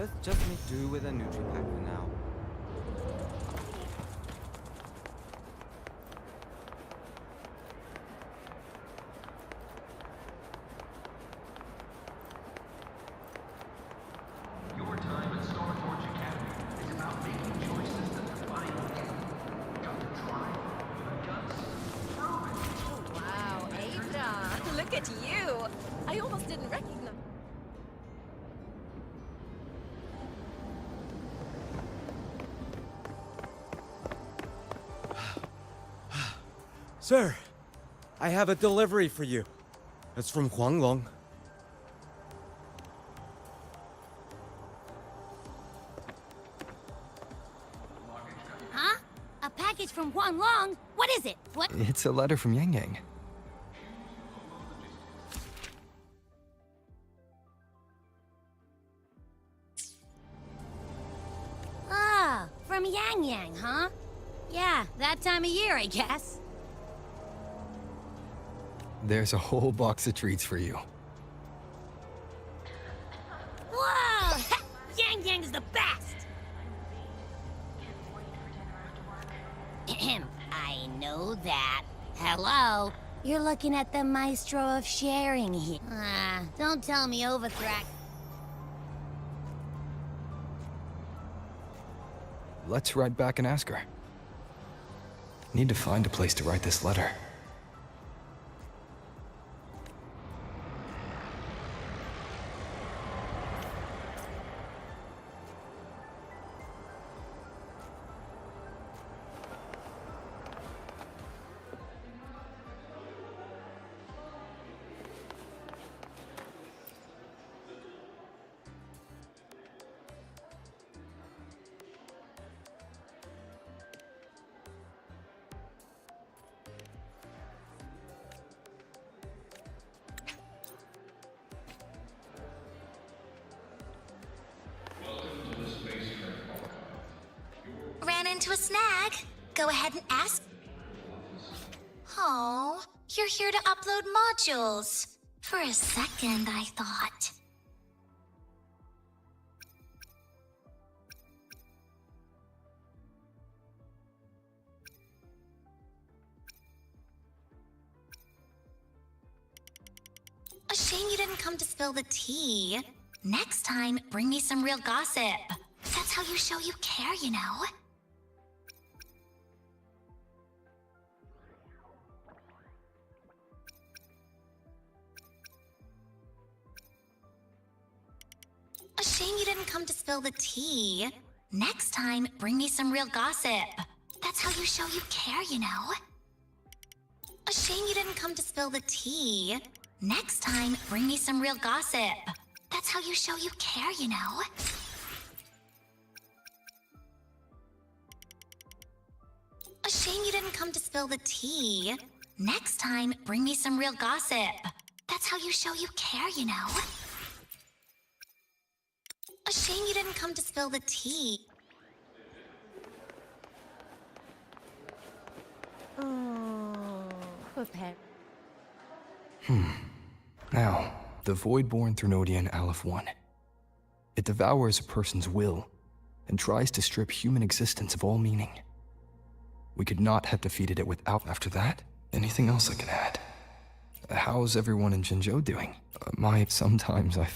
Let's just make do with a Nutri-Pack for now. Your time at Stormforge Academy is about making choices that define you. Got the drive, the guts, prove it. Oh, wow, Ada, look at you. I almost didn't recognize. Sir, I have a delivery for you. It's from Huanglong. Huh? A package from Huanglong? What is it? What? It's a letter from Yang Yang. Ah, from Yang Yang, huh? Yeah, that time of year, I guess. There's a whole box of treats for you. Whoa! Yang Yang's the best! Ahem, I know that. Hello? You're looking at the maestro of sharing here. Don't tell me Overthrak. Let's ride back and ask her. Need to find a place to write this letter. Ran into a snag. Go ahead and ask. Oh, you're here to upload modules. For a second, I thought. A shame you didn't come to spill the tea. Next time, bring me some real gossip. That's how you show you care, you know? A shame you didn't come to spill the tea. Next time, bring me some real gossip. That's how you show you care, you know? A shame you didn't come to spill the tea. Next time, bring me some real gossip. That's how you show you care, you know? A shame you didn't come to spill the tea. Next time, bring me some real gossip. That's how you show you care, you know? A shame you didn't come to spill the tea. Oh, poor pet. Now, the Voidborn Threnodian Aleph 1. It devours a person's will and tries to strip human existence of all meaning. We could not have defeated it without. After that, anything else I can add? How's everyone in Jinzhou doing? Sometimes I...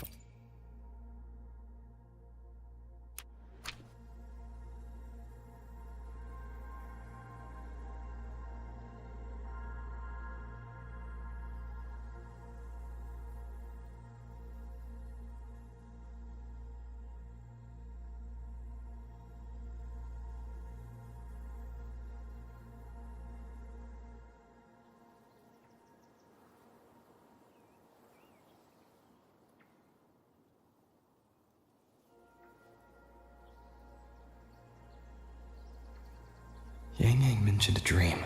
Yang Yang mentioned a dream.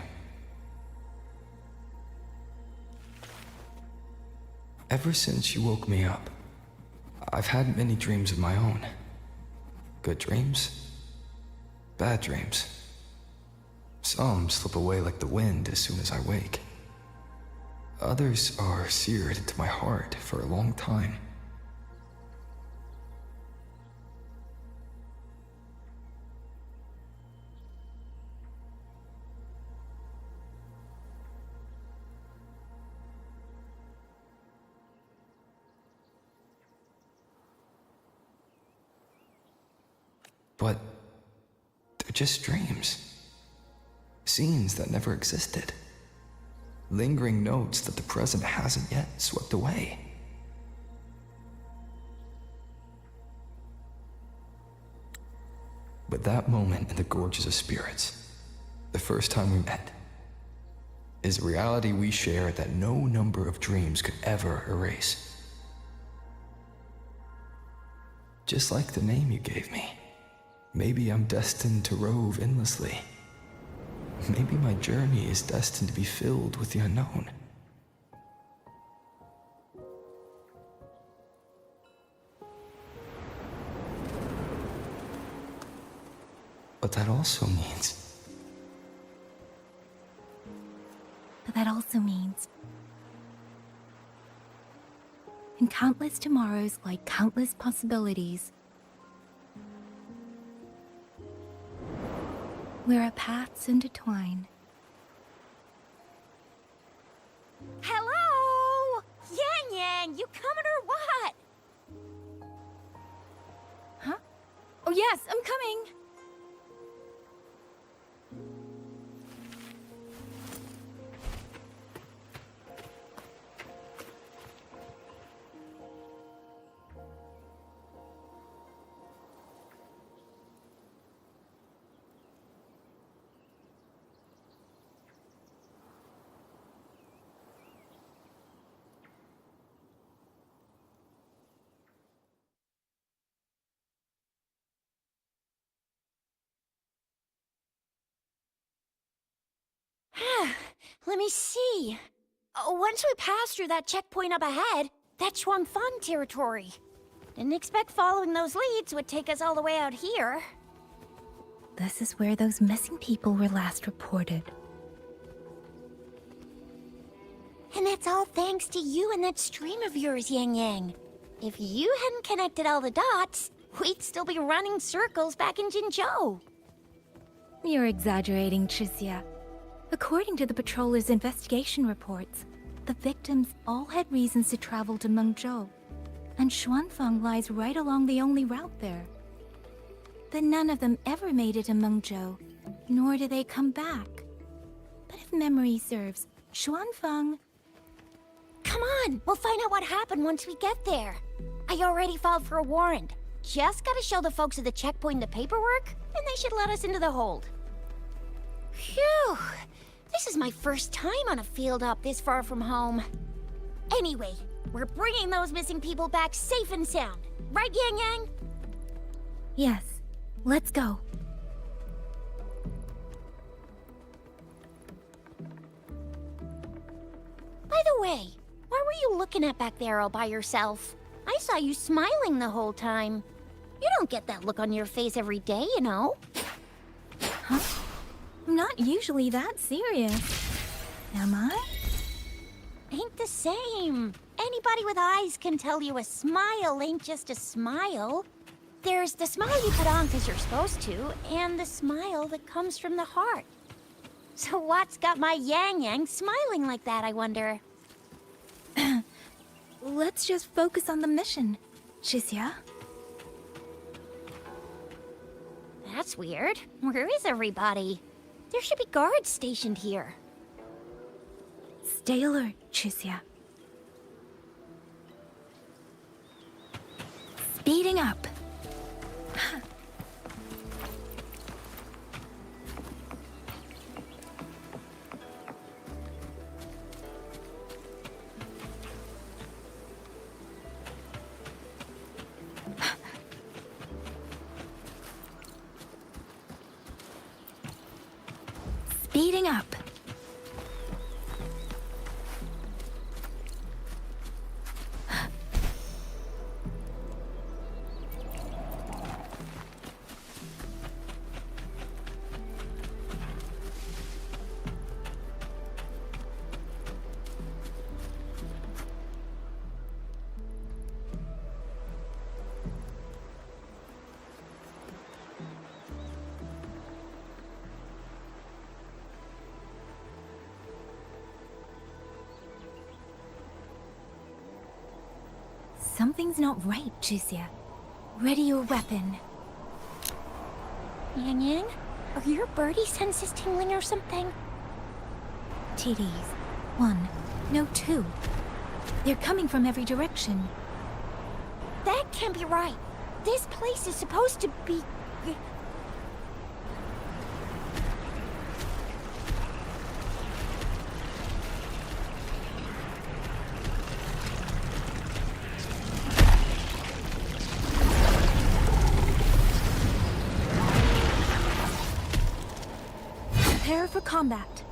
Ever since she woke me up, I've had many dreams of my own. Good dreams, bad dreams. Some slip away like the wind as soon as I wake. Others are seared into my heart for a long time. But they're just dreams. Scenes that never existed. Lingering notes that the present hasn't yet swept away. But that moment in the Gorges of Spirits, the first time we met, is a reality we share that no number of dreams could ever erase. Just like the name you gave me. Maybe I'm destined to rove endlessly. Maybe my journey is destined to be filled with the unknown. But that also means... in countless tomorrows lie countless possibilities, where our paths intertwine. Hello? Yang Yang, you coming or what? Huh? Oh yes, I'm coming! Let me see. Once we pass through that checkpoint up ahead, that's Shuangfang territory. Didn't expect following those leads would take us all the way out here. This is where those missing people were last reported. And that's all thanks to you and that stream of yours, Yang Yang. If you hadn't connected all the dots, we'd still be running circles back in Jinzhou. You're exaggerating, Chixia. According to the patroller's investigation reports, the victims all had reasons to travel to Mengzhou, and Xuanfang lies right along the only route there. But none of them ever made it to Mengzhou, nor did they come back. But if memory serves, Xuanfang... Come on, we'll find out what happened once we get there. I already filed for a warrant. Just gotta show the folks at the checkpoint the paperwork, and they should let us into the hold. Phew! This is my first time on a field op this far from home. Anyway, we're bringing those missing people back safe and sound. Right, Yang Yang? Yes, let's go. By the way, what were you looking at back there all by yourself? I saw you smiling the whole time. You don't get that look on your face every day, you know. Huh? I'm not usually that serious. Am I? Ain't the same. Anybody with eyes can tell you a smile ain't just a smile. There's the smile you put on because you're supposed to, and the smile that comes from the heart. So what's got my Yang Yang smiling like that, I wonder? Let's just focus on the mission, Chixia. That's weird. Where is everybody? There should be guards stationed here. Stay alert, Chixia. Speeding up. Speeding up. Something's not right, Chixia. Ready your weapon. Yang Yang, are your birdie senses tingling or something? TDs. 1. No, 2. They're coming from every direction. That can't be right. This place is supposed to be... Prepare for combat.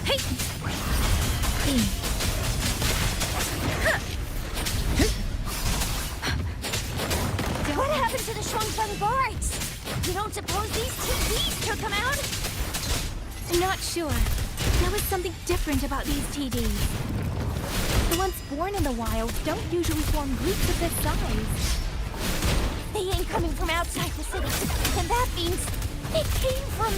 Hey! What happened to the Shuangfeng boards? You don't suppose these TVs took them out? I'm not sure. There was something different about these TDs. The ones born in the wild don't usually form groups of this size. They ain't coming from outside the city. And that means they came from...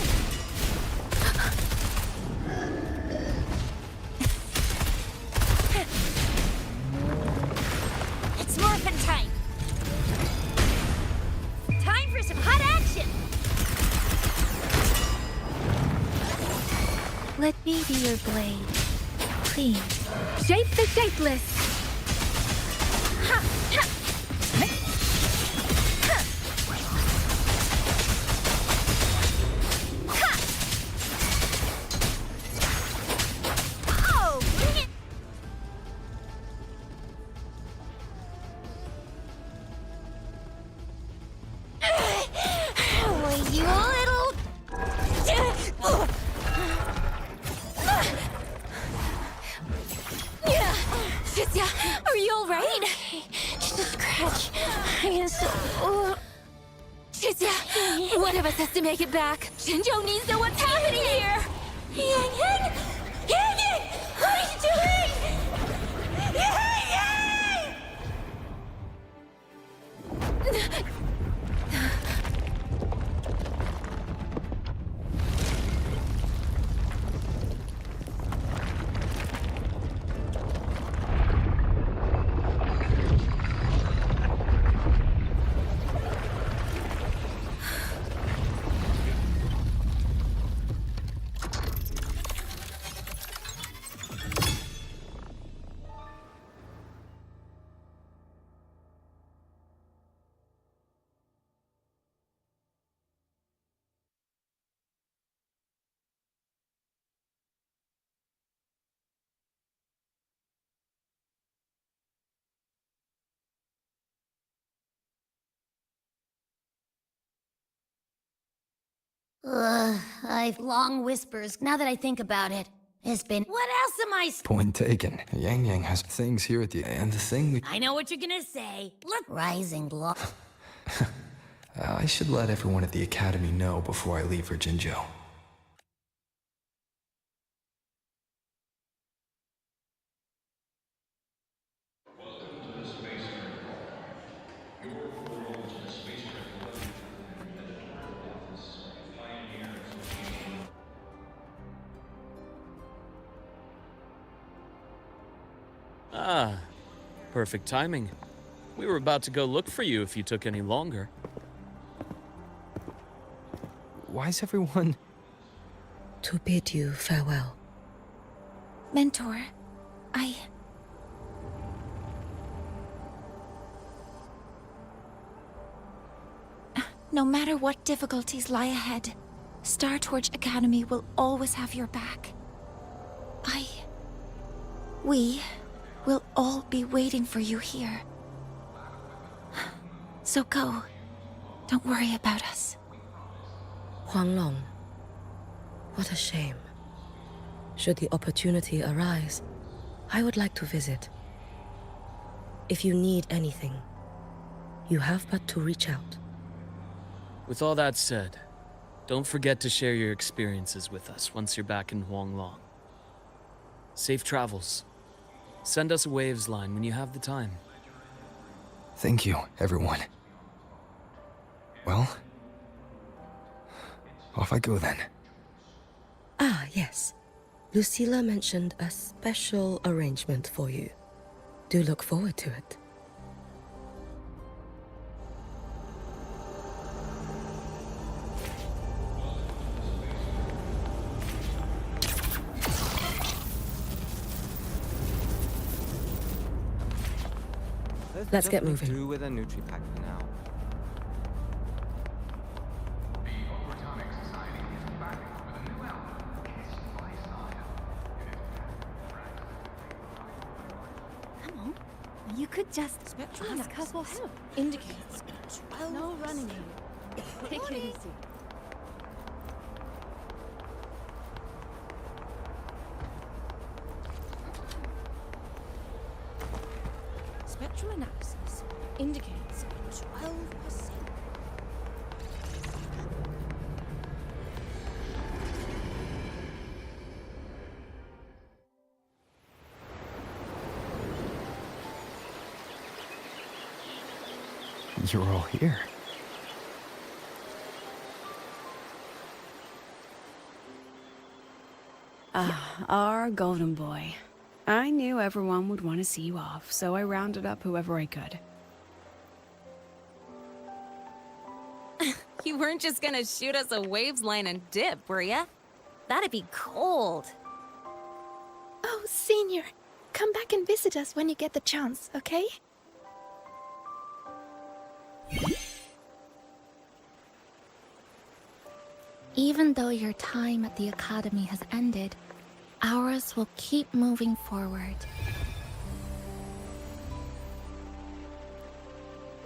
It's morphin' time. Time for some hot action. Let me be your blade. Please. Shape the shapeless! Ha! Ha! Are you alright? Just a scratch. I guess. Shizia, one of us has to make it back. Shinjo needs to know what's happening here. Yang Yang! Yang Yang! What are you doing? Yang Yang! I've long whispers. Now that I think about it, it's been. What else am I? Point taken. Yang Yang has things here at the and the thing we. I know what you're gonna say. Look, rising law. I should let everyone at the academy know before I leave for Jinzhou. Ah, perfect timing. We were about to go look for you if you took any longer. Why is everyone... To bid you farewell. Mentor, No matter what difficulties lie ahead, Star Torch Academy will always have your back. We will all be waiting for you here. So go. Don't worry about us. Huanglong. What a shame. Should the opportunity arise, I would like to visit. If you need anything, you have but to reach out. With all that said, don't forget to share your experiences with us once you're back in Huanglong. Safe travels. Send us a Waves line when you have the time. Thank you, everyone. Well, off I go then. Ah, yes. Lucilla mentioned a special arrangement for you. Do look forward to it. Let's get moving. Do with a Nutri-Pack for now. Atomic Society is back with a new album, Kiss by Style. Come on. You could just ask her for help. Indicates no running here. Take it easy. Spectral analysis indicates 12%. You're all here. Our golden boy. I knew everyone would want to see you off, so I rounded up whoever I could. You weren't just gonna shoot us a waves line and dip, were ya? That'd be cold. Oh, Senior, come back and visit us when you get the chance, okay? Even though your time at the Academy has ended, ours will keep moving forward.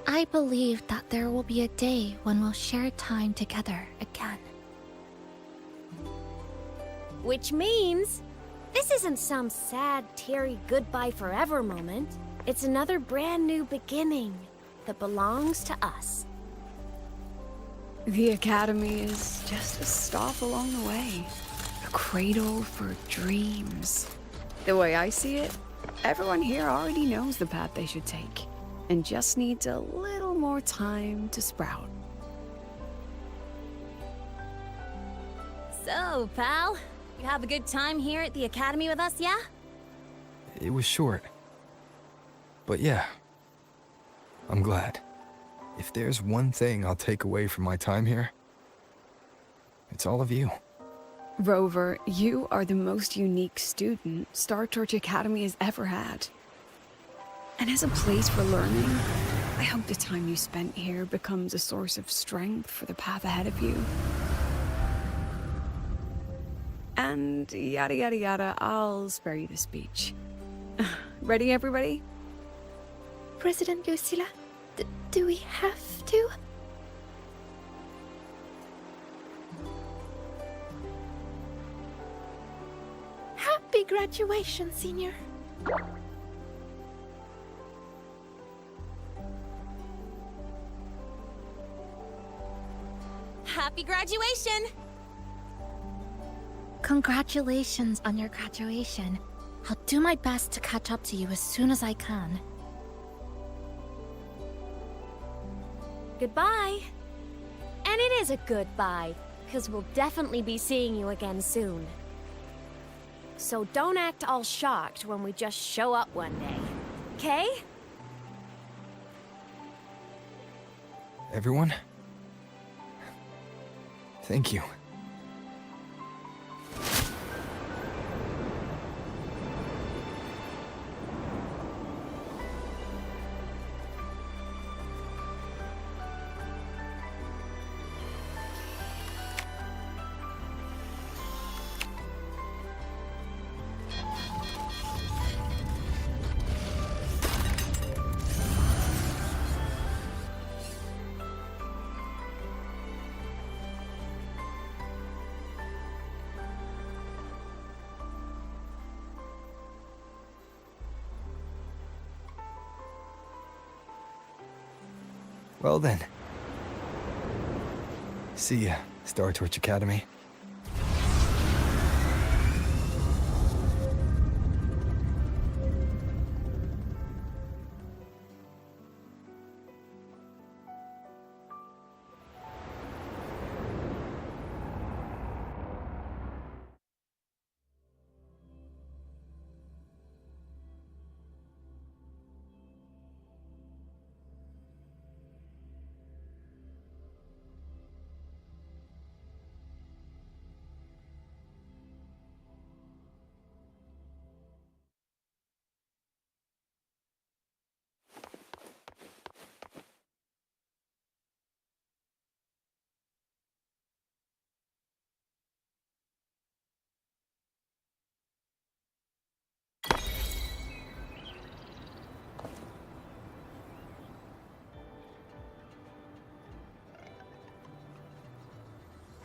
I believe that there will be a day when we'll share time together again. Which means this isn't some sad, teary goodbye forever moment. It's another brand new beginning that belongs to us. The Academy is just a stop along the way. A cradle for dreams. The way I see it, everyone here already knows the path they should take, and just needs a little more time to sprout. So, pal, you have a good time here at the Academy with us, yeah? It was short. But yeah, I'm glad. If there's one thing I'll take away from my time here, it's all of you. Rover, you are the most unique student Star Torch Academy has ever had. And as a place for learning, I hope the time you spent here becomes a source of strength for the path ahead of you. And yada yada yada, I'll spare you the speech. Ready, everybody? President Lucilla, do we have to? Happy graduation, Senior. Happy graduation! Congratulations on your graduation. I'll do my best to catch up to you as soon as I can. Goodbye. And it is a goodbye, because we'll definitely be seeing you again soon. So don't act all shocked when we just show up one day, okay? Everyone? Thank you. Well then. See ya, Star Torch Academy.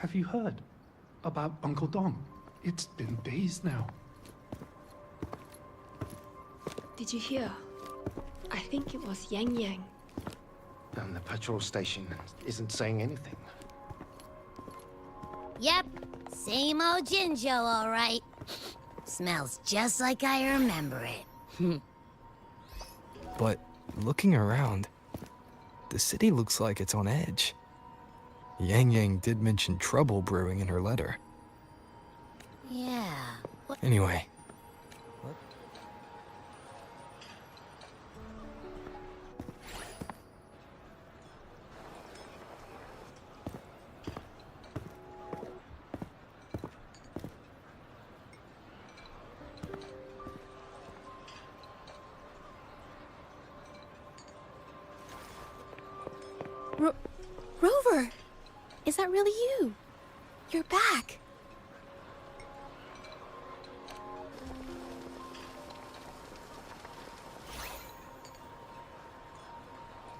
Have you heard about Uncle Dong? It's been days now. Did you hear? I think it was Yang Yang. And the patrol station isn't saying anything. Yep, same old Jinjo, all right. Smells just like I remember it. But looking around, the city looks like it's on edge. Yang Yang did mention trouble brewing in her letter. Yeah. Anyway. Rover! Is that really you? You're back!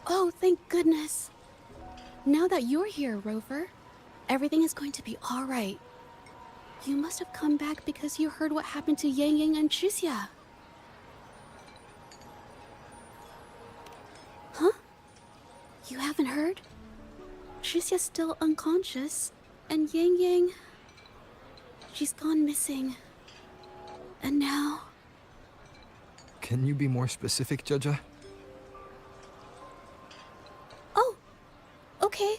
Oh, thank goodness. Now that you're here, Rover, everything is going to be all right. You must have come back because you heard what happened to Yang Yang and Chixia. Huh? You haven't heard? Chixia's still unconscious, and Yang Yang... she's gone missing. And now... Can you be more specific, Jaja? Oh! Okay.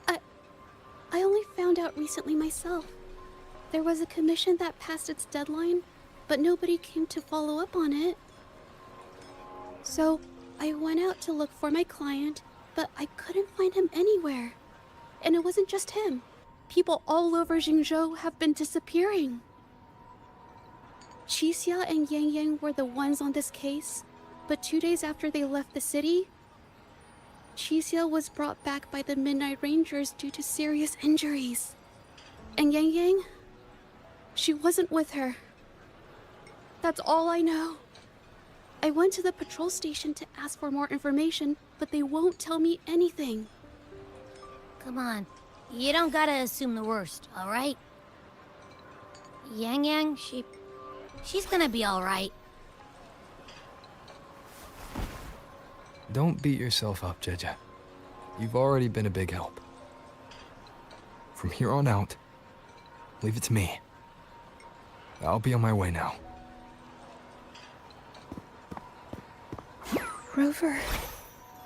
I only found out recently myself. There was a commission that passed its deadline, but nobody came to follow up on it. So, I went out to look for my client, but I couldn't find him anywhere. And it wasn't just him. People all over Jingzhou have been disappearing. Chixia and Yang Yang were the ones on this case, but 2 days after they left the city, Chixia was brought back by the Midnight Rangers due to serious injuries. And Yang Yang, she wasn't with her. That's all I know. I went to the patrol station to ask for more information, but they won't tell me anything. Come on. You don't gotta assume the worst, all right? Yang Yang, she's gonna be all right. Don't beat yourself up, Jaja. You've already been a big help. From here on out, leave it to me. I'll be on my way now. Rover,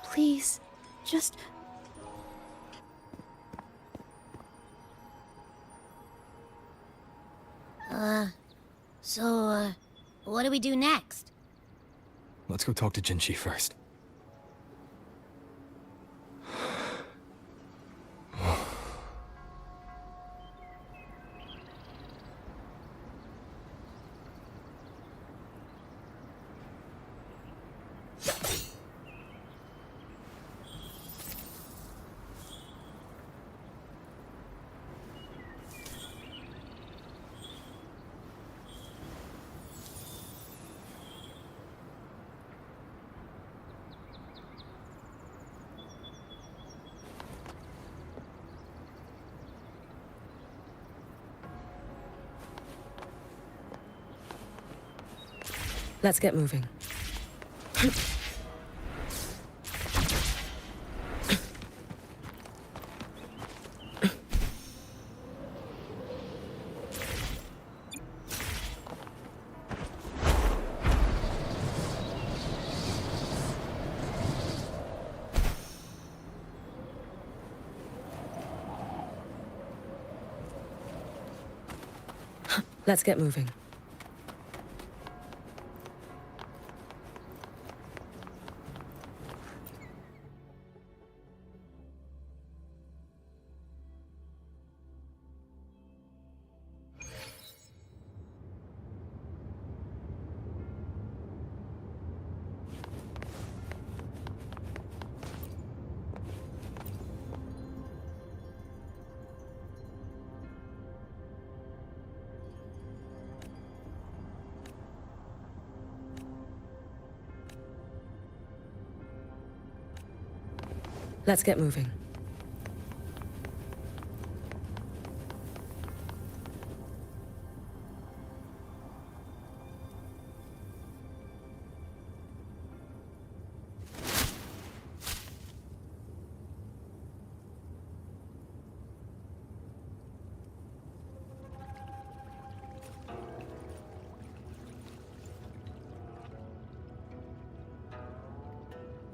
please, just... So, what do we do next? Let's go talk to Jinchi first. Let's get moving. Let's get moving. Let's get moving.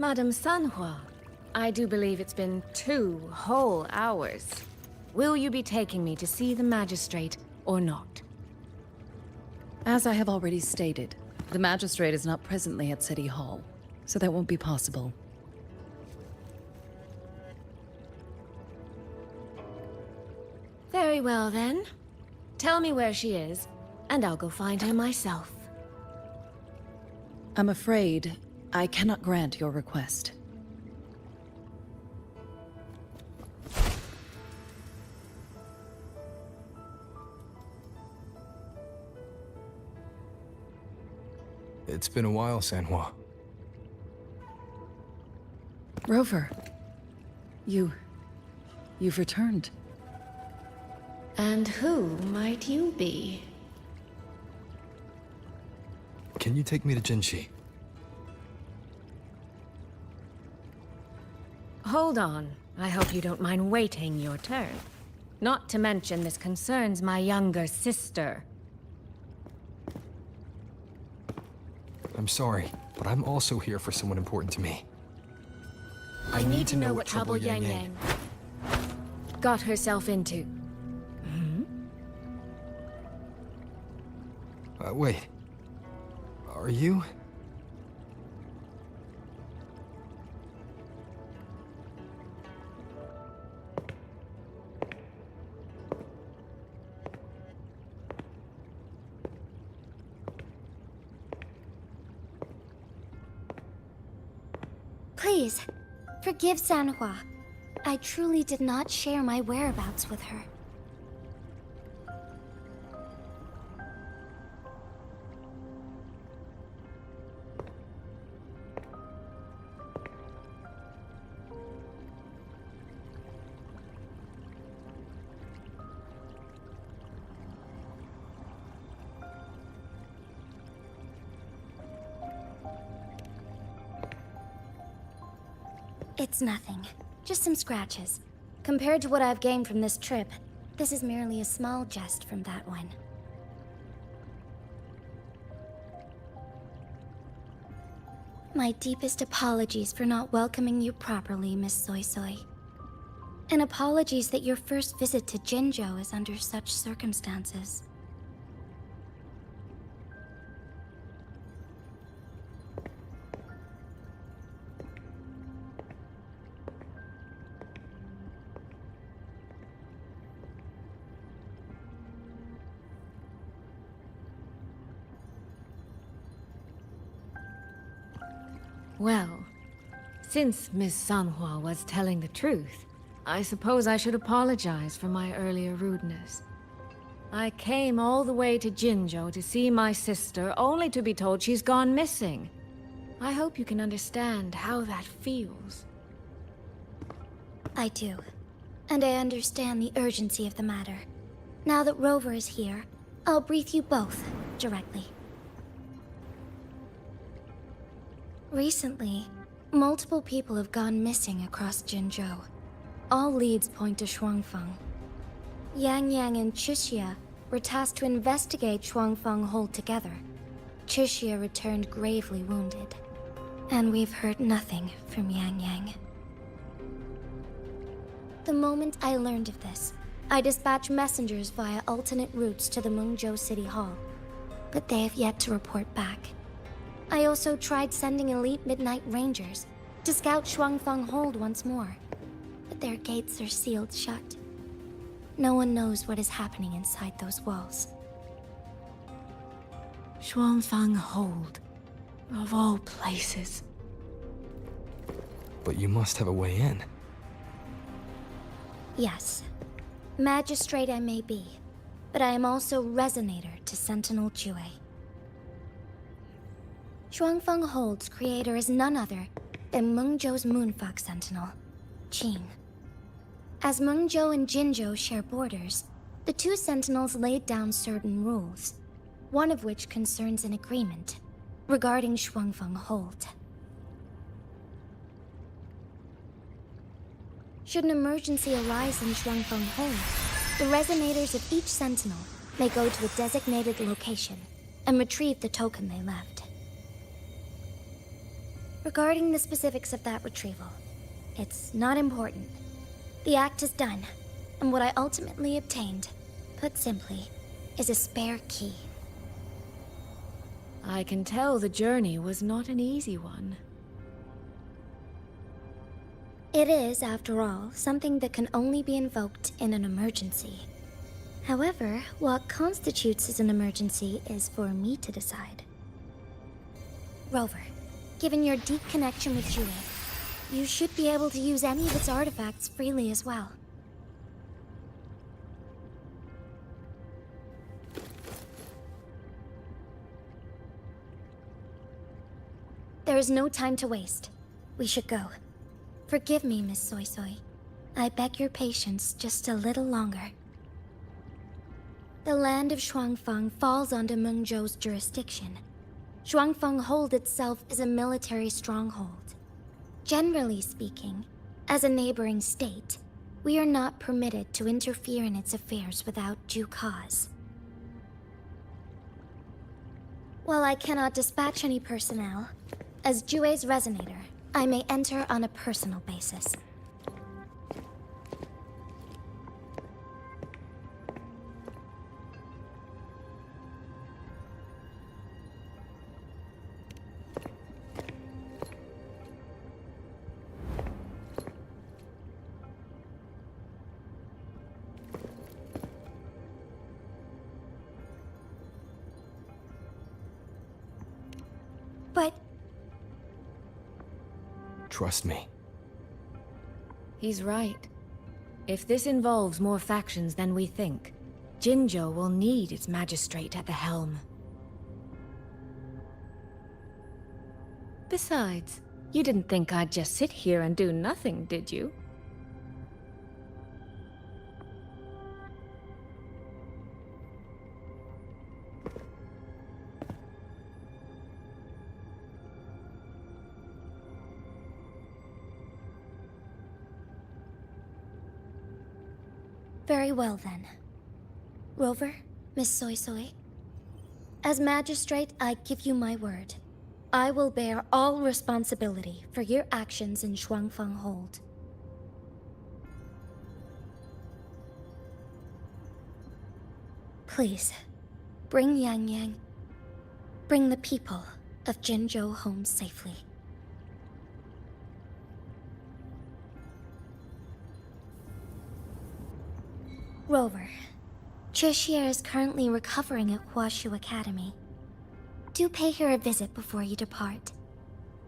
Madame Sanhua, I do believe it's been 2 whole hours. Will you be taking me to see the magistrate or not? As I have already stated, the magistrate is not presently at City Hall, so that won't be possible. Very well then. Tell me where she is, and I'll go find her myself. I'm afraid I cannot grant your request. It's been a while, Sanhua. Rover, you've returned. And who might you be? Can you take me to Jinshi? Hold on. I hope you don't mind waiting your turn. Not to mention this concerns my younger sister. I'm sorry, but I'm also here for someone important to me. I need to know what trouble Yang Yang got herself into. Wait. Are you? Please, forgive Sanhua. I truly did not share my whereabouts with her. It's nothing. Just some scratches. Compared to what I've gained from this trip, this is merely a small jest from that one. My deepest apologies for not welcoming you properly, Miss Soy Soy. And apologies that your first visit to Jinzhou is under such circumstances. Well, since Miss Sanhua was telling the truth, I suppose I should apologize for my earlier rudeness. I came all the way to Jinzhou to see my sister, only to be told she's gone missing. I hope you can understand how that feels. I do. And I understand the urgency of the matter. Now that Rover is here, I'll brief you both directly. Recently, multiple people have gone missing across Jinzhou. All leads point to Shuangfeng. Yang Yang and Chixia were tasked to investigate Shuangfeng Hold together. Chixia returned gravely wounded. And we've heard nothing from Yang Yang. The moment I learned of this, I dispatched messengers via alternate routes to the Mengzhou City Hall. But they have yet to report back. I also tried sending elite Midnight Rangers to scout Shuangfeng Hold once more, but their gates are sealed shut. No one knows what is happening inside those walls. Shuangfeng Hold, of all places. But you must have a way in. Yes. Magistrate I may be, but I am also Resonator to Sentinel Jue. Shuangfeng Hold's creator is none other than Mengzhou's Moonfuck Sentinel, Qing. As Mengzhou and Jinzhou share borders, the two Sentinels laid down certain rules, one of which concerns an agreement regarding Shuangfeng Hold. Should an emergency arise in Shuangfeng Hold, the resonators of each Sentinel may go to a designated location and retrieve the token they left. Regarding the specifics of that retrieval, it's not important. The act is done, and what I ultimately obtained, put simply, is a spare key. I can tell the journey was not an easy one. It is, after all, something that can only be invoked in an emergency. However, what constitutes as an emergency is for me to decide. Rover, given your deep connection with Jue, you should be able to use any of its artifacts freely as well. There is no time to waste. We should go. Forgive me, Miss Soy Soy. I beg your patience just a little longer. The land of Shuangfeng falls under Mengzhou's jurisdiction. Shuangfeng Hold itself is a military stronghold. Generally speaking, as a neighboring state, we are not permitted to interfere in its affairs without due cause. While I cannot dispatch any personnel, as Jue's resonator, I may enter on a personal basis. But Trust me. He's right. If this involves more factions than we think, Jinzhou will need its magistrate at the helm. Besides, you didn't think I'd just sit here and do nothing, did you? very well then. Rover, Miss Soy Soy. As magistrate, I give you my word. I will bear all responsibility for your actions in Shuangfeng Hold. Please, bring Yang Yang. Bring the people of Jinzhou home safely. Rover, Trishia is currently recovering at Huashu Academy. Do pay her a visit before you depart.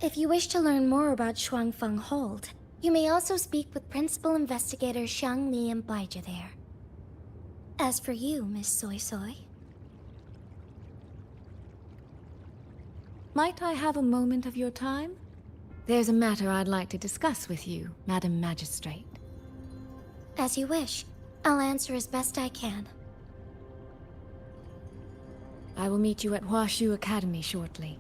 If you wish to learn more about Shuangfeng Hold, you may also speak with Principal Investigator Xiang Li and Baija there. As for you, Miss Soy Soy... Might I have a moment of your time? There's a matter I'd like to discuss with you, Madam Magistrate. As you wish. I'll answer as best I can. I will meet you at Huashu Academy shortly.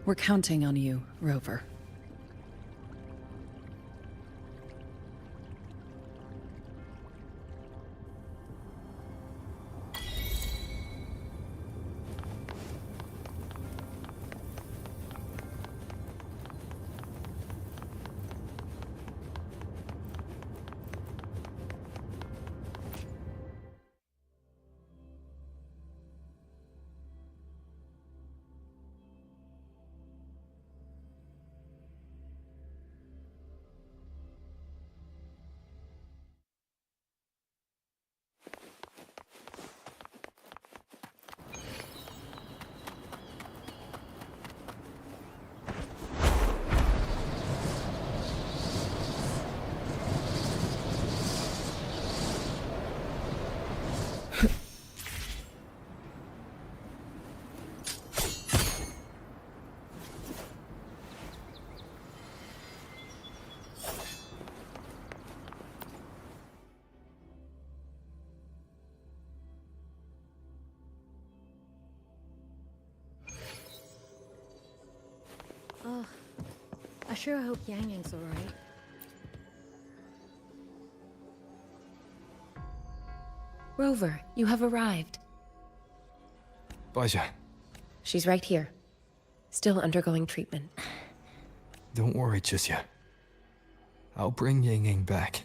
We're counting on you, Rover. Oh, I sure hope Yang Yang's alright. Rover, you have arrived. Baija. She's right here. Still undergoing treatment. Don't worry, Chisia. I'll bring Yang Yang back.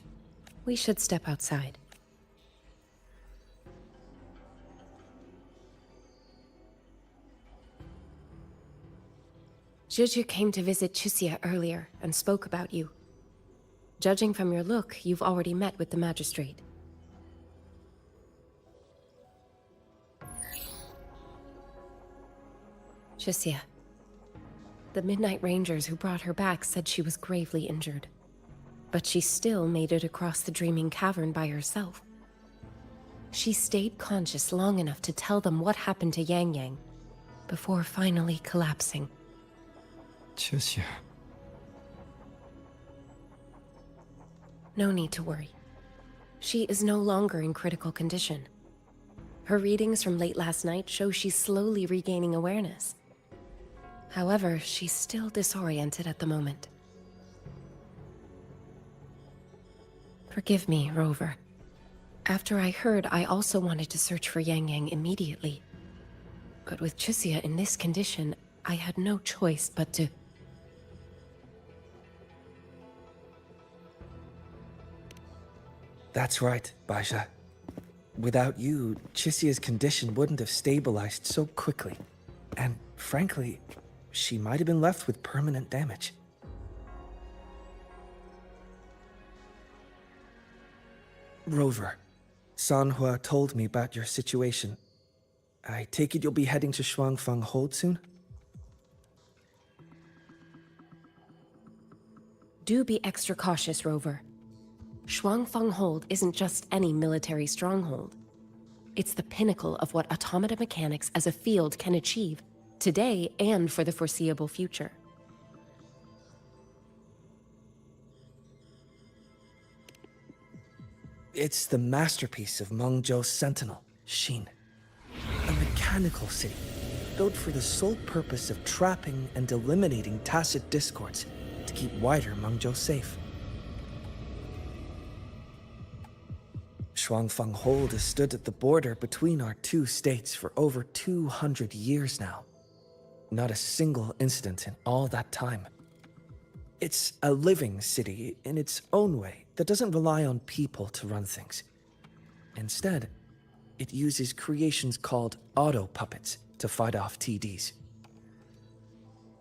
We should step outside. Juju came to visit Chisia earlier and spoke about you. Judging from your look, you've already met with the magistrate. Chisia. The Midnight Rangers who brought her back said she was gravely injured. But she still made it across the Dreaming Cavern by herself. She stayed conscious long enough to tell them what happened to Yang Yang, before finally collapsing. Chisia. No need to worry. She is no longer in critical condition. Her readings from late last night show she's slowly regaining awareness. However, she's still disoriented at the moment. Forgive me, Rover. After I heard, I also wanted to search for Yang Yang immediately. But with Chisia in this condition, I had no choice but to... That's right, Baisha. Without you, Chisia's condition wouldn't have stabilized so quickly. And frankly, she might have been left with permanent damage. Rover, Sanhua told me about your situation. I take it you'll be heading to Shuangfang Hold soon? Do be extra cautious, Rover. Shuangfang Hold isn't just any military stronghold. It's the pinnacle of what automata mechanics as a field can achieve, today and for the foreseeable future. It's the masterpiece of Mengzhou's sentinel, Xin. A mechanical city, built for the sole purpose of trapping and eliminating tacit discords to keep wider Mengzhou safe. Shuangfang Hold has stood at the border between our two states for over 200 years now. Not a single incident in all that time. It's a living city in its own way that doesn't rely on people to run things. Instead, it uses creations called auto-puppets to fight off TDs.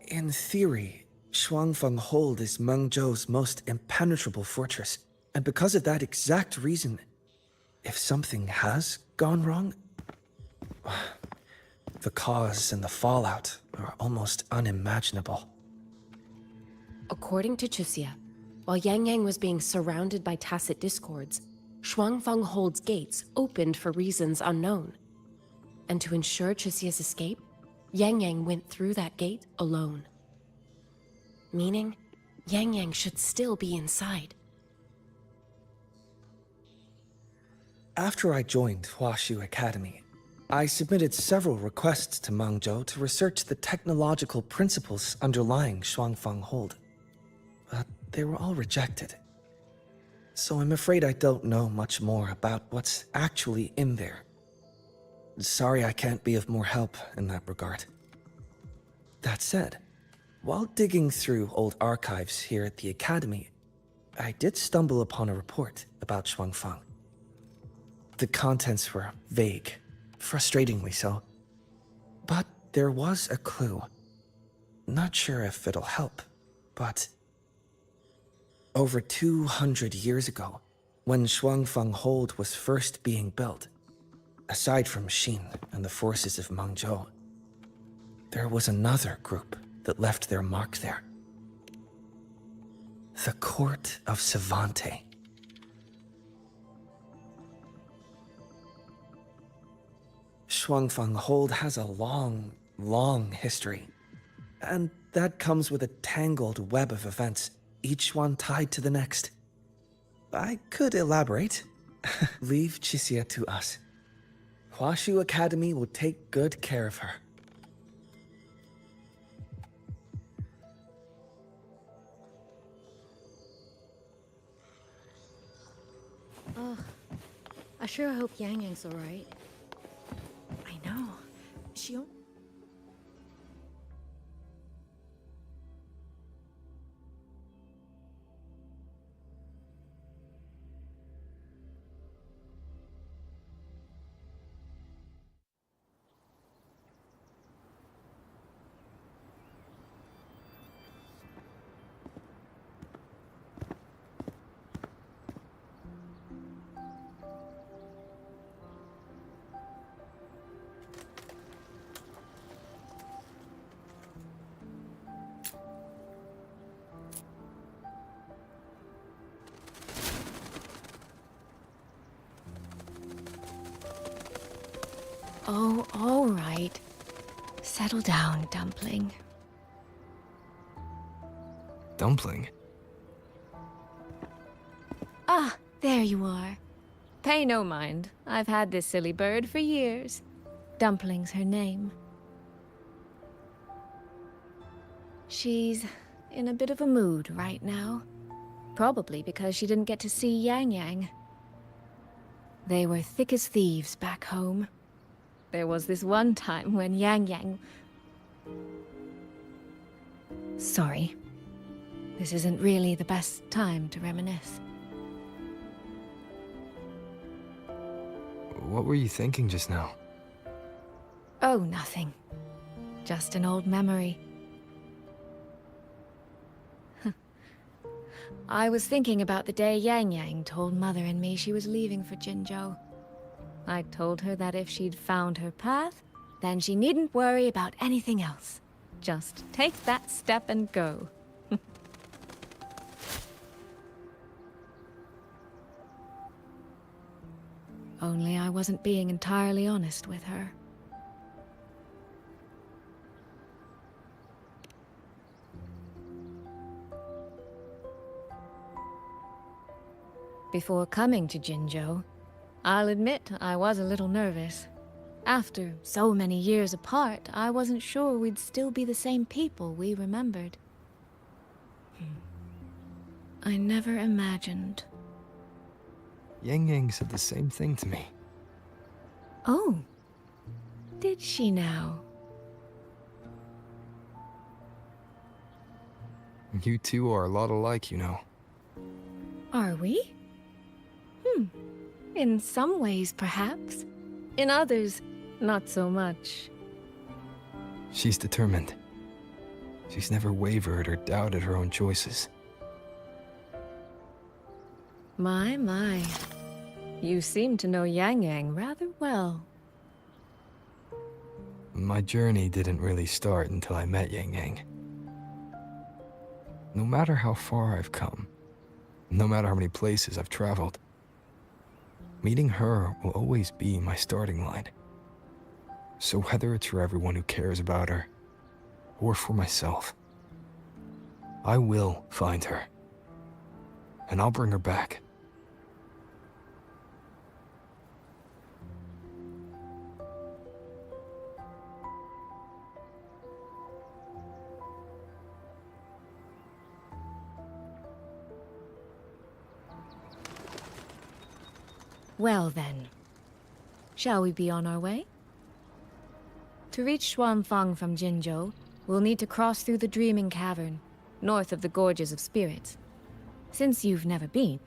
In theory, Shuangfang Hold is Mengzhou's most impenetrable fortress, and because of that exact reason, if something has gone wrong, the cause and the fallout are almost unimaginable. According to Chisia, while Yang Yang was being surrounded by tacit discords, Shuangfang Hold's gates opened for reasons unknown. And to ensure Chisia's escape, Yang Yang went through that gate alone. Meaning, Yang Yang should still be inside. After I joined Huashu Academy, I submitted several requests to Mengzhou to research the technological principles underlying Shuangfang Hold. But they were all rejected. So I'm afraid I don't know much more about what's actually in there. Sorry I can't be of more help in that regard. That said, while digging through old archives here at the Academy, I did stumble upon a report about Shuangfang. The contents were vague, frustratingly so. But there was a clue. Not sure if it'll help, but... Over 200 years ago, when Shuangfang Hold was first being built, aside from Xin and the forces of Mengzhou, there was another group that left their mark there. The Court of Savante. Shuangfang Hold has a long, long history, and that comes with a tangled web of events, each one tied to the next. I could elaborate. Leave Chisia to us. Huashu Academy will take good care of her. Oh, I sure hope Yang Yang's alright. I know. Oh, all right. Settle down, Dumpling. Dumpling? Ah, there you are. Pay no mind. I've had this silly bird for years. Dumpling's her name. She's in a bit of a mood right now. Probably because she didn't get to see Yang Yang. They were thick as thieves back home. There was this one time when Yang Yang... Sorry. This isn't really the best time to reminisce. What were you thinking just now? Oh, nothing. Just an old memory. I was thinking about the day Yang Yang told Mother and me she was leaving for Jinzhou. I told her that if she'd found her path, then she needn't worry about anything else. Just take that step and go. Only I wasn't being entirely honest with her. Before coming to Jinzhou, I'll admit I was a little nervous. After so many years apart, I wasn't sure we'd still be the same people we remembered. I never imagined. Yang Yang said the same thing to me. Oh, did she now? You two are a lot alike, you know. Are we? In some ways, perhaps. In others, not so much. She's determined. She's never wavered or doubted her own choices. My. You seem to know Yang Yang rather well. My journey didn't really start until I met Yang Yang. No matter how far I've come, no matter how many places I've traveled, meeting her will always be my starting line. So whether it's for everyone who cares about her, or for myself, I will find her. And I'll bring her back. Well then, shall we be on our way? To reach Xuanfang from Jinzhou, we'll need to cross through the Dreaming Cavern, north of the Gorges of Spirits. Since you've never been...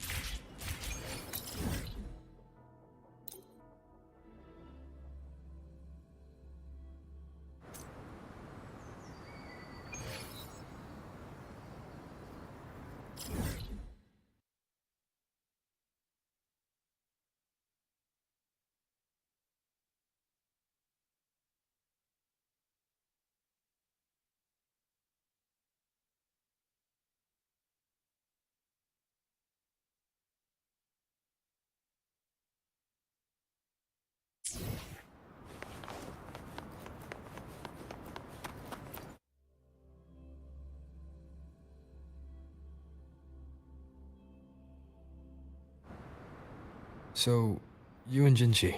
So, you and Jinchi,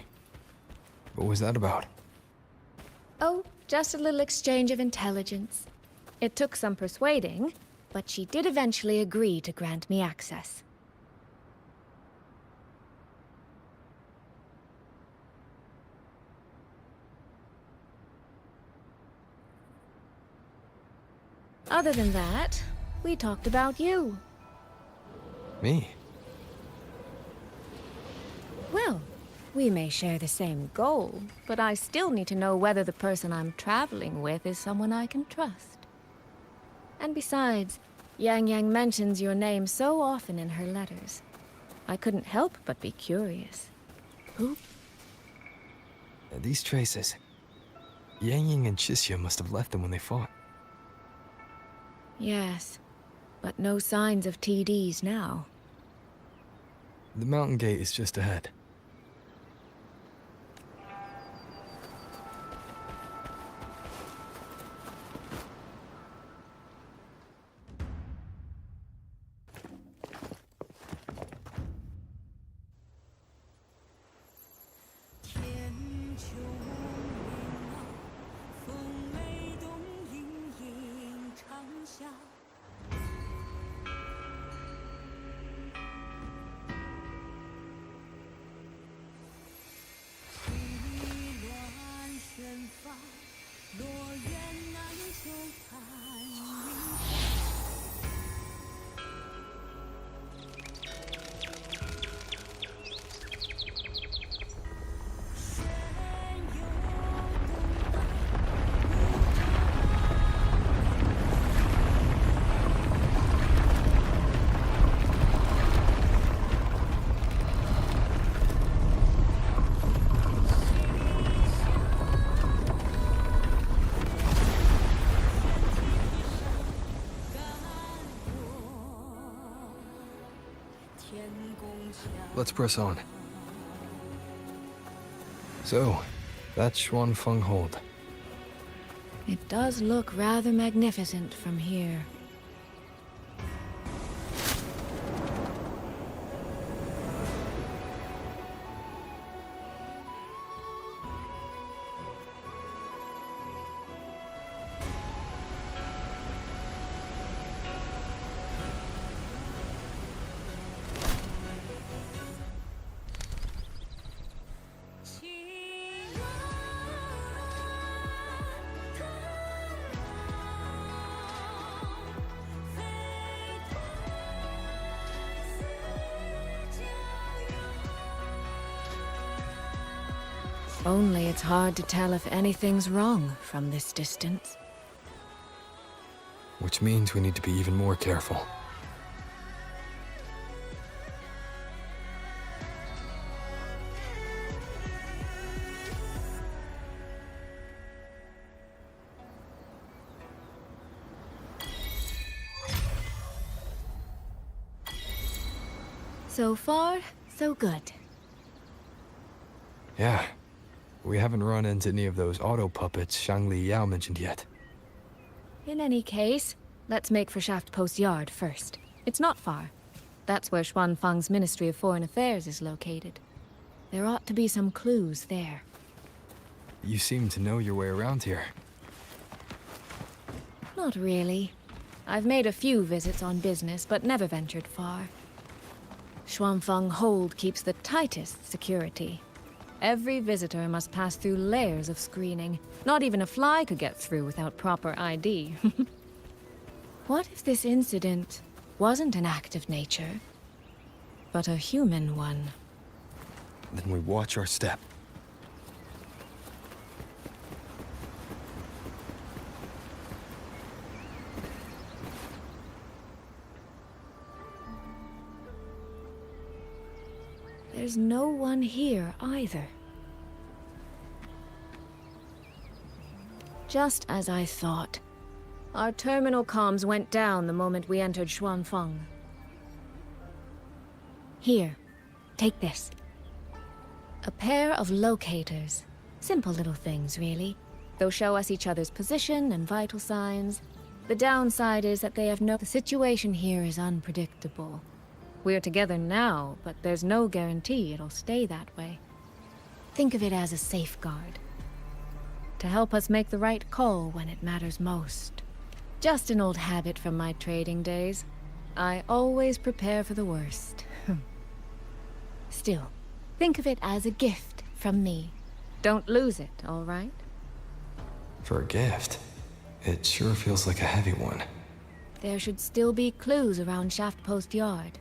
what was that about? Oh, just a little exchange of intelligence. It took some persuading, but she did eventually agree to grant me access. Other than that, we talked about you. Me? Well, we may share the same goal, but I still need to know whether the person I'm traveling with is someone I can trust. And besides, Yang Yang mentions your name so often in her letters. I couldn't help but be curious. Who? These traces. Yang Yang and Chisya must have left them when they fought. Yes, but no signs of TDs now. The mountain gate is just ahead. let's press on. So, that's Xuanfeng Hold. It does look rather magnificent from here. Only it's hard to tell if anything's wrong from this distance. Which means we need to be even more careful. So far, so good. Yeah. We haven't run into any of those auto puppets Shangli Yao mentioned yet. In any case, let's make for Shaft Post Yard first. It's not far. That's where Xuanfeng's Ministry of Foreign Affairs is located. There ought to be some clues there. You seem to know your way around here. Not really. I've made a few visits on business, but never ventured far. Xuanfeng Hold keeps the tightest security. Every visitor must pass through layers of screening. Not even a fly could get through without proper ID. What if this incident wasn't an act of nature, but a human one? Then we watch our step. There's no one here either. Just as I thought. Our terminal comms went down the moment we entered Xuanfeng. Here, take this. A pair of locators. Simple little things, really. They'll show us each other's position and vital signs. The downside is that they have no... The situation here is unpredictable. We're together now, but there's no guarantee it'll stay that way. Think of it as a safeguard. To help us make the right call when it matters most. Just an old habit from my trading days. I always prepare for the worst. Still, think of it as a gift from me. Don't lose it, all right? For a gift, it sure feels like a heavy one. There should still be clues around Shaft Post Yard.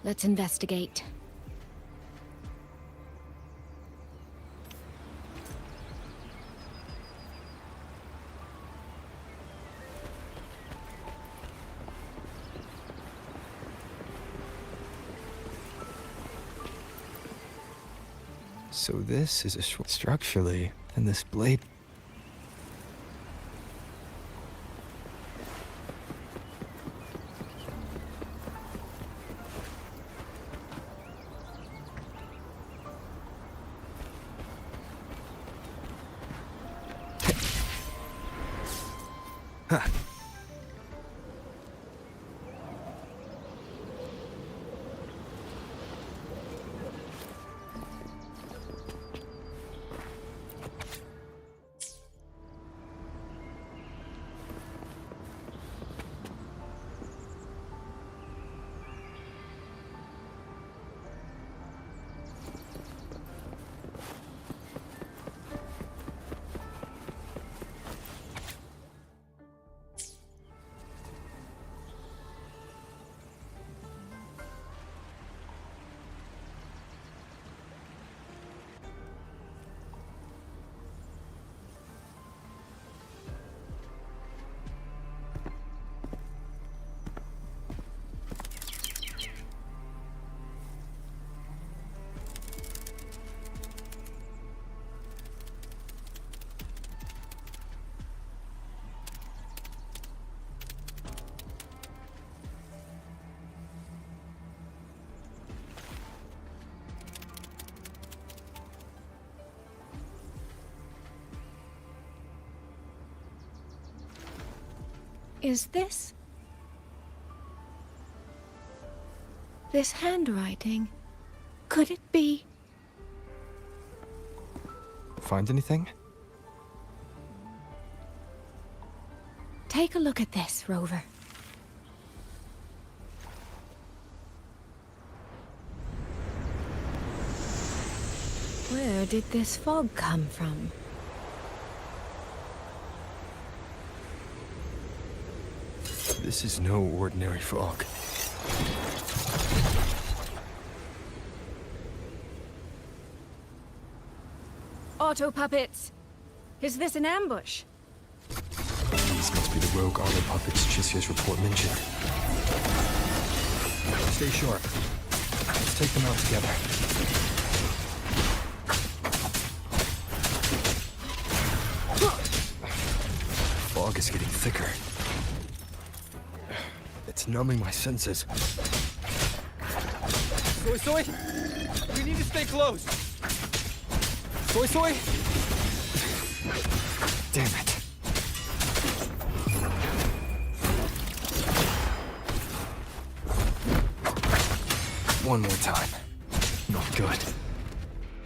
Let's investigate. So this is a structurally, and this blade... Huh. Is this... this handwriting? Could it be... Find anything? Take a look at this, Rover. Where did this fog come from? This is no ordinary fog. Auto puppets! Is this an ambush? These must be the rogue auto puppets Chisia's report mentioned. Stay sharp. Let's take them out together. The fog is getting thicker. It's numbing my senses. Soy Soy! We need to stay close! Soy Soy! Damn it. One more time. Not good.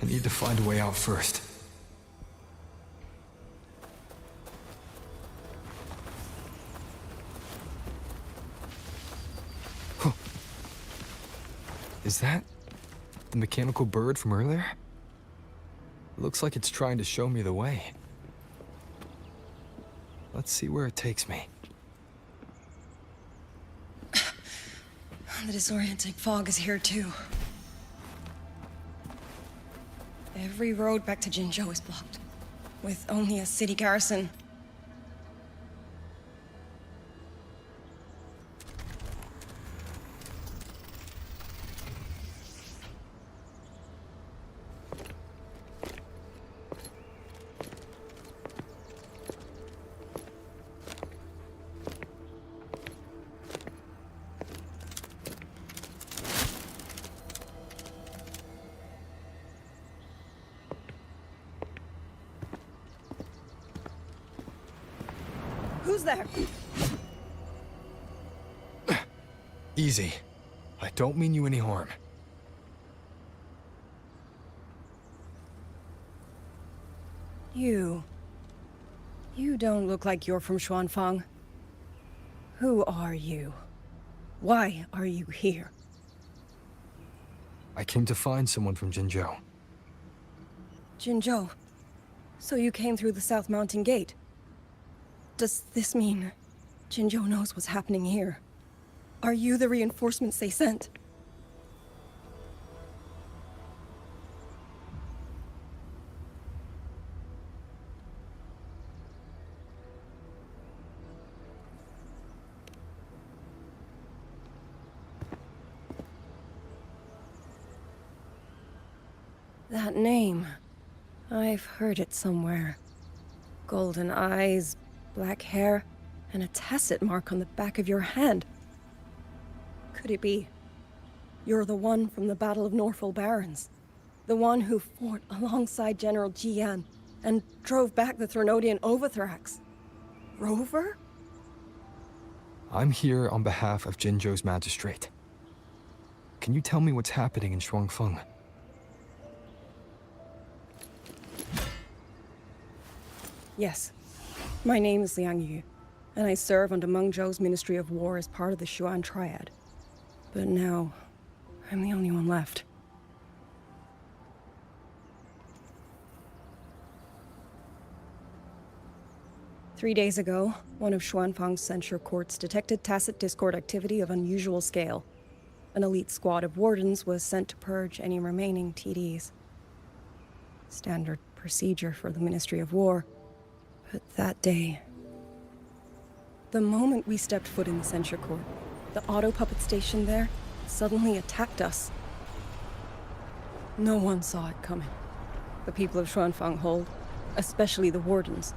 I need to find a way out first. Huh. Is that the mechanical bird from earlier? Looks like it's trying to show me the way. Let's see where it takes me. The disorienting fog is here too. Every road back to Jinzhou is blocked, with only a city garrison. Who's there? Easy. I don't mean you any harm. You don't look like you're from Xuanfang. Who are you? Why are you here? I came to find someone from Jinzhou. Jinzhou. So you came through the South Mountain Gate? Does this mean Jinzhou knows what's happening here? Are you the reinforcements they sent? That name. I've heard it somewhere. Golden eyes, black hair, and a tacit mark on the back of your hand. Could it be? You're the one from the Battle of Norfolk Barrens. The one who fought alongside General Jian and drove back the Threnodian Overthrax. Rover? I'm here on behalf of Jinzhou's magistrate. Can you tell me what's happening in Xuanfeng? Yes. My name is Liang Yu, and I serve under Meng Zhou's Ministry of War as part of the Xuan Triad. But now, I'm the only one left. Three days ago, one of Xuanfang's censure courts detected tacit discord activity of unusual scale. An elite squad of wardens was sent to purge any remaining TDs. Standard procedure for the Ministry of War. But that day, the moment we stepped foot in the censure court, the auto puppet station there suddenly attacked us. No one saw it coming. The people of Xuanfang Hold, especially the wardens.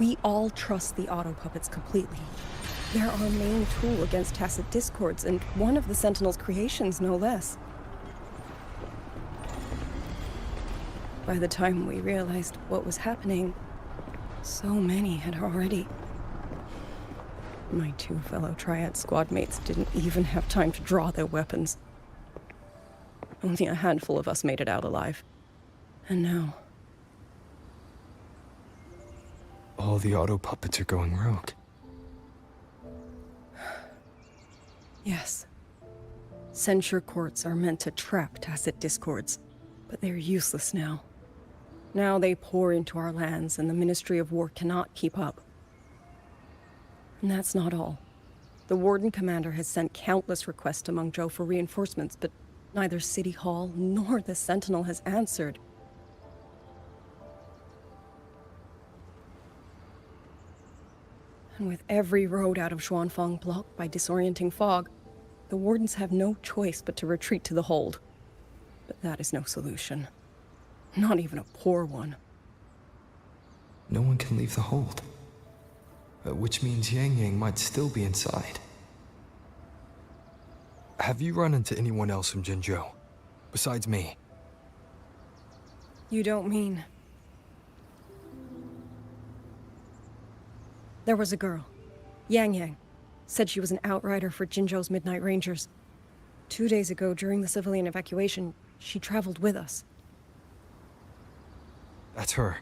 We all trust the auto puppets completely. They're our main tool against tacit discords, and one of the Sentinel's creations, no less. By the time we realized what was happening, so many had already... My 2 fellow Triad squad mates didn't even have time to draw their weapons. Only a handful of us made it out alive. And now... All the auto puppets are going rogue. Yes. Censure courts are meant to trap tacit discords, but they're useless now. Now they pour into our lands, and the Ministry of War cannot keep up. And that's not all. The Warden Commander has sent countless requests to Mengzhou for reinforcements, but neither City Hall nor the Sentinel has answered. And with every road out of Xuanfang blocked by disorienting fog, the Wardens have no choice but to retreat to the hold. But that is no solution. Not even a poor one. No one can leave the hold. Which means Yang Yang might still be inside. Have you run into anyone else from Jinzhou? Besides me? You don't mean... There was a girl, Yang Yang. Said she was an outrider for Jinzhou's Midnight Rangers. 2 days ago, during the civilian evacuation, she traveled with us. That's her.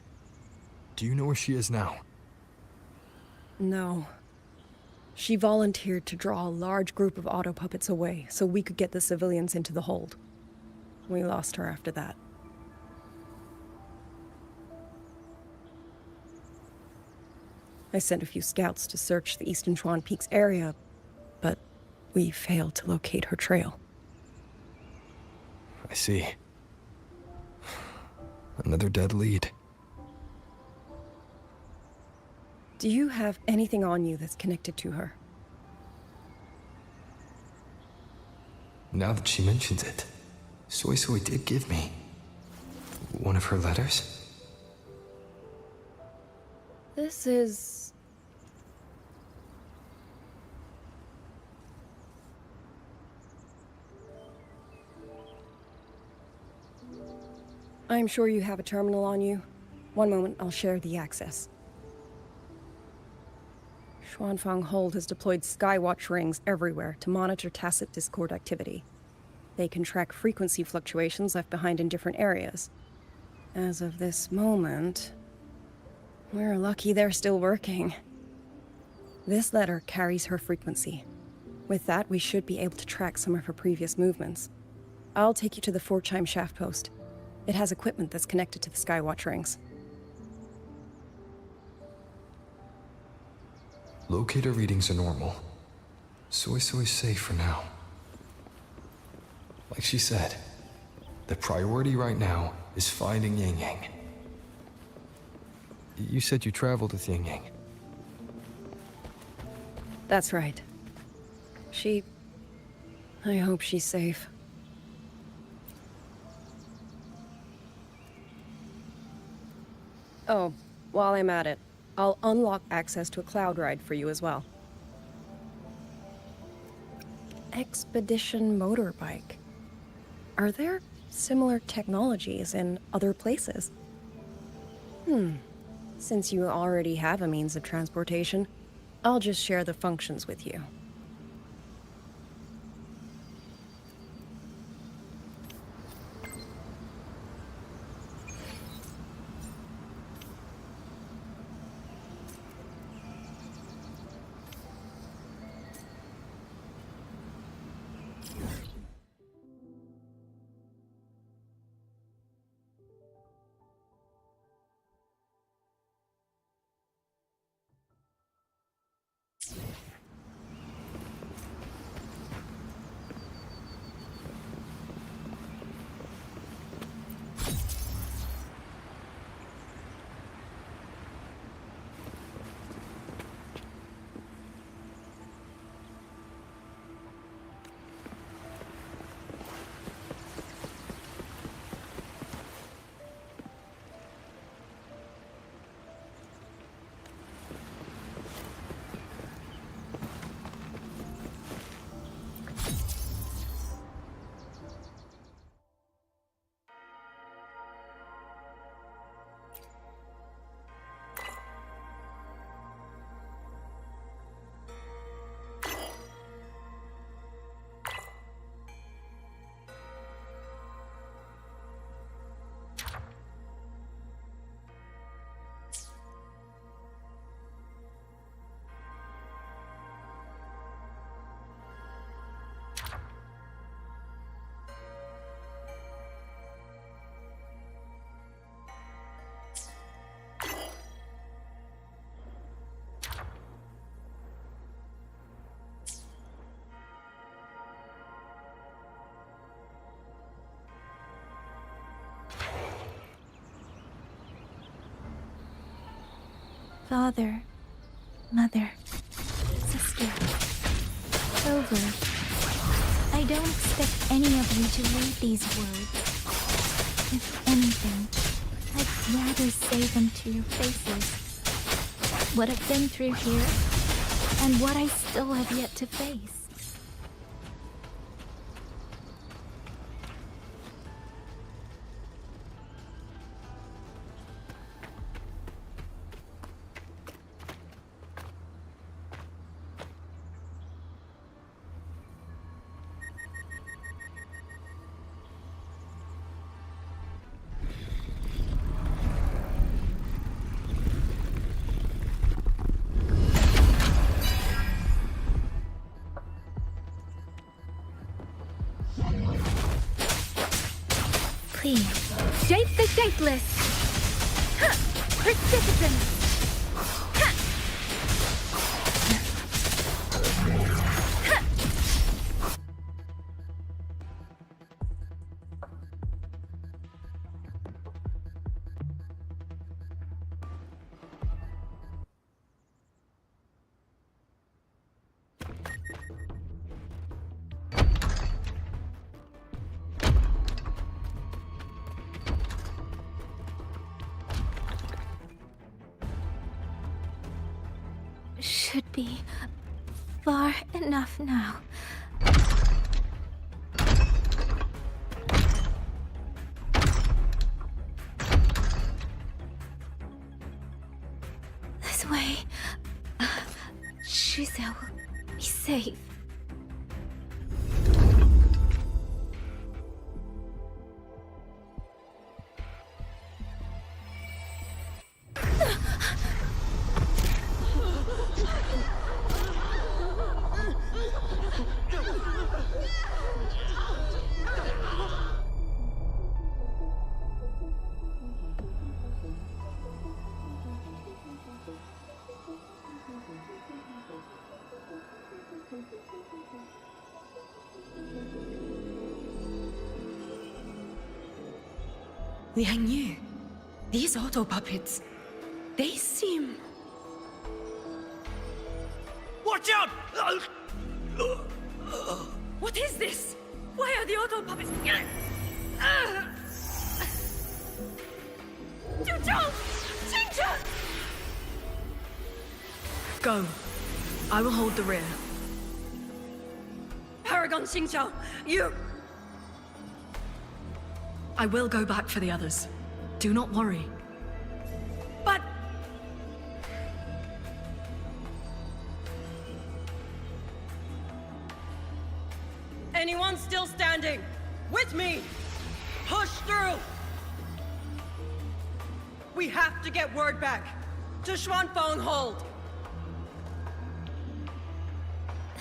Do you know where she is now? No. She volunteered to draw a large group of auto puppets away so we could get the civilians into the hold. We lost her after that. I sent a few scouts to search the Eastern Chuan Peaks area, but we failed to locate her trail. I see. Another dead lead. Do you have anything on you that's connected to her? Now that she mentions it, Soy Soy did give me one of her letters. This is... I'm sure you have a terminal on you. One moment, I'll share the access. Xuanfang Hold has deployed Skywatch rings everywhere to monitor tacit Discord activity. They can track frequency fluctuations left behind in different areas. As of this moment, we're lucky they're still working. This letter carries her frequency. With that, we should be able to track some of her previous movements. I'll take you to the 4-chime shaft post. It has equipment that's connected to the Skywatch rings. Locator readings are normal. Soy Soy's safe for now. Like she said, the priority right now is finding Yang Yang. You said you traveled with Yang Yang. That's right. I hope she's safe. Oh, while I'm at it, I'll unlock access to a cloud ride for you as well. Expedition motorbike. Are there similar technologies in other places? Since you already have a means of transportation, I'll just share the functions with you. Father, Mother, Sister, Over. I don't expect any of you to read these words. If anything, I'd rather say them to your faces. What I've been through here, and what I still have yet to face. Please, shape the shapeless! Ha! Precipitant! Ha! Ha! Should be far enough now. This way, Shizou will be safe. Liang Yu, these auto puppets, they seem... Watch out! What is this? Why are the auto puppets... Go. I will hold the rear. Paragon Xingqiao, you... I will go back for the others. Do not worry. But... Anyone still standing? With me! Push through! We have to get word back to Xuanfeng Hold!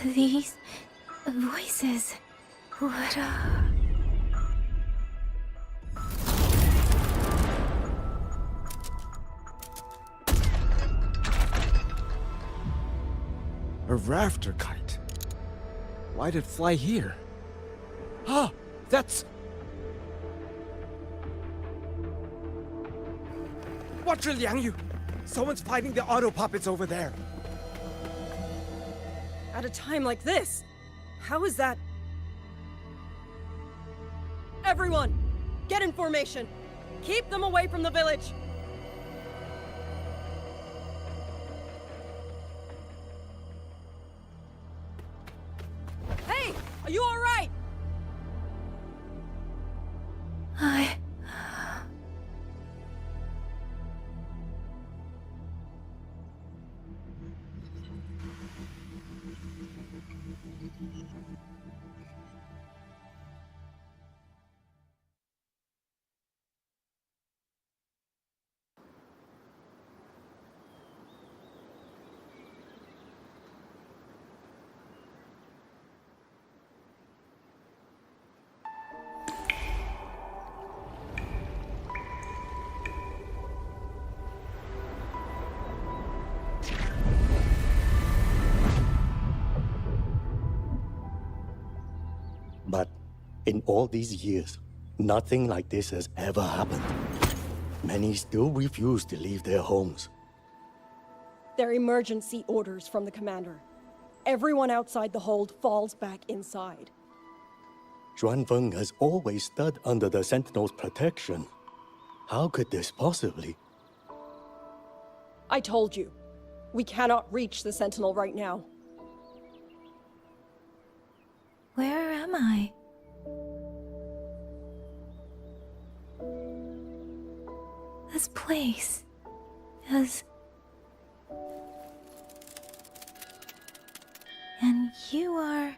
These voices, what A rafter kite. Why'd it fly here? Ah, that's... Watch it, Liang Yu! Someone's fighting the auto puppets over there. At a time like this, how is that? Everyone, get in formation. Keep them away from the village. Hey, are you all right? But in all these years, nothing like this has ever happened. Many still refuse to leave their homes. They're emergency orders from the commander. Everyone outside the hold falls back inside. Xuanfeng has always stood under the Sentinel's protection. How could this possibly? I told you, we cannot reach the Sentinel right now. Where am I? This place is... And you are...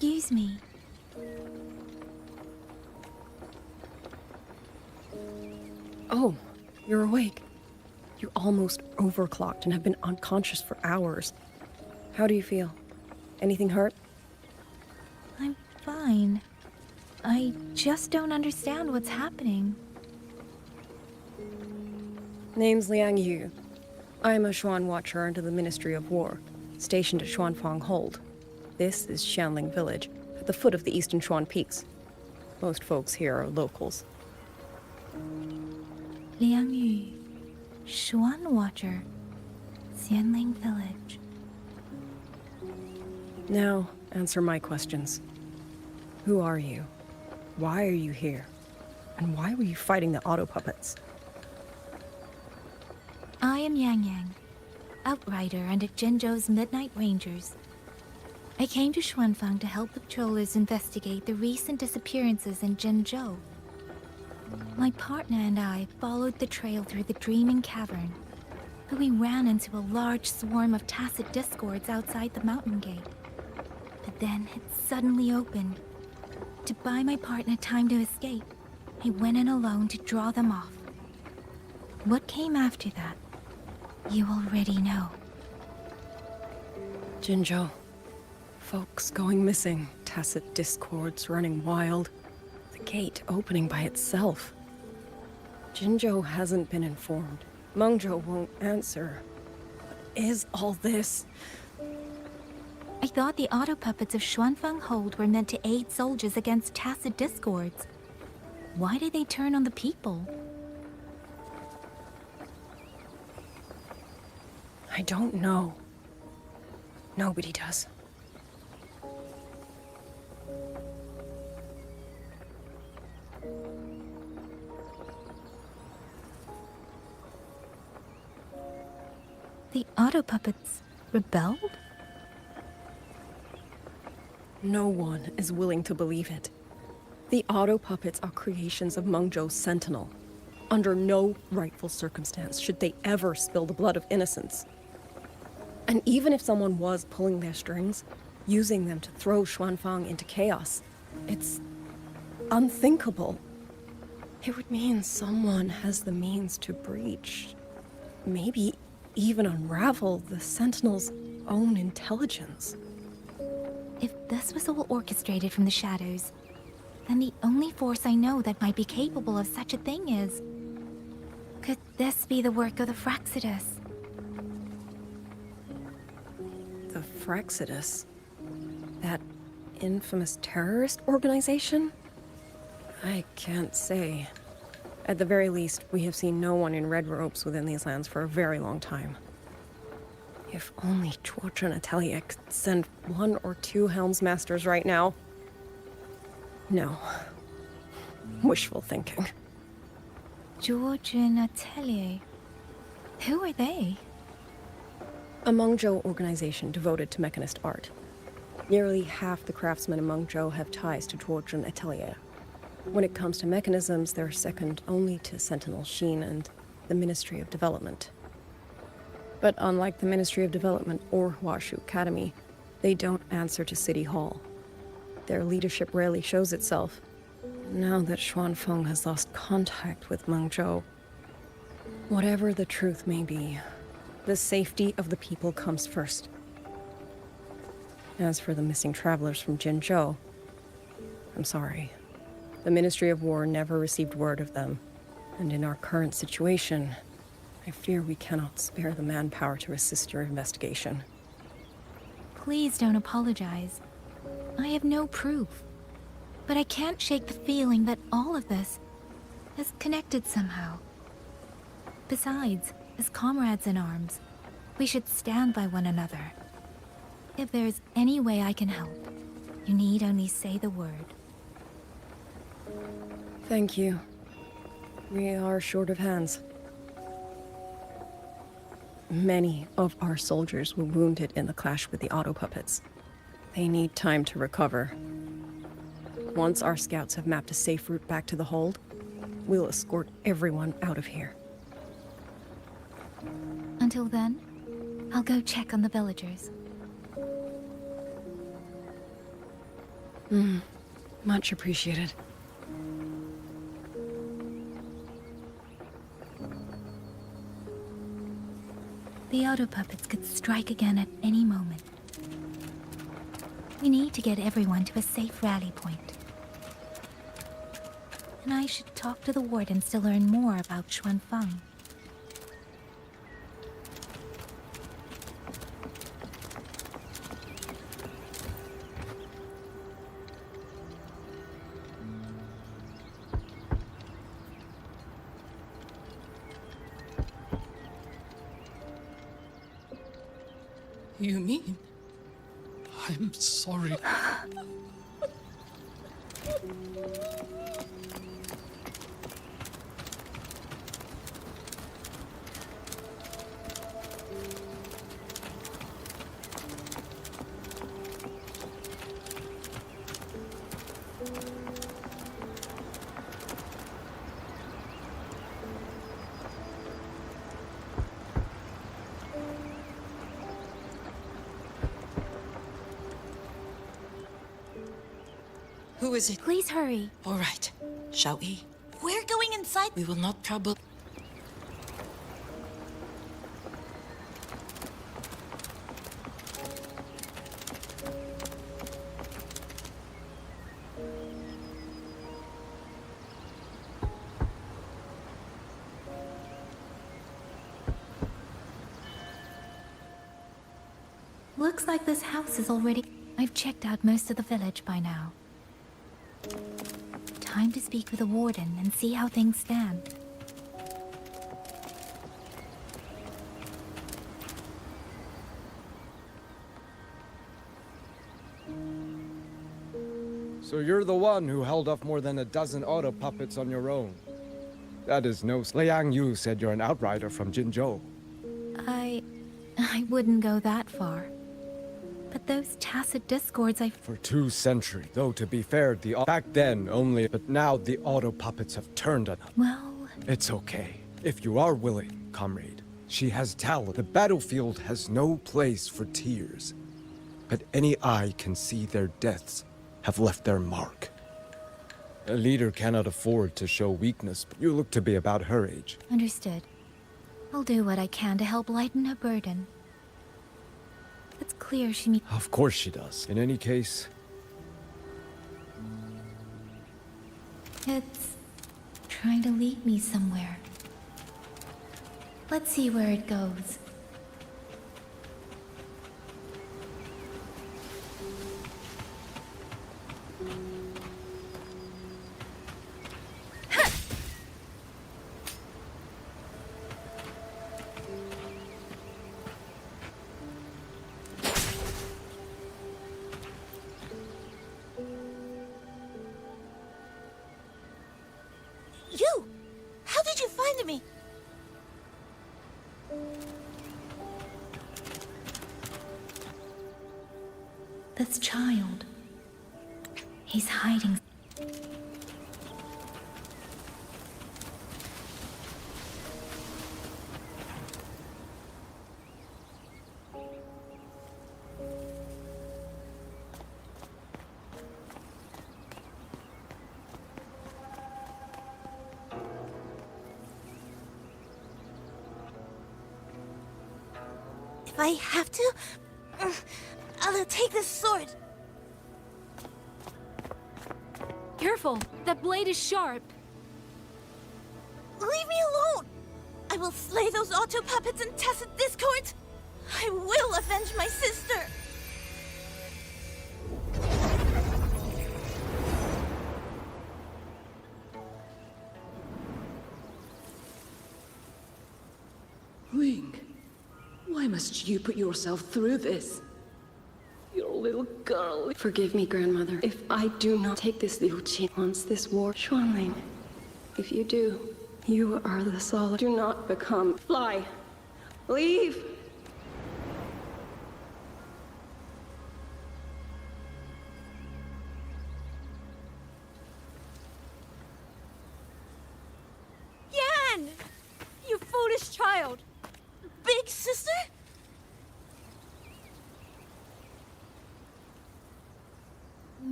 Excuse me. Oh, you're awake. You almost overclocked and have been unconscious for hours. How do you feel? Anything hurt? I'm fine. I just don't understand what's happening. Name's Liang Yu. I'm a Xuan Watcher under the Ministry of War, stationed at Xuanfang Hold. This is Xianling Village, at the foot of the Eastern Xuan Peaks. Most folks here are locals. Liang Yu, Xuan Watcher, Xianling Village. Now, answer my questions. Who are you? Why are you here? And why were you fighting the auto puppets? I am Yang Yang, outrider under Jinzhou's Midnight Rangers. I came to Xuanfang to help the patrollers investigate the recent disappearances in Jinzhou. My partner and I followed the trail through the Dreaming Cavern, but we ran into a large swarm of tacit discords outside the mountain gate. But then it suddenly opened. To buy my partner time to escape, I went in alone to draw them off. What came after that, you already know. Jinzhou. Folks going missing, tacit discords running wild, the gate opening by itself. Jinzhou hasn't been informed. Mengzhou won't answer. What is all this? I thought the auto puppets of Xuanfang Hold were meant to aid soldiers against tacit discords. Why did they turn on the people? I don't know. Nobody does. The auto puppets rebelled? No one is willing to believe it. The auto puppets are creations of Mengzhou's Sentinel. Under no rightful circumstance should they ever spill the blood of innocents. And even if someone was pulling their strings, using them to throw Xuanfang into chaos, it's unthinkable. It would mean someone has the means to breach, maybe even unravel the Sentinel's own intelligence. If this was all orchestrated from the shadows, then the only force I know that might be capable of such a thing is Could this be the work of the Fraxidus? The Fraxidus? That infamous terrorist organization? I can't say. At the very least, we have seen no one in red robes within these lands for a very long time. If only George and Atelier could send 1 or 2 Helmsmasters right now. No. Wishful thinking. George and Atelier. Who are they? A Mengzhou organization devoted to mechanist art. Nearly half the craftsmen in Mengzhou have ties to George and Atelier. When it comes to mechanisms, they're second only to Sentinel Sheen and the Ministry of Development. But unlike the Ministry of Development or Huashu Academy, they don't answer to City Hall. Their leadership rarely shows itself. Now that Xuanfeng has lost contact with Mengzhou, whatever the truth may be, the safety of the people comes first. As for the missing travelers from Jinzhou, I'm sorry. The Ministry of War never received word of them, and in our current situation, I fear we cannot spare the manpower to assist your investigation. Please don't apologize. I have no proof. But I can't shake the feeling that all of this is connected somehow. Besides, as comrades in arms, we should stand by one another. If there's any way I can help, you need only say the word. Thank you. We are short of hands. Many of our soldiers were wounded in the clash with the auto puppets. They need time to recover. Once our scouts have mapped a safe route back to the hold, we'll escort everyone out of here. Until then, I'll go check on the villagers. Much appreciated. The auto puppets could strike again at any moment. We need to get everyone to a safe rally point. And I should talk to the wardens to learn more about Xuanfeng. You mean? I'm sorry. Who is it? Please hurry. All right. Shall we? We're going inside. We will not trouble. Looks like this house is already... I've checked out most of the village by now. Time to speak with the warden and see how things stand. So you're the one who held off more than a dozen auto puppets on your own. That is no... Liang Yu said you're an outrider from Jinzhou. I wouldn't go that far. But those tacit discords For 2 centuries, though to be fair, back then only, but now the auto puppets have turned on... Well... It's okay. If you are willing, comrade. She has talent. The battlefield has no place for tears. But any eye can see their deaths have left their mark. A leader cannot afford to show weakness, but you look to be about her age. Understood. I'll do what I can to help lighten her burden. It's clear she needs... Of course she does. In any case... It's trying to lead me somewhere. Let's see where it goes. You! How did you find me? This child. He's hiding. If I have to, I'll take this sword. Careful! That blade is sharp! Leave me alone! I will slay those auto puppets and tacit discord! I will avenge my sister! Ling, why must you put yourself through this? Your little girl. Forgive me, grandmother, if I do not take this Liu Qin once this war. Xuanling, if you do, you are the solid. Do not become. Fly! Leave! Yan! You foolish child! Big sister?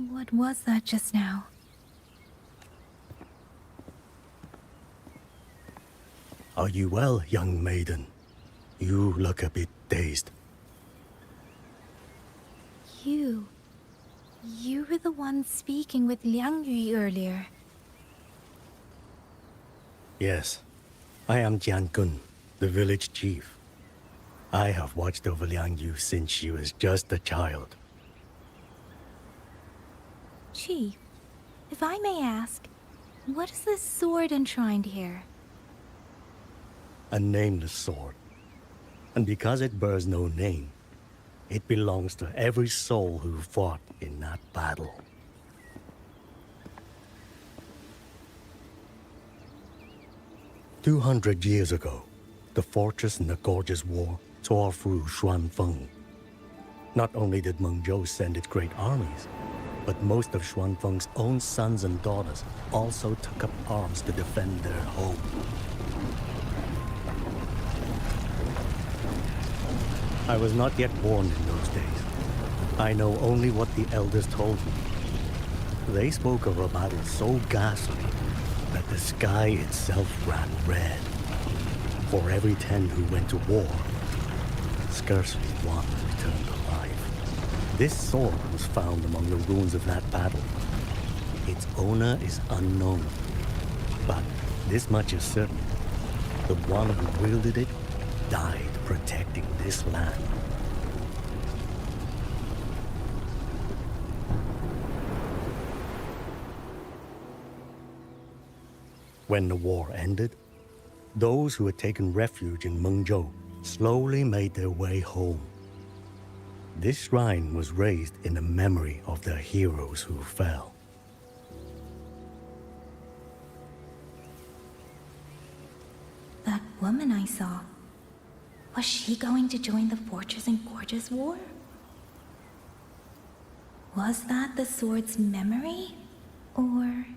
What was that just now? Are you well, young maiden? You look a bit dazed. You were the one speaking with Liang Yu earlier. Yes, I am Jian Gun, the village chief. I have watched over Liang Yu since she was just a child. Chief, if I may ask, what is this sword enshrined here? A nameless sword. And because it bears no name, it belongs to every soul who fought in that battle. "200 years ago, the fortress in the Gorgeous War tore through Xuanfeng. Not only did Meng Zhou send its great armies, but most of Xuanfeng's own sons and daughters also took up arms to defend their home. I was not yet born in those days. I know only what the elders told me. They spoke of a battle so ghastly that the sky itself ran red. For every 10 who went to war, scarcely one returned alive. This sword was found among the ruins of that battle. Its owner is unknown, but this much is certain. The one who wielded it died protecting this land. When the war ended, those who had taken refuge in Mengzhou slowly made their way home. This shrine was raised in the memory of the heroes who fell. That woman I saw, was she going to join the Fortress and Gorgeous War? Was that the sword's memory? Or...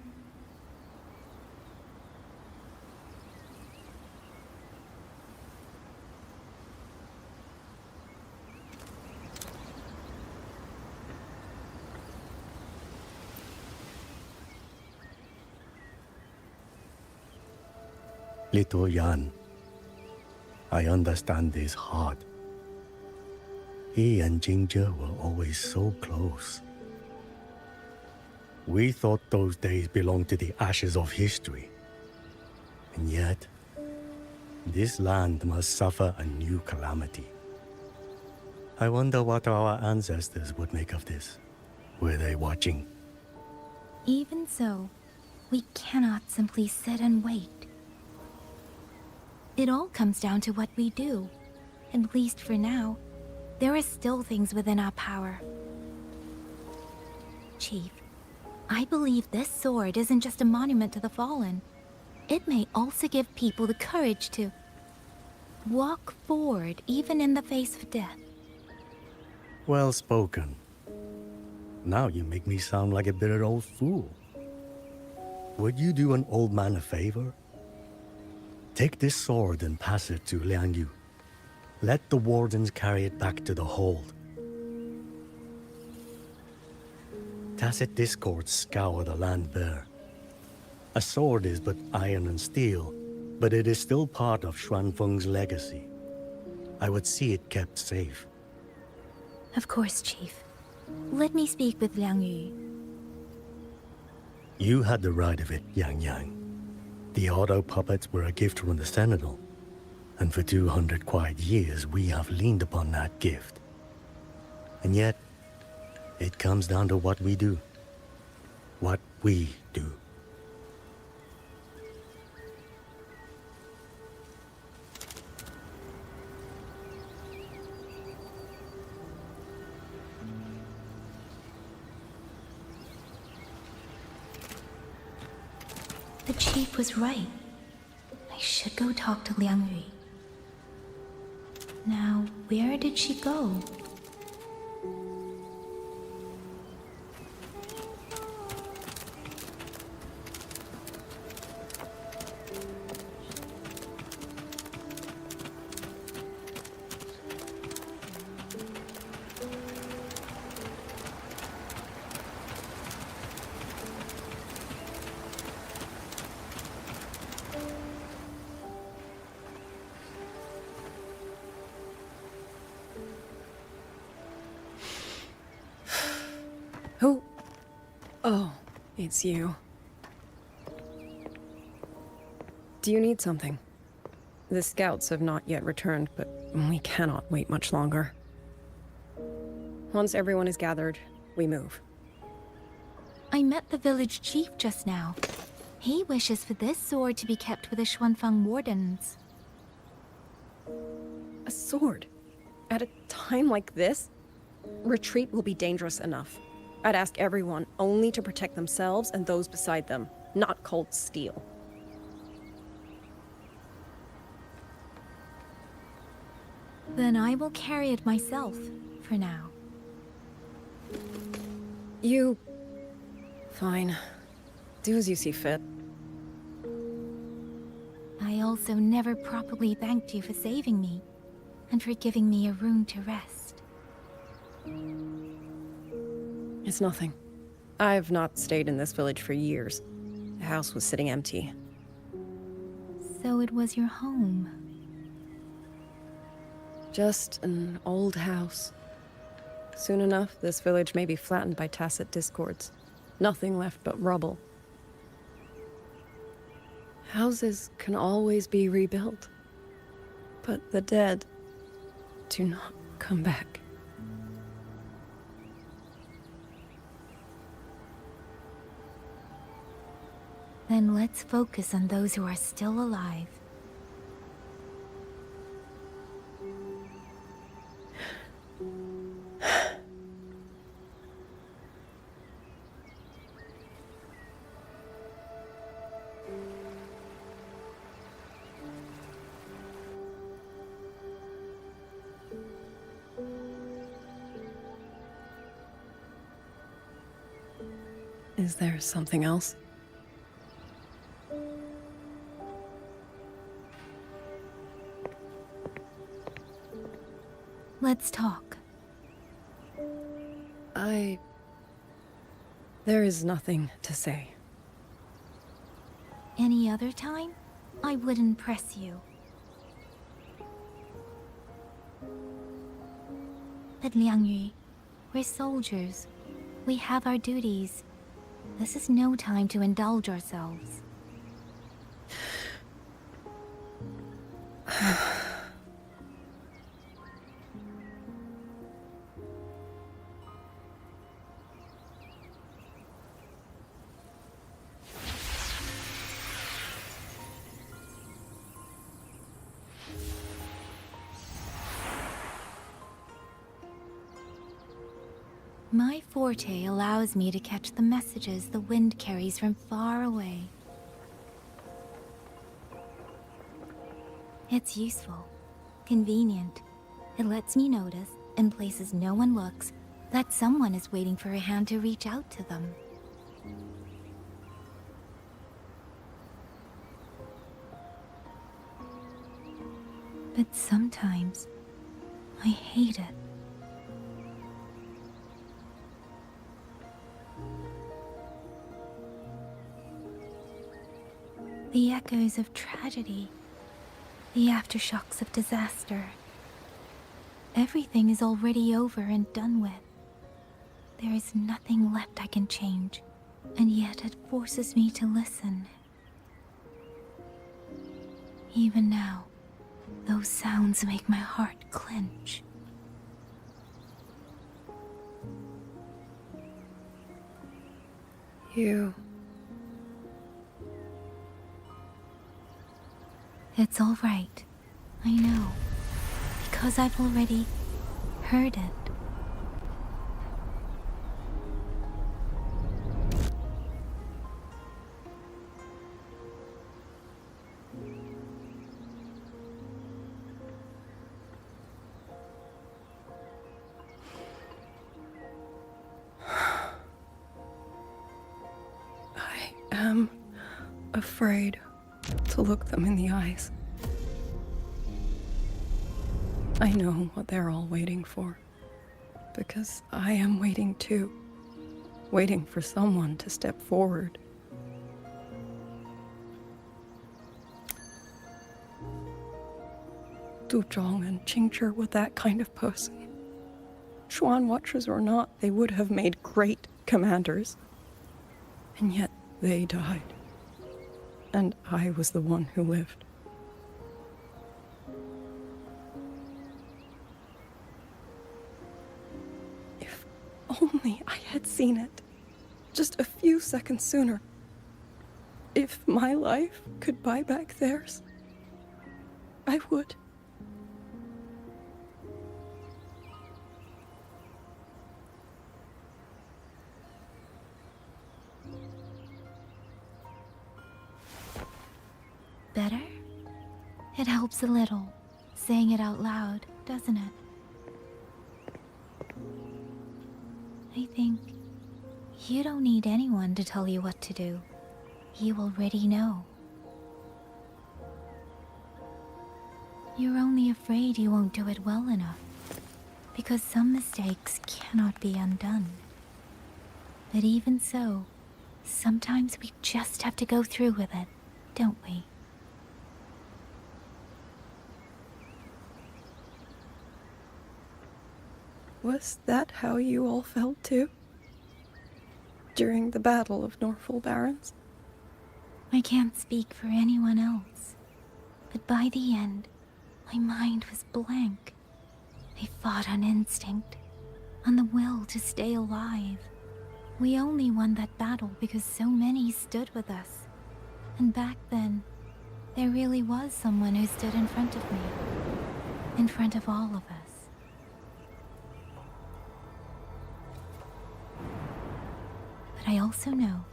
Little Yan, I understand his heart. He and Jingjie were always so close. We thought those days belonged to the ashes of history. And yet, this land must suffer a new calamity. I wonder what our ancestors would make of this. Were they watching? Even so, we cannot simply sit and wait. It all comes down to what we do. At least for now, there are still things within our power. Chief, I believe this sword isn't just a monument to the fallen. It may also give people the courage to walk forward even in the face of death. Well spoken. Now you make me sound like a bitter old fool. Would you do an old man a favor? Take this sword and pass it to Liang Yu. Let the wardens carry it back to the hold. Tacit discords scour the land bare. A sword is but iron and steel, but it is still part of Xuanfeng's legacy. I would see it kept safe. Of course, Chief. Let me speak with Liang Yu. You had the right of it, Yang Yang. The auto puppets were a gift from the Sentinel, and for 200 quiet years we have leaned upon that gift. And yet, it comes down to what we do. What we do. The chief was right. I should go talk to Liang Yu. Now, where did she go? Who? Oh, it's you. Do you need something? The scouts have not yet returned, but we cannot wait much longer. Once everyone is gathered, we move. I met the village chief just now. He wishes for this sword to be kept with the Xuanfeng wardens. A sword? At a time like this? Retreat will be dangerous enough. I'd ask everyone only to protect themselves and those beside them, not cold steel. Then I will carry it myself, for now. You... Fine. Do as you see fit. I also never properly thanked you for saving me, and for giving me a room to rest. It's nothing. I've not stayed in this village for years. The house was sitting empty. So it was your home. Just an old house. Soon enough, this village may be flattened by tacit discords. Nothing left but rubble. Houses can always be rebuilt. But the dead do not come back. Then let's focus on those who are still alive. Is there something else? Let's talk. There is nothing to say. Any other time, I wouldn't press you. But Liang Yu, we're soldiers. We have our duties. This is no time to indulge ourselves. My forte allows me to catch the messages the wind carries from far away. It's useful, convenient. It lets me notice, in places no one looks, that someone is waiting for a hand to reach out to them. But sometimes, I hate it. The echoes of tragedy, the aftershocks of disaster. Everything is already over and done with. There is nothing left I can change, and yet it forces me to listen. Even now, those sounds make my heart clench. You... It's all right. I know. Because I've already heard it. I am afraid to look them in the eyes. I know what they're all waiting for, because I am waiting too. Waiting for someone to step forward. Du Zhong and Qingzhi were that kind of person. Xuan Watchers or not, they would have made great commanders. And yet they died. And I was the one who lived. If only I had seen it. Just a few seconds sooner. If my life could buy back theirs, I would. Better? It helps a little, saying it out loud, doesn't it? I think you don't need anyone to tell you what to do. You already know. You're only afraid you won't do it well enough, because some mistakes cannot be undone. But even so, sometimes we just have to go through with it, don't we? Was that how you all felt too? During the Battle of Norfolk Barrens? I can't speak for anyone else, but by the end, my mind was blank. I fought on instinct, on the will to stay alive. We only won that battle because so many stood with us. And back then, there really was someone who stood in front of me, in front of all of us. But I also know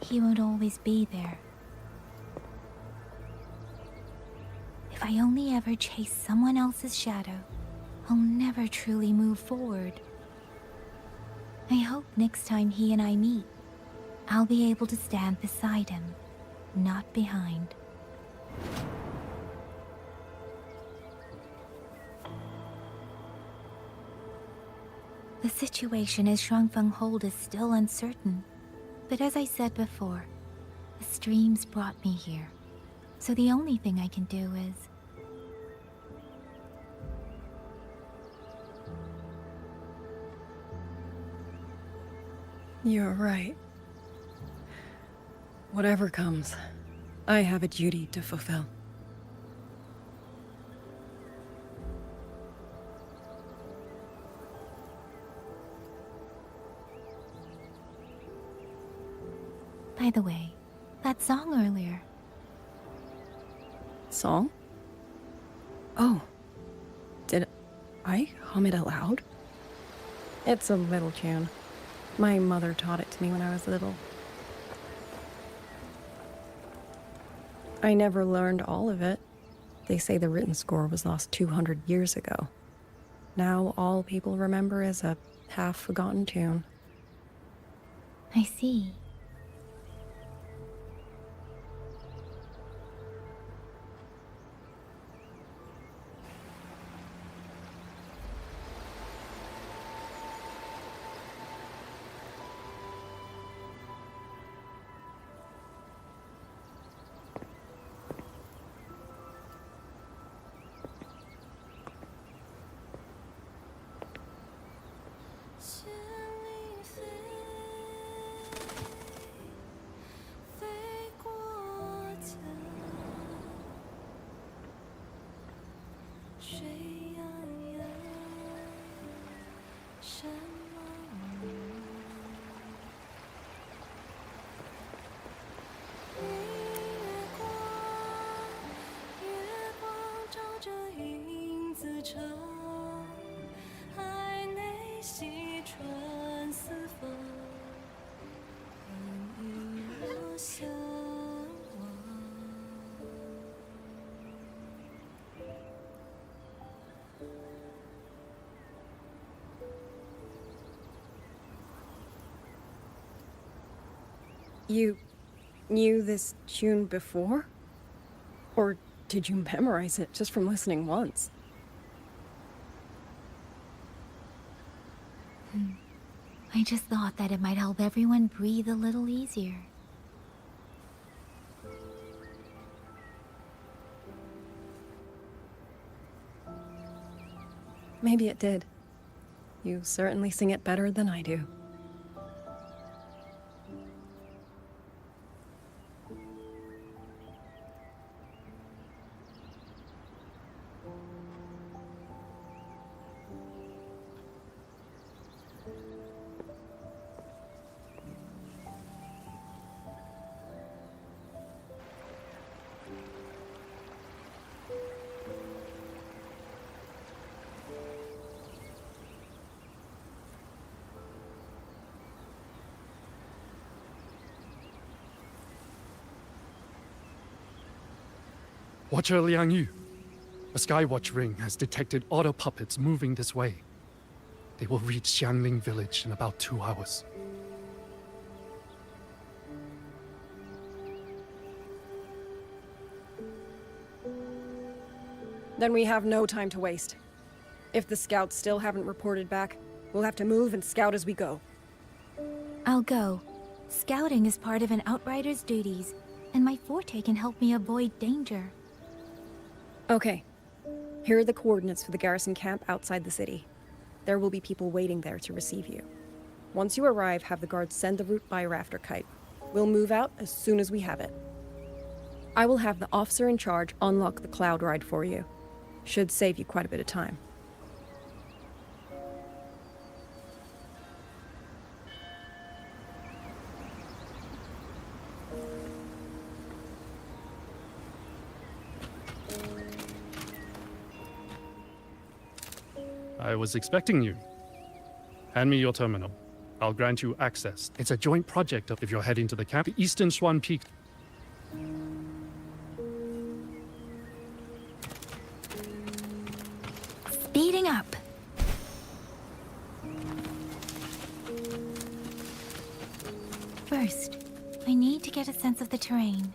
he won't always be there. If I only ever chase someone else's shadow, I'll never truly move forward. I hope next time he and I meet, I'll be able to stand beside him, not behind. The situation as Shuangfeng Hold is still uncertain, but as I said before, the streams brought me here, so the only thing I can do is... You're right. Whatever comes, I have a duty to fulfill. By the way, that song earlier. Song? Oh. Did I hum it aloud? It's a little tune. My mother taught it to me when I was little. I never learned all of it. They say the written score was lost 200 years ago. Now all people remember is a half-forgotten tune. I see. You knew this tune before? Or did you memorize it just from listening once? I just thought that it might help everyone breathe a little easier. Maybe it did. You certainly sing it better than I do. Watcher Liang Yu, a Skywatch ring has detected auto puppets moving this way. They will reach Xiangling village in about 2 hours. Then we have no time to waste. If the scouts still haven't reported back, we'll have to move and scout as we go. I'll go. Scouting is part of an outrider's duties, and my forte can help me avoid danger. Okay. Here are the coordinates for the garrison camp outside the city. There will be people waiting there to receive you. Once you arrive, have the guards send the route by rafter kite. We'll move out as soon as we have it. I will have the officer in charge unlock the cloud ride for you. Should save you quite a bit of time. I was expecting you. Hand me your terminal. I'll grant you access. It's a joint project if you're heading to the camp, the Eastern Swan Peak. Speeding up. First, I need to get a sense of the terrain.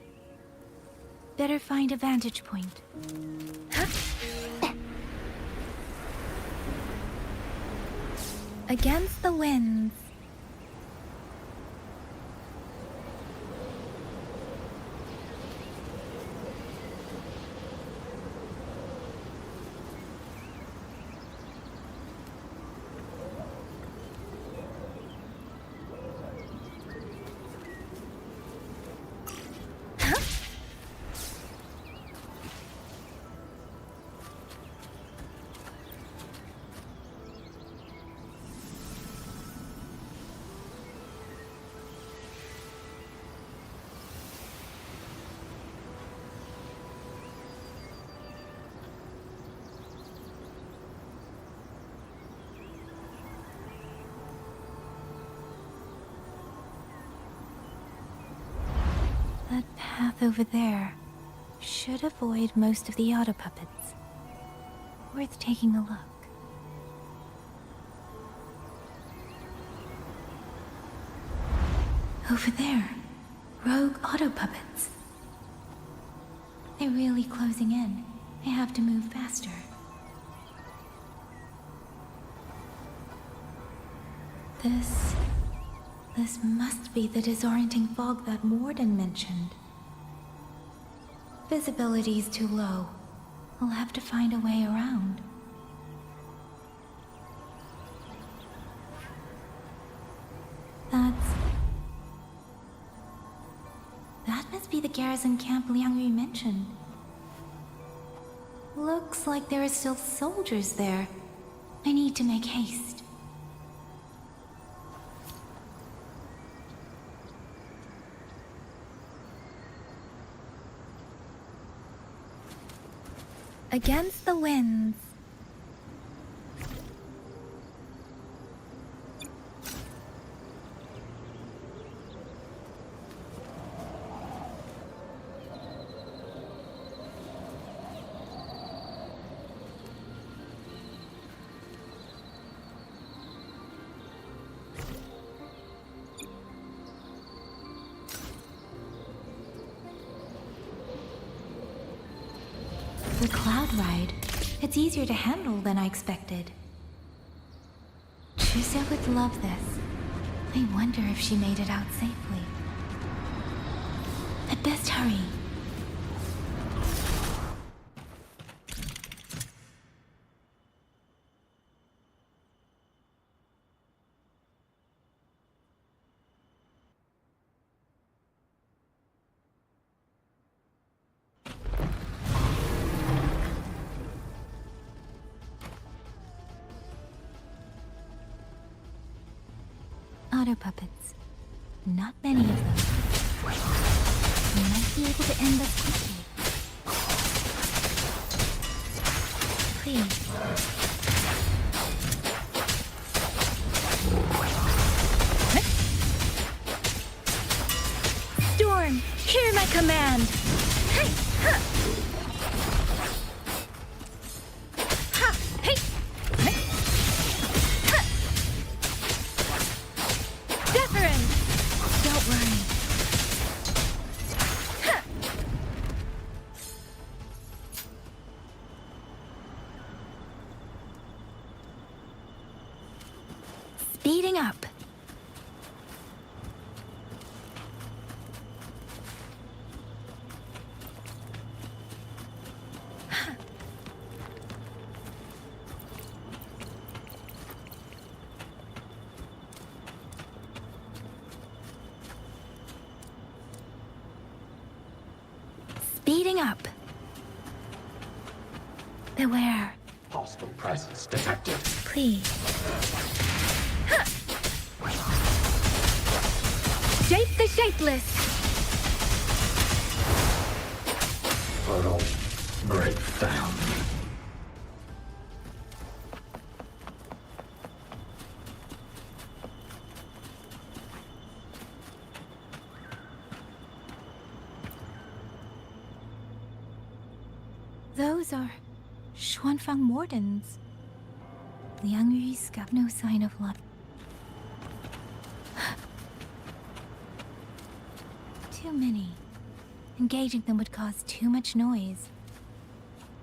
Better find a vantage point. Against the winds. That path over there should avoid most of the auto puppets. Worth taking a look. Over there, rogue auto puppets. They're really closing in. I have to move faster. This must be the disorienting fog that Morden mentioned. Visibility's too low. I'll have to find a way around. That must be the garrison camp Liang Yu mentioned. Looks like there are still soldiers there. I need to make haste. Against the winds. The cloud ride. It's easier to handle than I expected. Tricia would love this. I wonder if she made it out safely. I'd best hurry. Auto puppets. Not many of them. We might be able to end this quickly. Please. Storm, hear my command! Hey, huh. Ha, hey. Don't worry. Speeding up. Speeding up. Beware. Hostile presence detected. Please. Huh. Shape the shapeless. Portal breakdown. Those are Xuanfang Mordens. Liang Yu's got no sign of love. Too many. Engaging them would cause too much noise.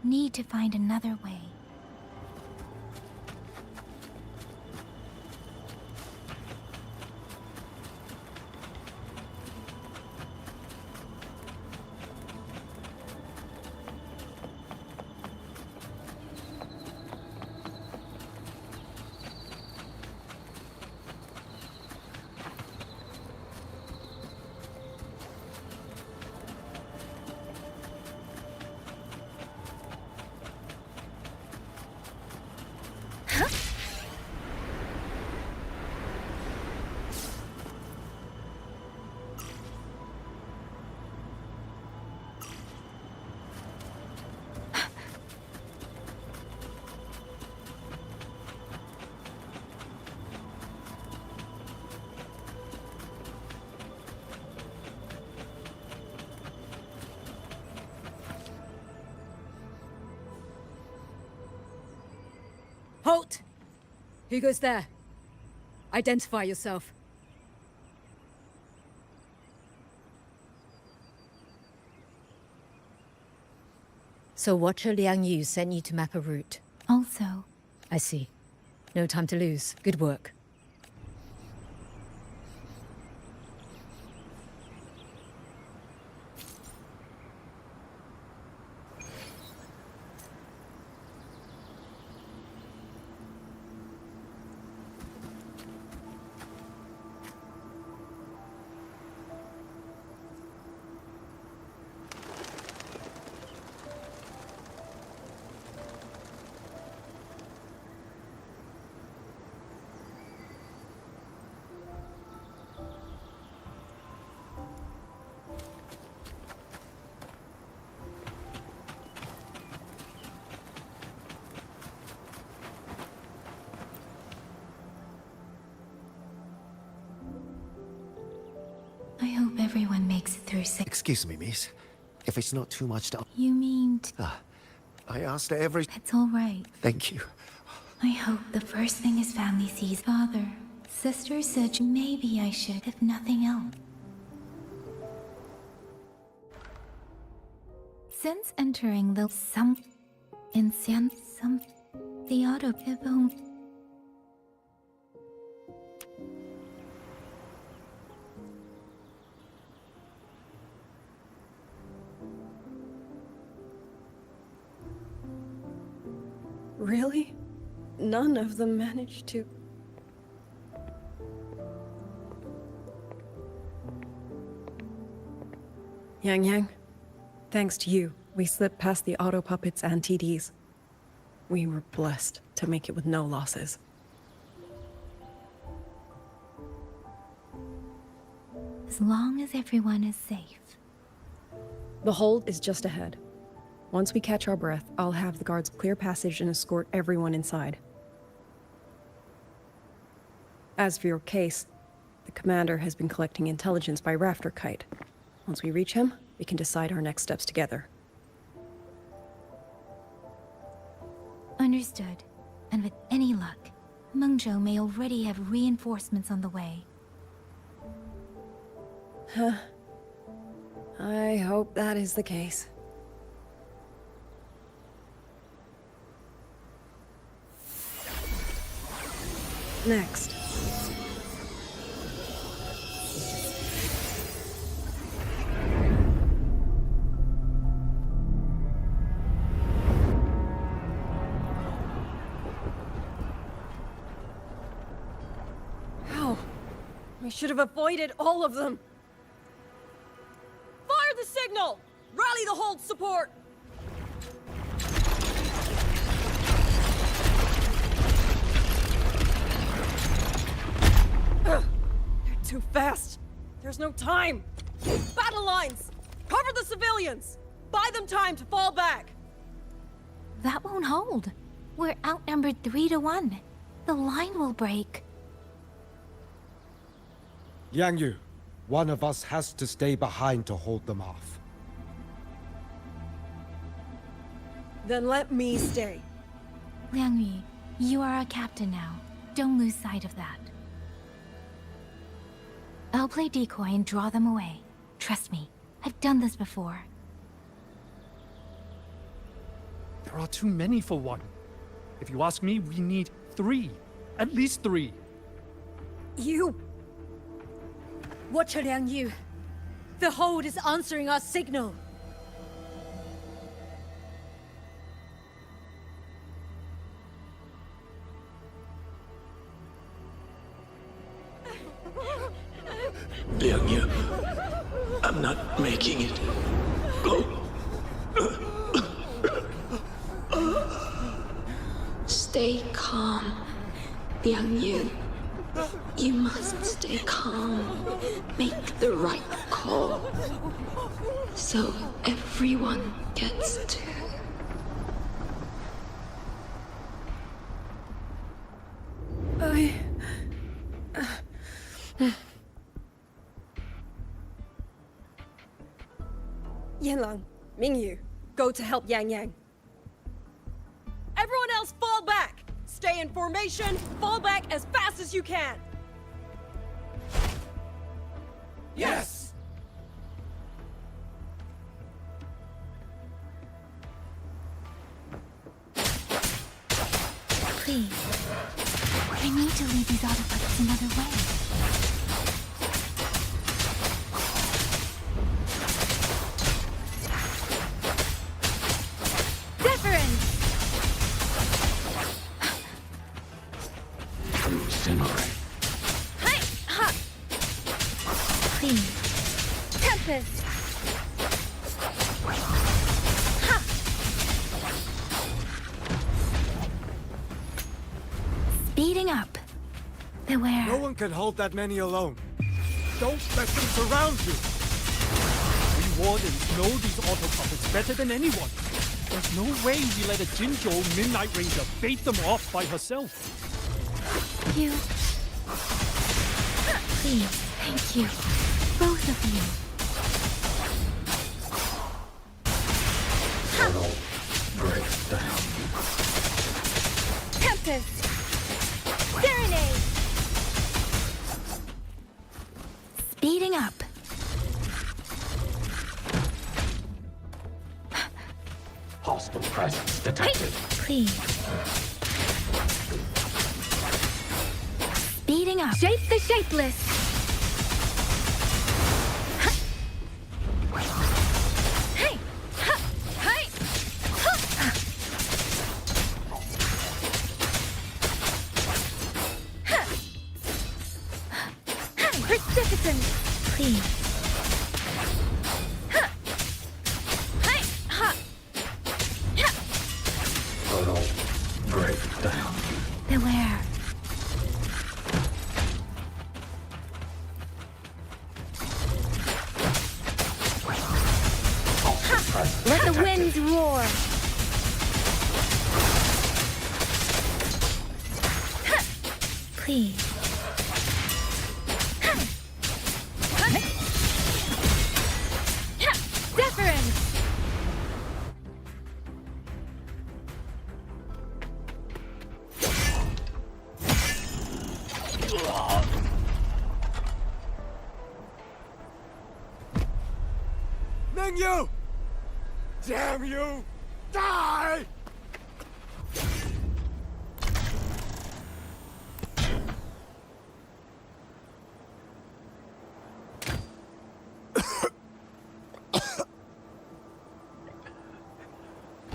Need to find another way. Halt! Who goes there? Identify yourself. So Watcher Liang Yu sent you to map a route. Also, I see. No time to lose. Good work. I hope everyone makes it through safe. Excuse me, miss. If it's not too much to... You mean... I asked every... It's all right. Thank you. I hope the first thing his family sees. Father, sister said maybe I should, if nothing else. Since entering the the auto pivot. Really? None of them managed to... Yang, thanks to you, we slipped past the auto puppets and TDs. We were blessed to make it with no losses. As long as everyone is safe. The hold is just ahead. Once we catch our breath, I'll have the guards clear passage and escort everyone inside. As for your case, the commander has been collecting intelligence by Rafter Kite. Once we reach him, we can decide our next steps together. Understood. And with any luck, Mengzhou may already have reinforcements on the way. Huh. I hope that is the case. Next. How? We should have avoided all of them. Fire the signal! Rally the hold support! They're too fast. There's no time. Battle lines! Cover the civilians! Buy them time to fall back! That won't hold. We're outnumbered 3 to 1. The line will break. Yang Yu, one of us has to stay behind to hold them off. Then let me stay. Liang Yu, you are a captain now. Don't lose sight of that. I'll play decoy and draw them away. Trust me, I've done this before. There are too many for one. If you ask me, we need 3. At least 3. You! Watcher Liang Yu, the hold is answering our signal. Liang Yu, I'm not making it. Go. Stay calm, Liang Yu. You must stay calm. Make the right call. So everyone gets to. Yanlang, Mingyu, go to help Yang Yang. Everyone else fall back! Stay in formation, fall back as fast as you can! Yes! Please. I need to lead these autopuppets another way. Deference! Hi! Ha! Please. Tempest! Ha! Speeding up. Beware. No one can hold that many alone. Don't let them surround you. We wardens know these auto puppets better than anyone. There's no way we let a Jinzhou Midnight Ranger bait them off by herself. You. Please, thank you. Both of you. Break down. Tempest! Serenade! Speeding up. Hostile presence detected. Please. Speeding up. Shape the shapeless. Hey! Ha! Hey! Ha! Persistence! Please. Hey! Ha! Total breakdown. Beware. Let the winds roar. Please. Deference. Mengyu! Damn you! Die!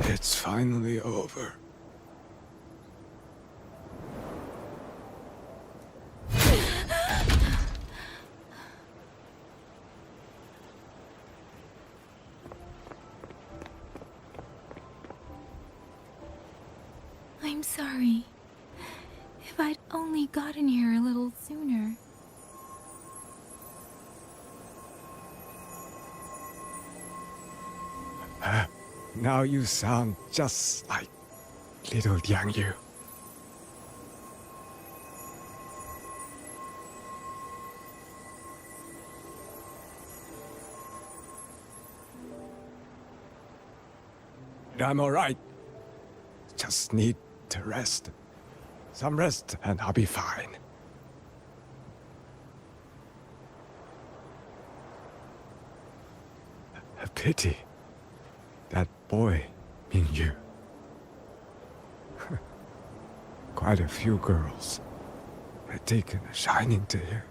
It's finally over. I'm sorry. If I'd only gotten here a little sooner. Now you sound just like little Liang Yu. I'm alright. Just need to rest. Some rest and I'll be fine. A pity. That boy, Mingyu. Quite a few girls had taken a shining to him.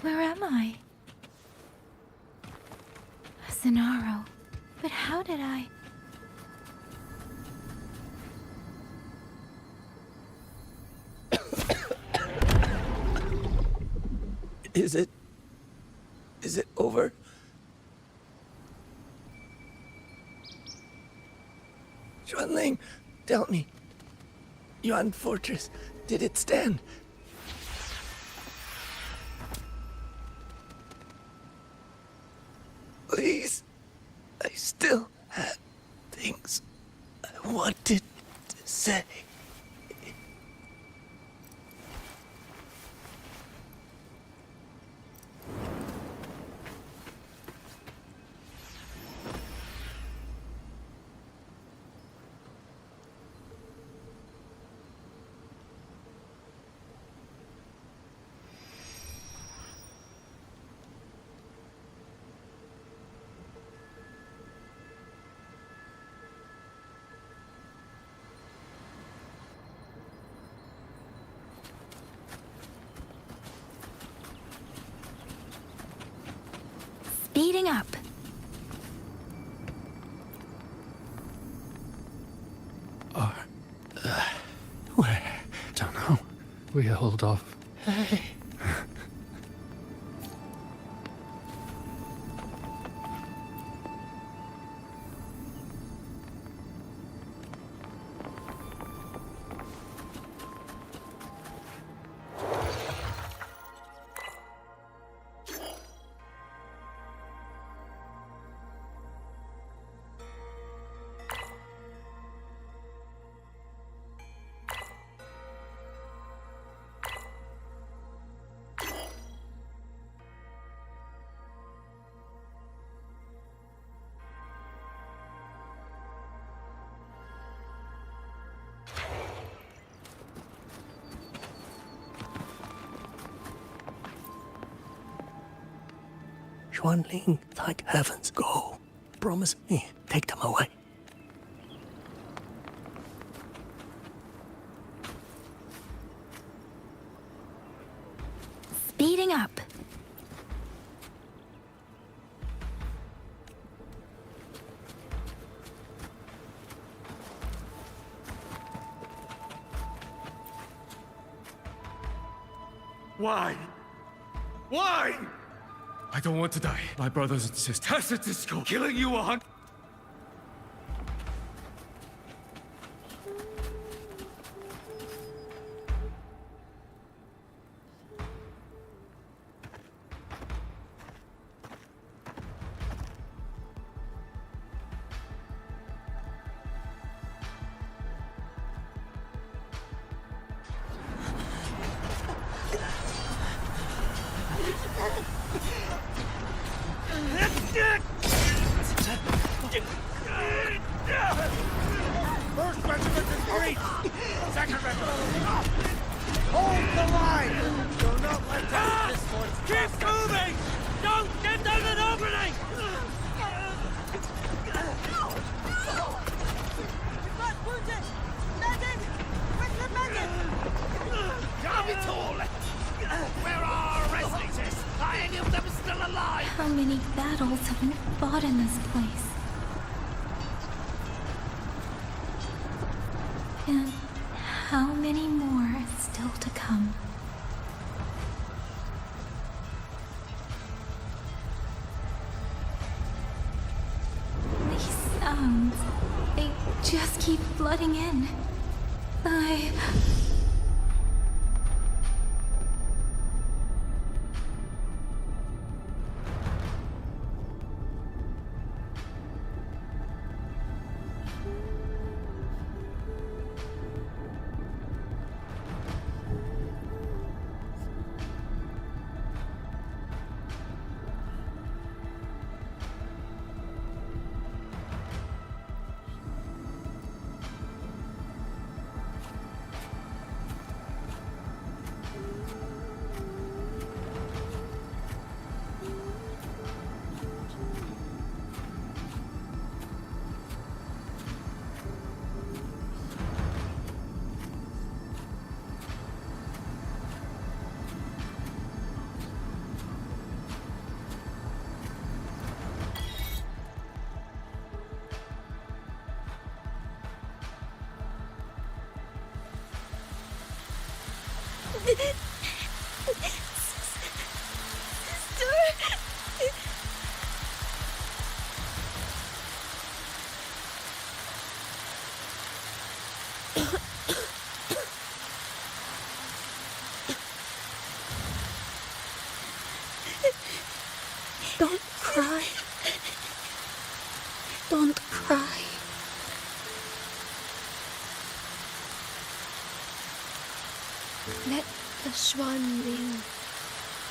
Where am I? Zenaro. But how did I... Is it over? Xuanling, tell me. Yuan Fortress, did it stand? Please, I still had things I wanted to say. Speeding up. Where? Don't know. We hold off. Hey. Xuanling, thank heavens, go. Promise me, take them away. Speeding up. Why? Why? I don't want to die. My brothers and sisters. Tacit Disco killing you 100. First regiment is great. Second regiment. Hold the line. Do not let down this one. Keep moving. Don't get down an opening. Where are our resonates? Are any of them still alive? How many battles have we fought in this place? And how many more are still to come? These sounds, they just keep flooding in.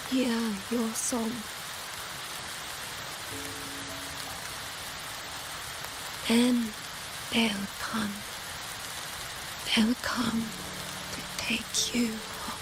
hear your song. Then they'll come. They'll come to take you home.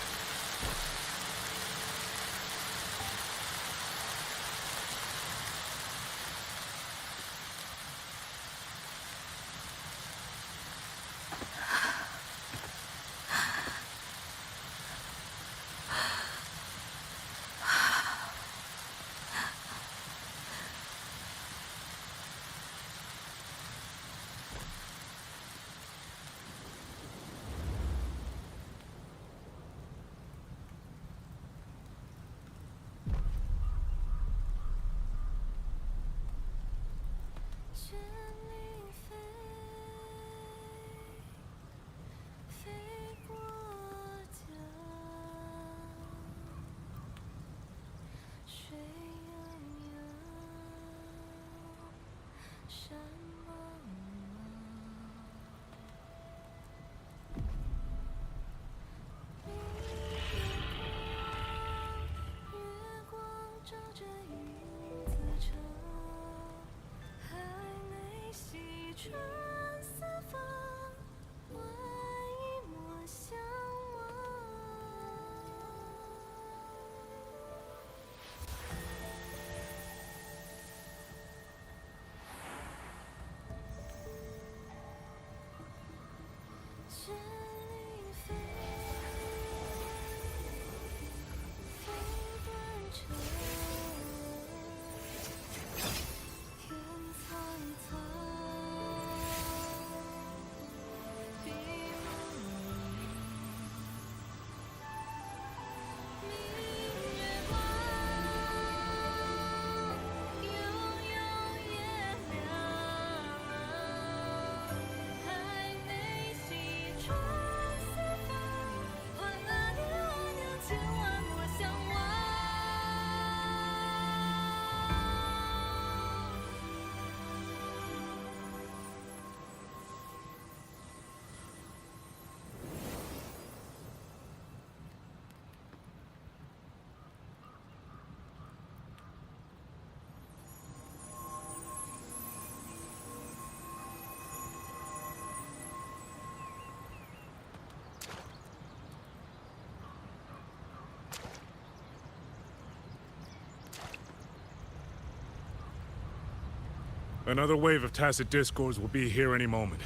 Another wave of tacit discords will be here any moment.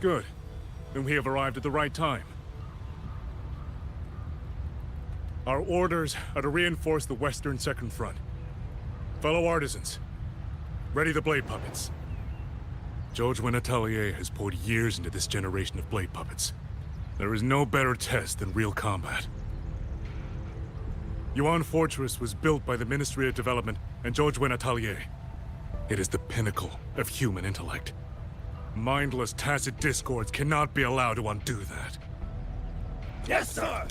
Good. Then we have arrived at the right time. Our orders are to reinforce the western second front. Fellow artisans, ready the blade puppets. Jojwin Atelier has poured years into this generation of blade puppets. There is no better test than real combat. Yuan Fortress was built by the Ministry of Development and Jojwin Atelier. It is the pinnacle of human intellect. Mindless tacit discords cannot be allowed to undo that. Yes, sir!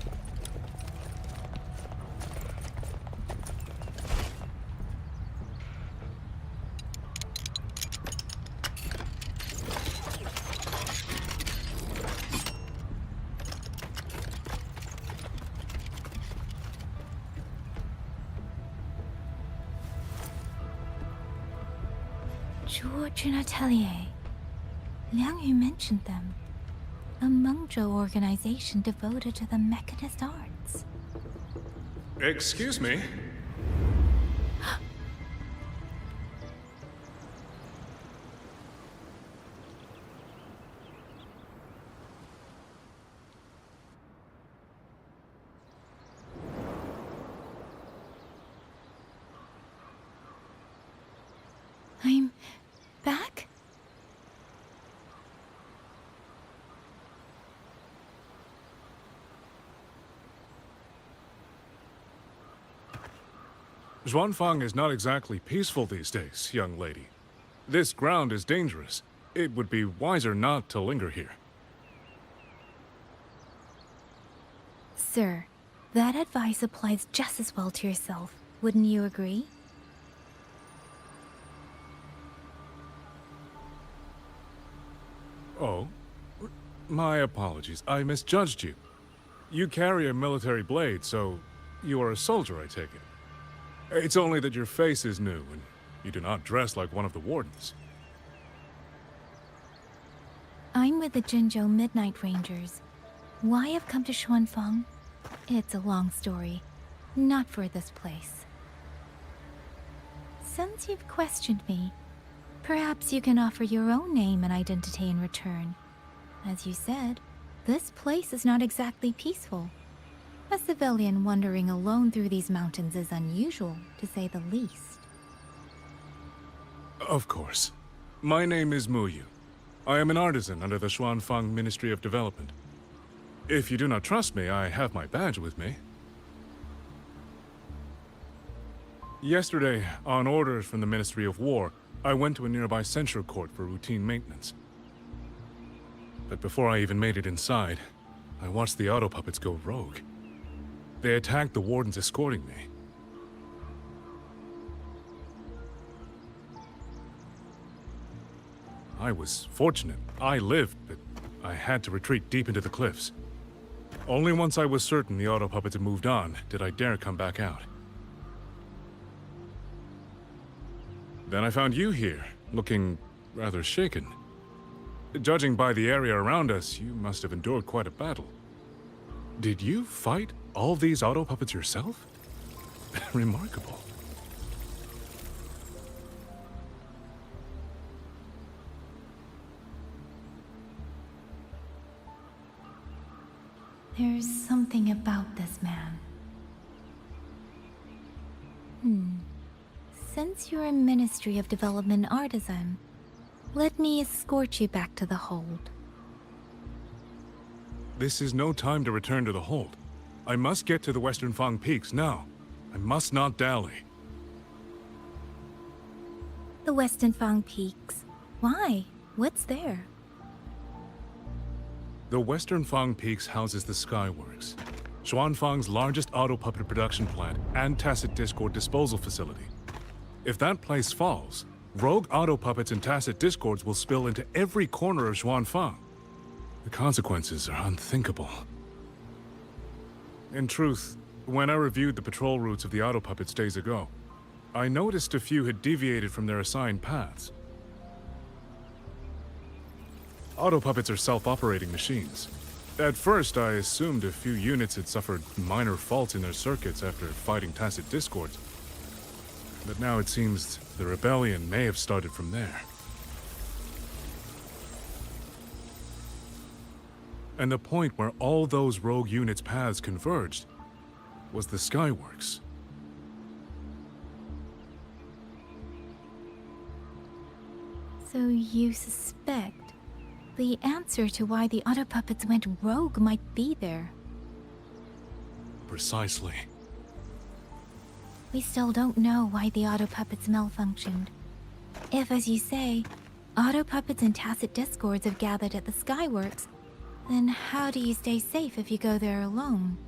George and Atelier. Liang Yu mentioned them. A Mengzhou organization devoted to the mechanist arts. Excuse me? I'm back? Xuanfang is not exactly peaceful these days, young lady. This ground is dangerous. It would be wiser not to linger here. Sir, that advice applies just as well to yourself. Wouldn't you agree? Oh? My apologies. I misjudged you. You carry a military blade, so You are a soldier, I take it. It's only that your face is new, and you do not dress like one of the wardens. I'm with the Jinzhou Midnight Rangers. Why I've come to Xuanfang? It's a long story. Not for this place. Since you've questioned me, perhaps you can offer your own name and identity in return. As you said, this place is not exactly peaceful. A civilian wandering alone through these mountains is unusual, to say the least. Of course. My name is Muyu. I am an artisan under the Xuanfang Ministry of Development. If you do not trust me, I have my badge with me. Yesterday, on orders from the Ministry of War, I went to a nearby censure court for routine maintenance. But before I even made it inside, I watched the auto puppets go rogue. They attacked the wardens escorting me. I was fortunate. I lived, but I had to retreat deep into the cliffs. Only once I was certain the auto puppets had moved on did I dare come back out. Then I found you here, looking rather shaken. Judging by the area around us, you must have endured quite a battle. Did you fight all these auto puppets yourself? Remarkable. There's something about this man. Since you're a Ministry of Development artisan, let me escort you back to the hold. This is no time to return to the hold. I must get to the Western Fang Peaks now. I must not dally. The Western Fang Peaks. Why? What's there? The Western Fang Peaks houses the Skyworks, Xuanfang's largest auto puppet production plant and tacit discord disposal facility. If that place falls, rogue auto puppets and tacit discords will spill into every corner of Xuanfang. The consequences are unthinkable. In truth, when I reviewed the patrol routes of the auto puppets days ago, I noticed a few had deviated from their assigned paths. Auto puppets are self-operating machines. At first, I assumed a few units had suffered minor faults in their circuits after fighting tacit discords. But now it seems the rebellion may have started from there. And the point where all those rogue units' paths converged was the Skyworks. So you suspect the answer to why the auto puppets went rogue might be there? Precisely. We still don't know why the auto puppets malfunctioned. If, as you say, auto puppets and tacit discords have gathered at the Skyworks, then how do you stay safe if you go there alone?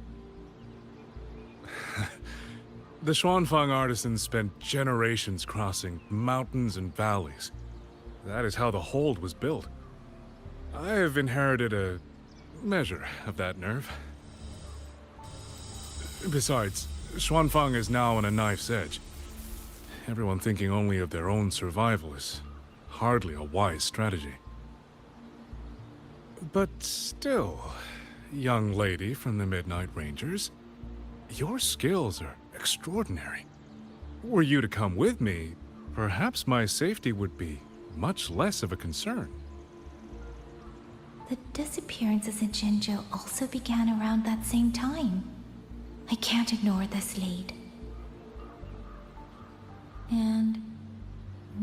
The Xuanfang artisans spent generations crossing mountains and valleys. That is how the hold was built. I have inherited a measure of that nerve. Besides, Xuanfang is now on a knife's edge. Everyone thinking only of their own survival is hardly a wise strategy. But still, young lady from the Midnight Rangers, your skills are extraordinary. Were you to come with me, perhaps my safety would be much less of a concern. The disappearances in Jinzhou also began around that same time. I can't ignore this lead. And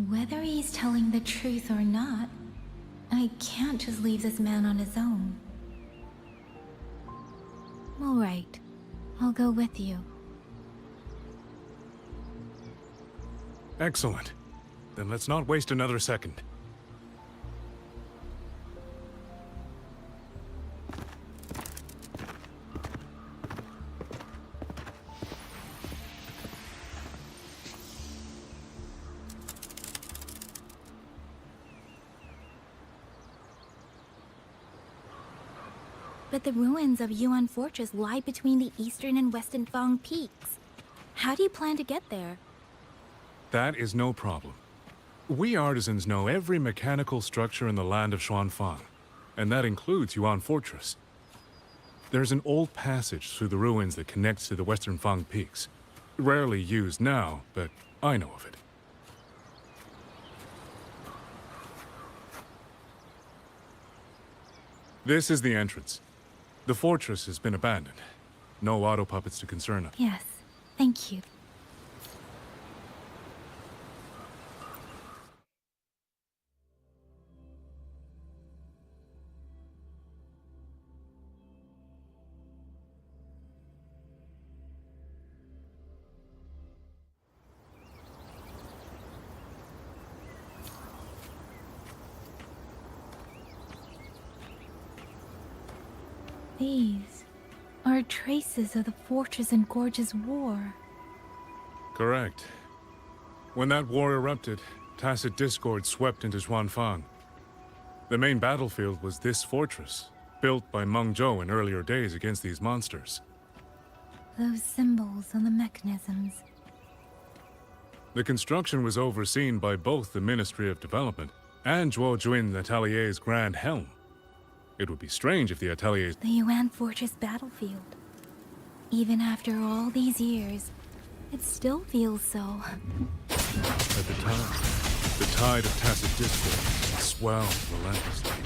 whether he's telling the truth or not, I can't just leave this man on his own. All right, I'll go with you. Excellent. Then let's not waste another second. But the ruins of Yuan Fortress lie between the eastern and western Fang peaks. How do you plan to get there? That is no problem. We artisans know every mechanical structure in the land of Xuanfang, and that includes Yuan Fortress. There's an old passage through the ruins that connects to the western Fang peaks. Rarely used now, but I know of it. This is the entrance. The fortress has been abandoned. No auto puppets to concern us. Yes, thank you. These are traces of the Fortress and Gorge's war. Correct. When that war erupted, tacit discord swept into Xuanfang. The main battlefield was this fortress, built by Meng Zhou in earlier days against these monsters. Those symbols on the mechanisms. The construction was overseen by both the Ministry of Development and Zhuo Jun Atelier's Grand Helm. It would be strange if the Ateliers... The Yuan Fortress battlefield. Even after all these years, it still feels so. At the time, the tide of tacit discord swelled relentlessly.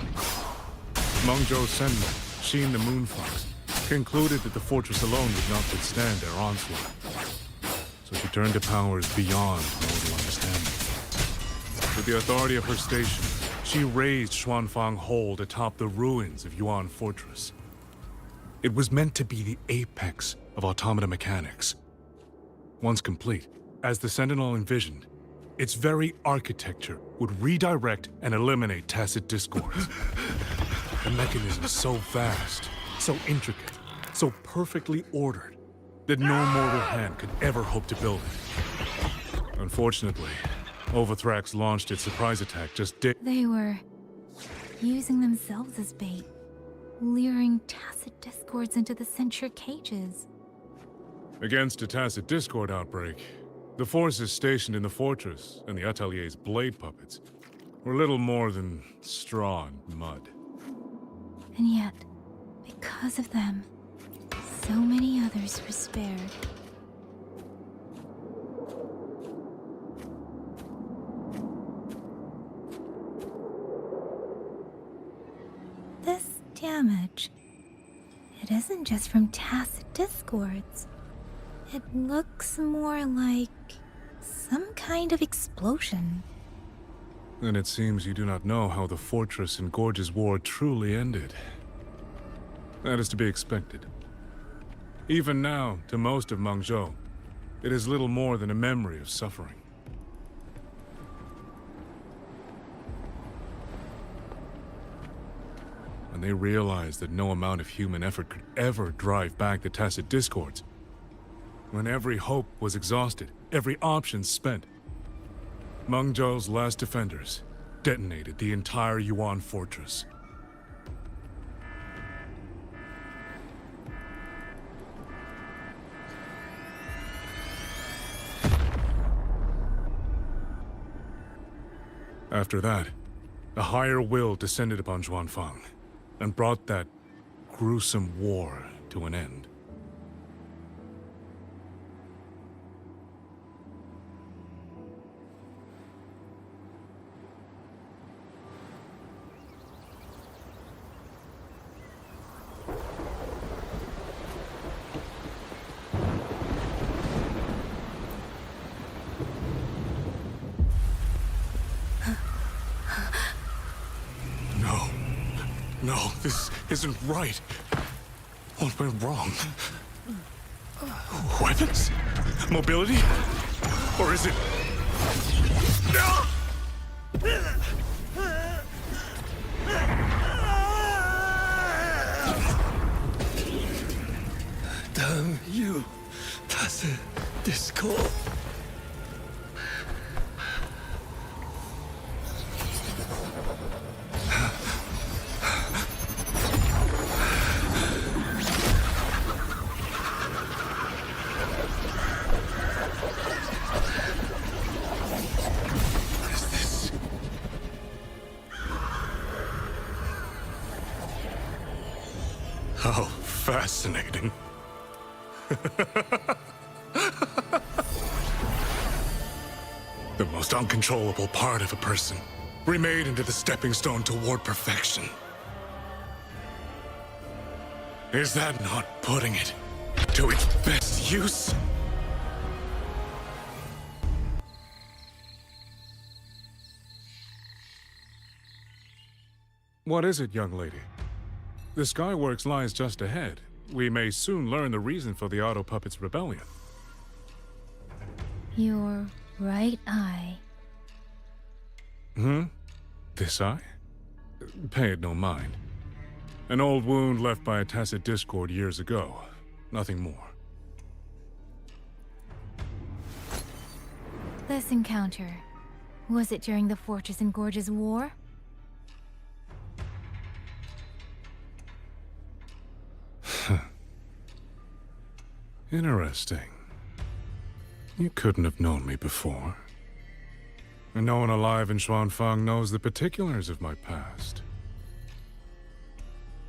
Meng Zhou's Senman, Xin the Moonfox, concluded that the fortress alone would not withstand their onslaught. So she turned to powers beyond mortal understanding. With the authority of her station, she raised Xuanfang Hold atop the ruins of Yuan Fortress. It was meant to be the apex of automata mechanics. Once complete, as the Sentinel envisioned, its very architecture would redirect and eliminate tacit discords. A mechanism so vast, so intricate, so perfectly ordered, that no mortal hand could ever hope to build it. Unfortunately, Overthrax launched its surprise attack just They were using themselves as bait, luring tacit discords into the censure cages. Against a tacit discord outbreak, the forces stationed in the fortress and the Atelier's blade puppets were little more than straw and mud. And yet, because of them, so many others were spared. This damage, it isn't just from tacit discords. It looks more like some kind of explosion. Then it seems you do not know how the Fortress and Gorge's war truly ended. That is to be expected. Even now, to most of Meng Zhou, it is little more than a memory of suffering. When they realized that no amount of human effort could ever drive back the tacit discords, when every hope was exhausted, every option spent, Meng Zhou's last defenders detonated the entire Yuan Fortress. After that, a higher will descended upon Xuanfang and brought that gruesome war to an end. No, this isn't right. What went wrong? Weapons? Mobility? Or is it... Damn you, tacit discord. Fascinating. The most uncontrollable part of a person, remade into the stepping stone toward perfection. Is that not putting it to its best use? What is it, young lady? The Skyworks lies just ahead. We may soon learn the reason for the Auto Puppets' rebellion. Your right eye. This eye? Pay it no mind. An old wound left by a tacit discord years ago. Nothing more. This encounter, was it during the Fortress and Gorges War? Interesting. You couldn't have known me before. And no one alive in Xuanfang knows the particulars of my past.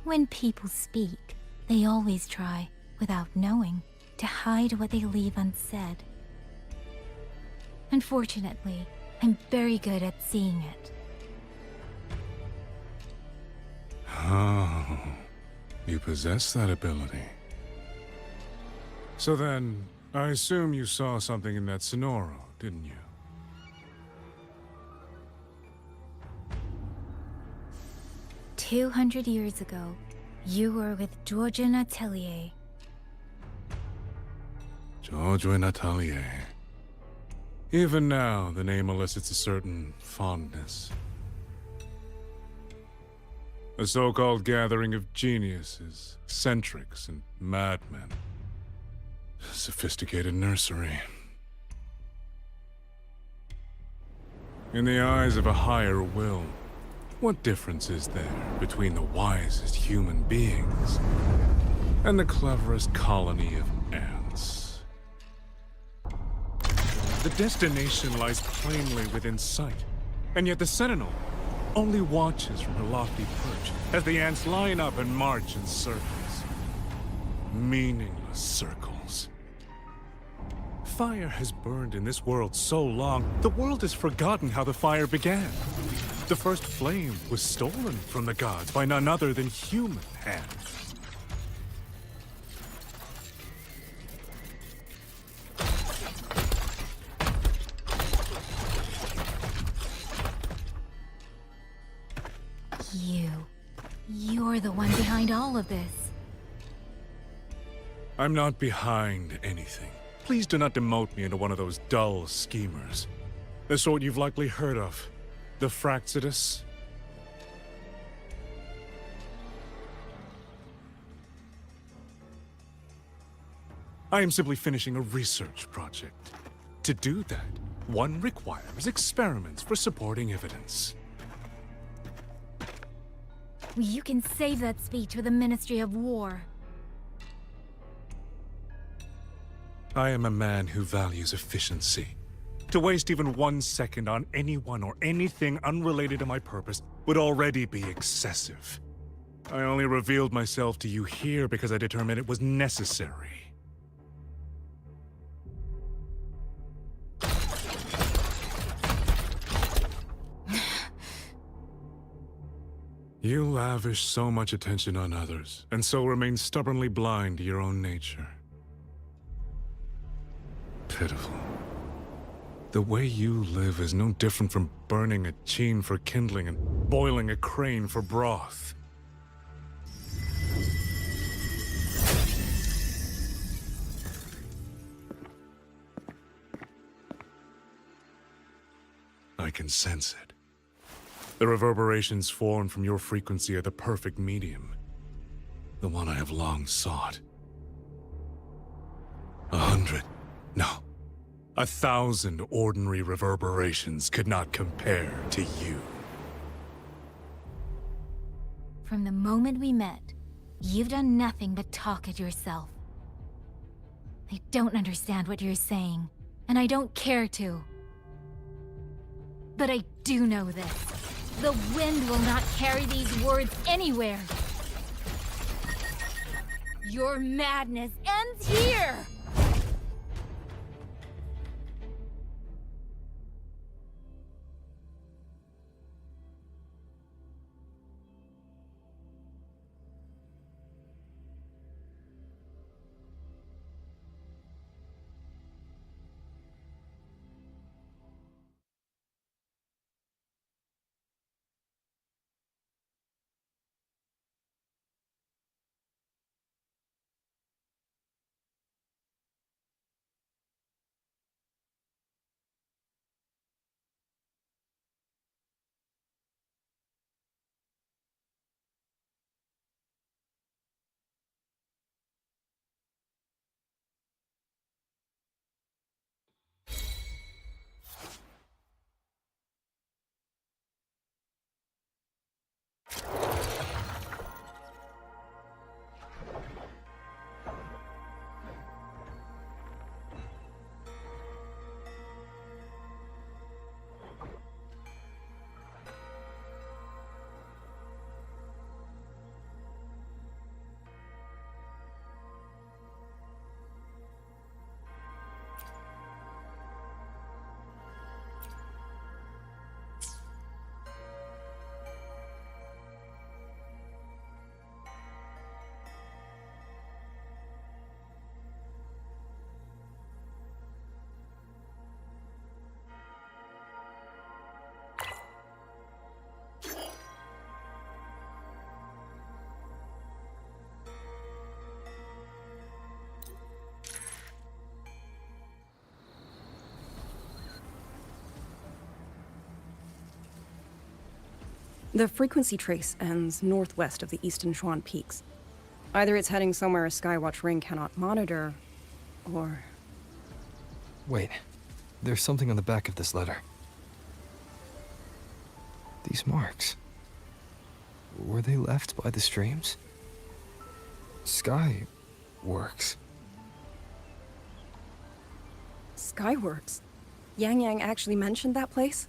When people speak, they always try, without knowing, to hide what they leave unsaid. Unfortunately, I'm very good at seeing it. Oh, you possess that ability. So then, I assume you saw something in that Sonoro, didn't you? 200 years ago, you were with Georgian Atelier. Georgian Atelier. Even now, the name elicits a certain fondness. A so-called gathering of geniuses, eccentrics, and madmen. A sophisticated nursery. In the eyes of a higher will, what difference is there between the wisest human beings and the cleverest colony of ants? The destination lies plainly within sight, and yet the Sentinel only watches from her lofty perch as the ants line up and march in circles. Meaningless circles. Fire has burned in this world so long, the world has forgotten how the fire began. The first flame was stolen from the gods by none other than human hands. You're the one behind all of this. I'm not behind anything. Please do not demote me into one of those dull schemers. The sort you've likely heard of. The Fraxidus. I am simply finishing a research project. To do that, one requires experiments for supporting evidence. You can save that speech for the Ministry of War. I am a man who values efficiency. To waste even 1 second on anyone or anything unrelated to my purpose would already be excessive. I only revealed myself to you here because I determined it was necessary. You lavish so much attention on others, and so remain stubbornly blind to your own nature. Pitiful. The way you live is no different from burning a chine for kindling and boiling a crane for broth. I can sense it. The reverberations formed from your frequency are the perfect medium. The one I have long sought. 100, no, 1,000 ordinary reverberations could not compare to you. From the moment we met, you've done nothing but talk at yourself. I don't understand what you're saying, and I don't care to. But I do know this. The wind will not carry these words anywhere. Your madness ends here! The frequency trace ends northwest of the eastern Shuan Peaks. Either it's heading somewhere a Skywatch ring cannot monitor, or... Wait, there's something on the back of this letter. These marks. Were they left by the streams? Skyworks. Skyworks? Yang Yang actually mentioned that place?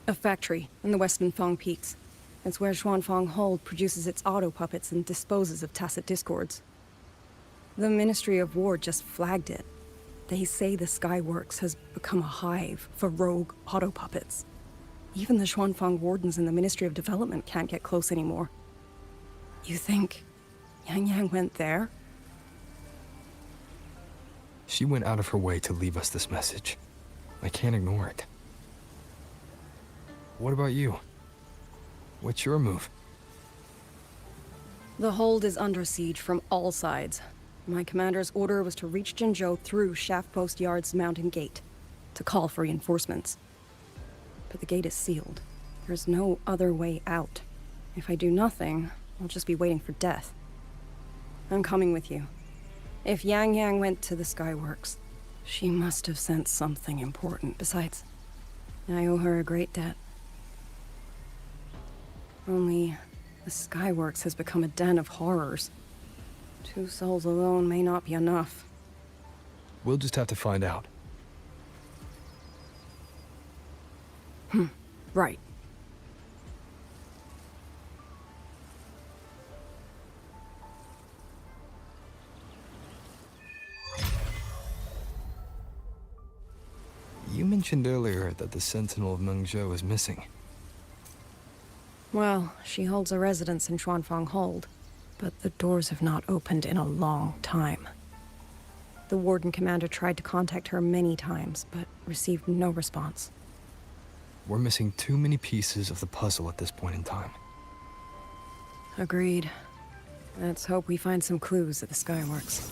A factory in the western Fang Peaks. It's where Xuanfang Hold produces its auto puppets and disposes of tacit discords. The Ministry of War just flagged it. They say the Skyworks has become a hive for rogue auto puppets. Even the Xuanfang wardens in the Ministry of Development can't get close anymore. You think Yang Yang went there? She went out of her way to leave us this message. I can't ignore it. What about you? What's your move? The hold is under siege from all sides. My commander's order was to reach Jinzhou through Shaft Post Yard's mountain gate, to call for reinforcements. But the gate is sealed. There's no other way out. If I do nothing, I'll just be waiting for death. I'm coming with you. If Yang Yang went to the Skyworks, she must have sent something important. Besides, I owe her a great debt. Only, the Skyworks has become a den of horrors. 2 souls alone may not be enough. We'll just have to find out. Right. You mentioned earlier that the Sentinel of Mengzhou is missing. Well, she holds a residence in Xuanfang Hold, but the doors have not opened in a long time. The Warden Commander tried to contact her many times, but received no response. We're missing too many pieces of the puzzle at this point in time. Agreed. Let's hope we find some clues at the Skyworks.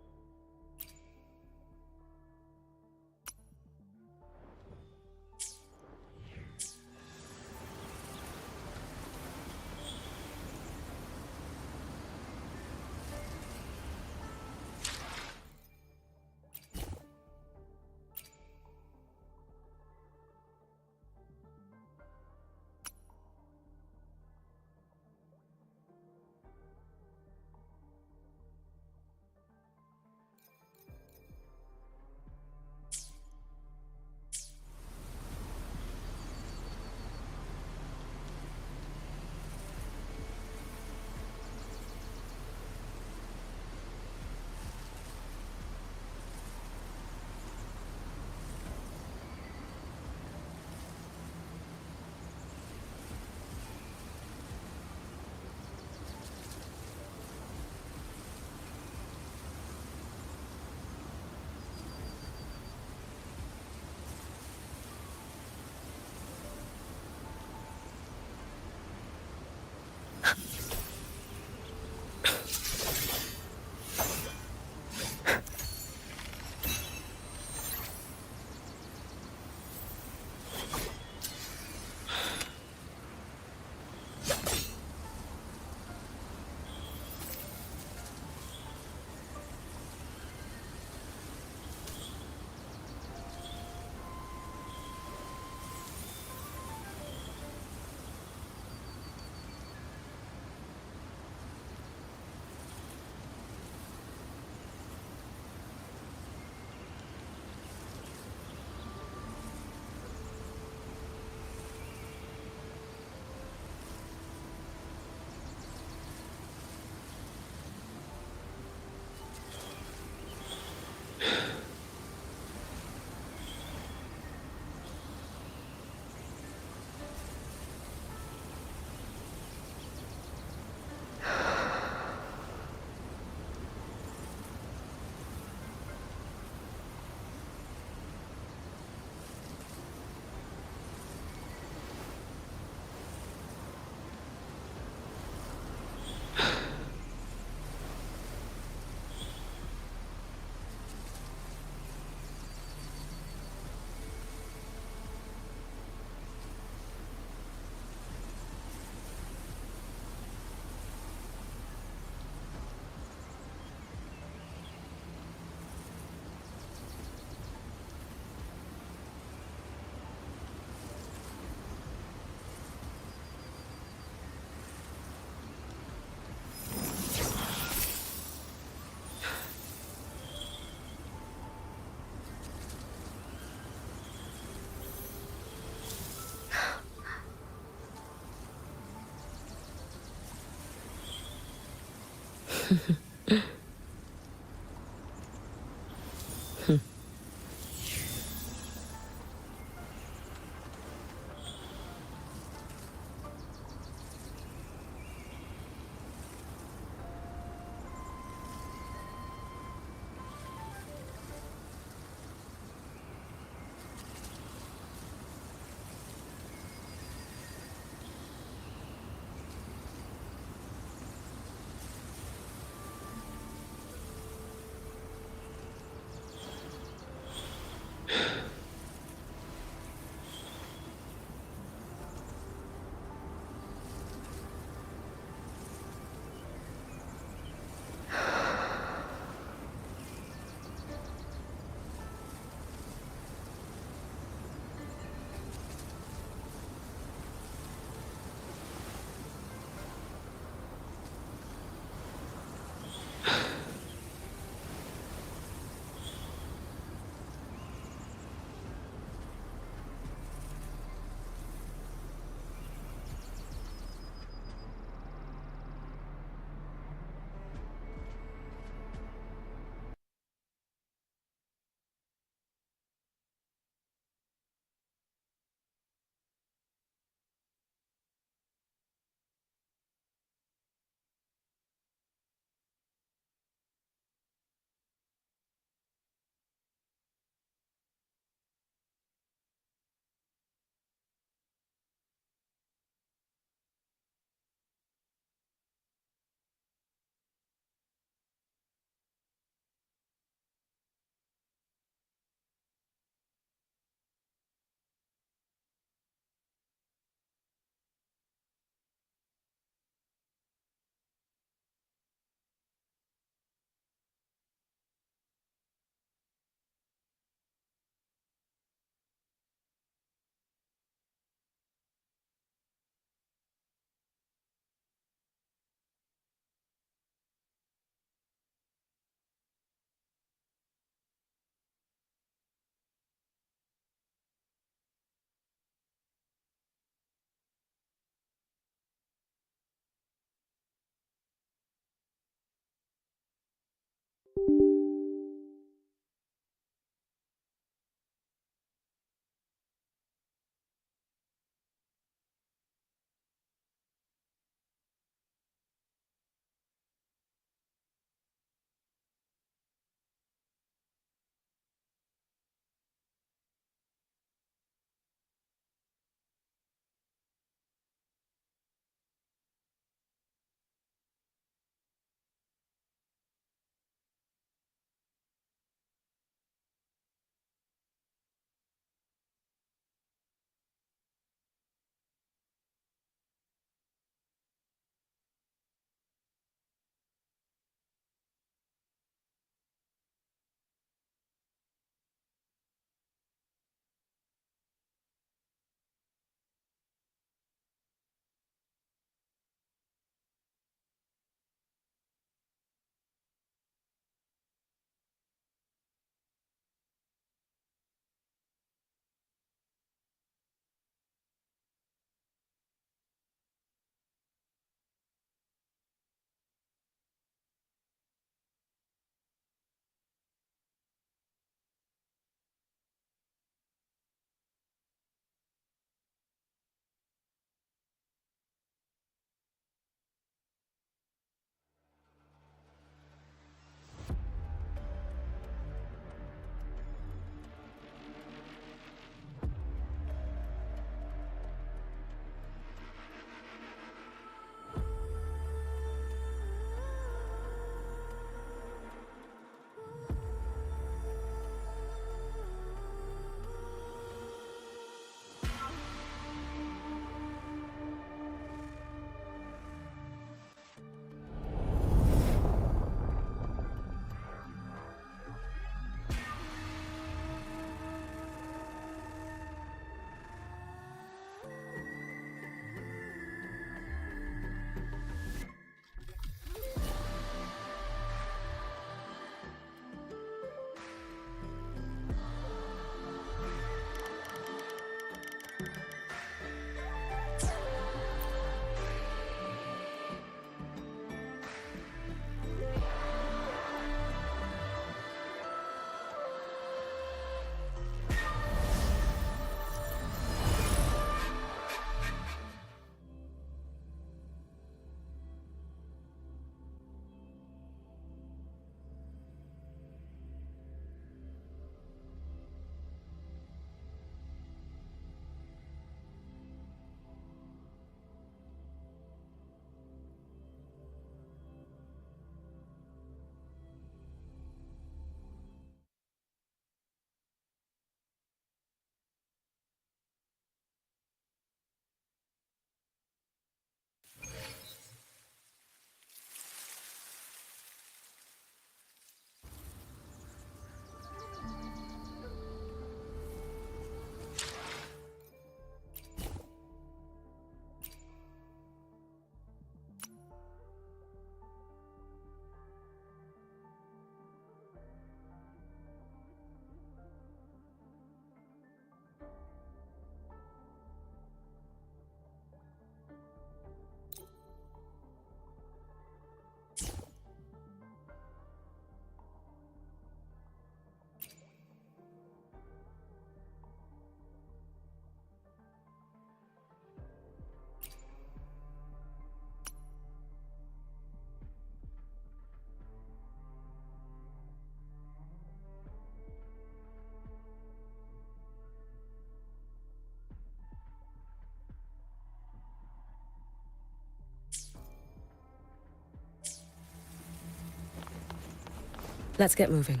Let's get moving.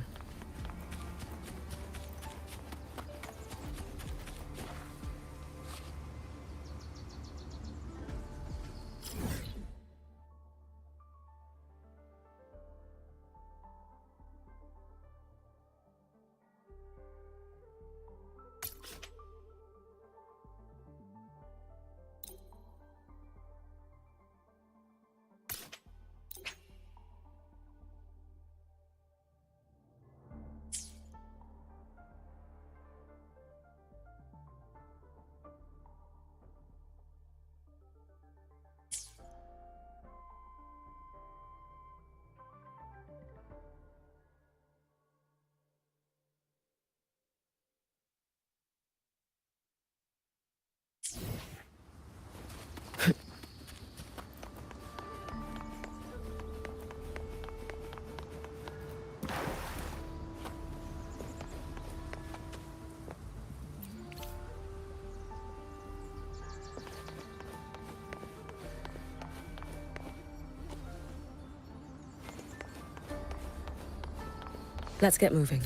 Let's get moving.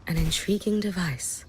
An intriguing device.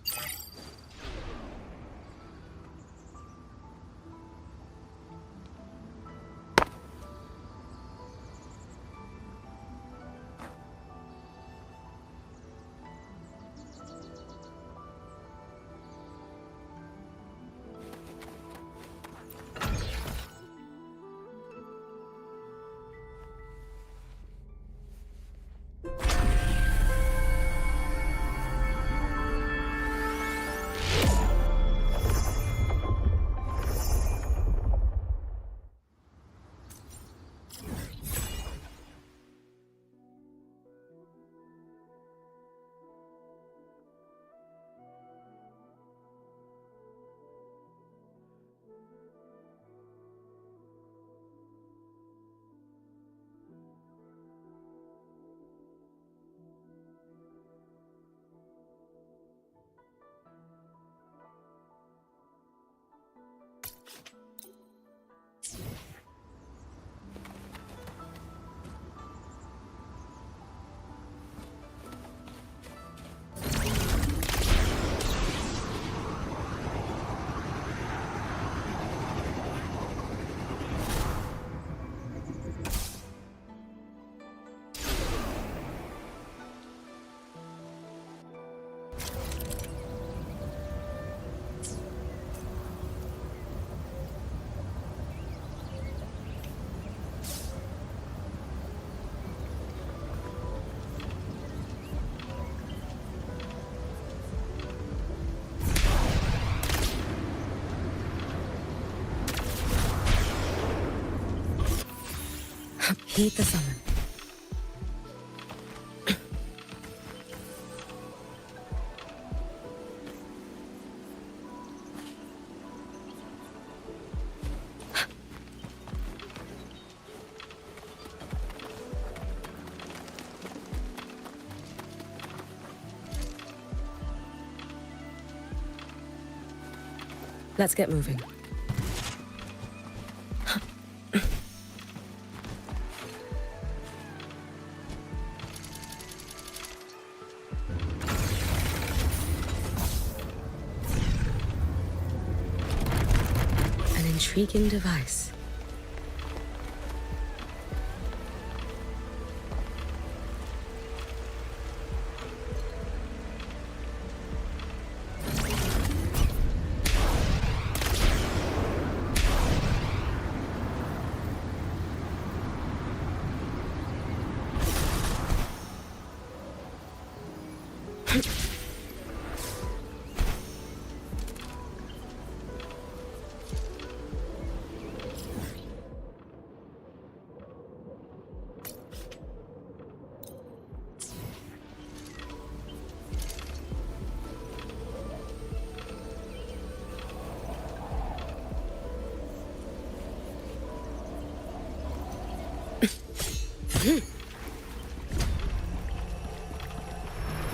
Heed the summon. Let's get moving. An intriguing device.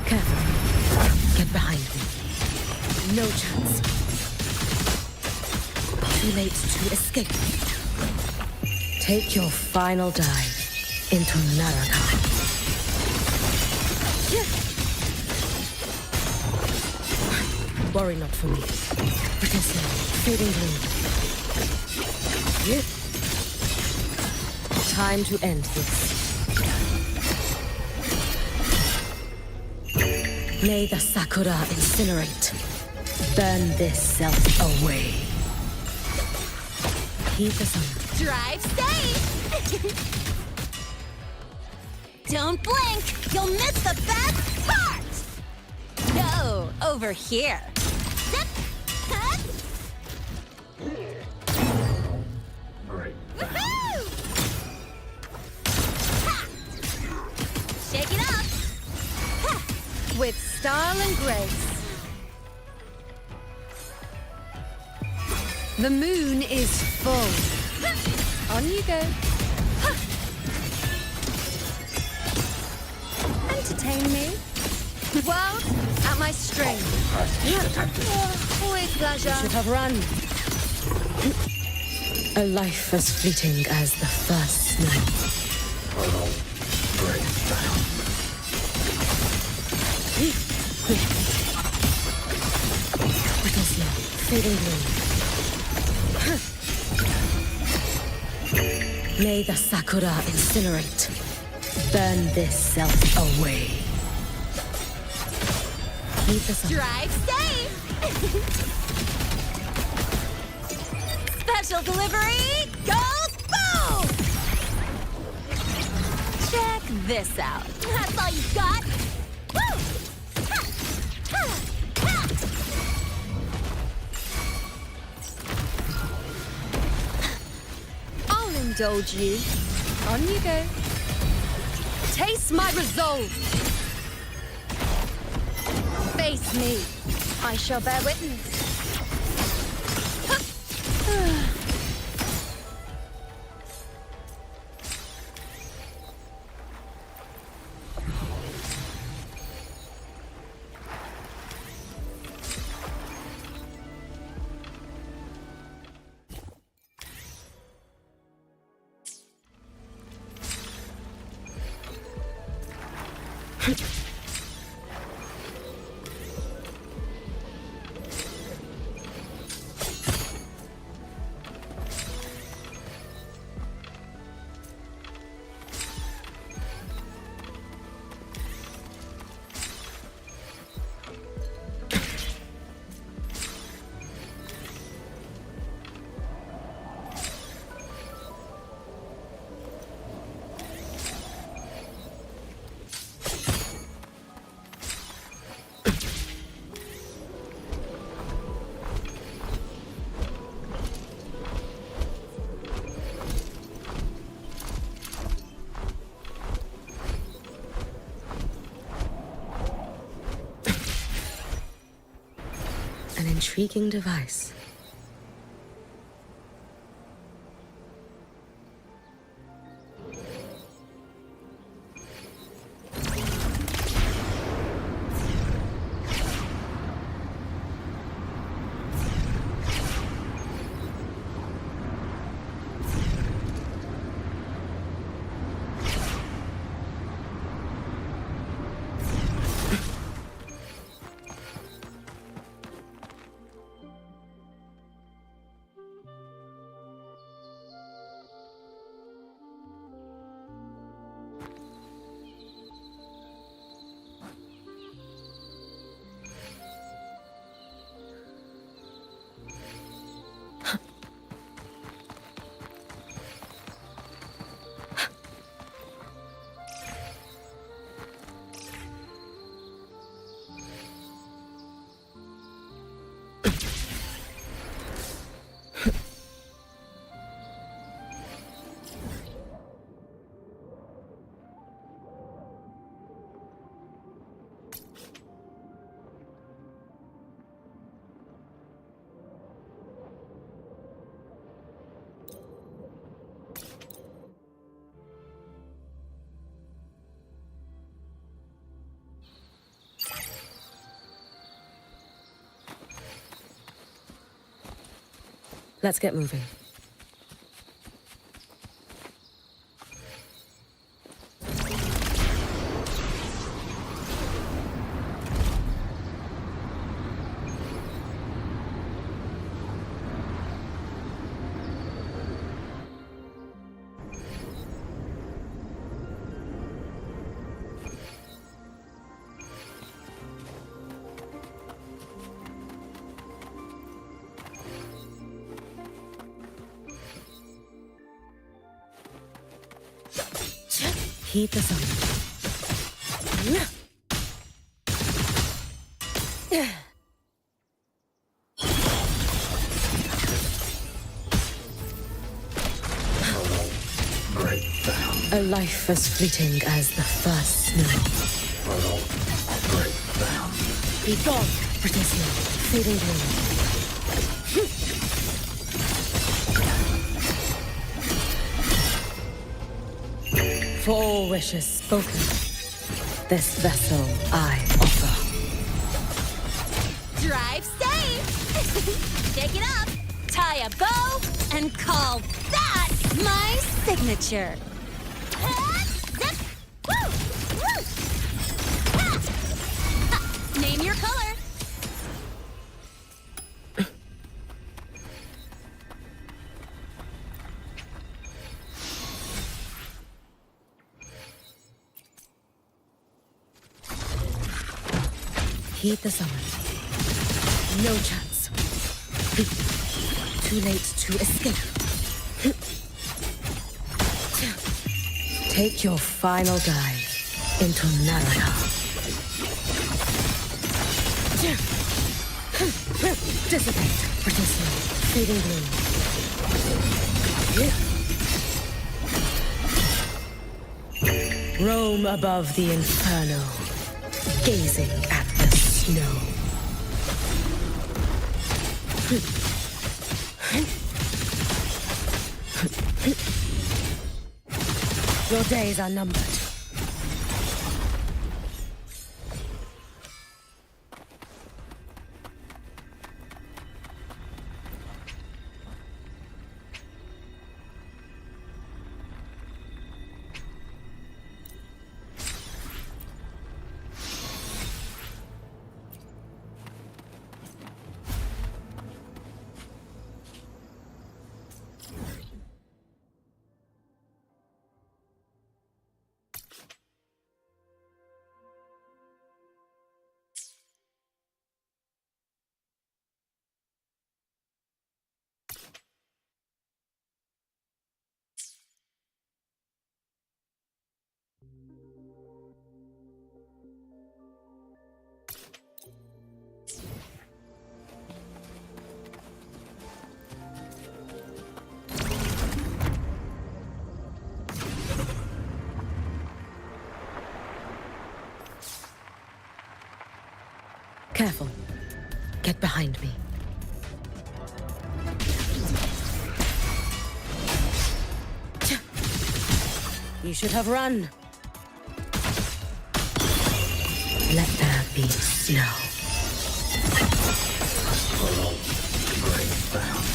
Careful. Get behind me. No chance. Too late to escape. Take your final dive into Naraka. Worry not for me. Pretty fading gloom. Time to end this. May the Sakura incinerate. Burn this self away. Heed the sun. Drive safe! Don't blink! You'll miss the best part! No, over here. Zip! Cut! Great. Woohoo! Ha! Shake it up! Ha! With style and grace. The moon is full. On you go. Entertain me. World at my string. With pleasure. Should have run. A life as fleeting as the first snow. Break down. Little snow, fading gloom. May the Sakura incinerate. Burn this self away. Heed the sun. Drive safe! Special delivery goes boom! Check this out. That's all you got? Woo! Ha! Ha! Ha! I'll indulge you. On you go. Taste my resolve. Face me. I shall bear witness. An intriguing device. Let's get moving. Heed the sun. Great sound. A life as fleeting as the first snow. Great sound. Be gone, Britisio, fading gloom. For all wishes spoken, this vessel I offer. Drive safe! Shake it up, tie a bow, and call that my signature. Zip! Woo! Woo! Ha! Ha! Name your color. Heed the summons. No chance. Too late to escape. Take your final dive into Naraka. Dissipate, Britisio, fading gloom. Roam above the inferno, gazing at the snow. Your days are numbered. Careful. Get behind me. You should have run. Let there be snow. Great sound.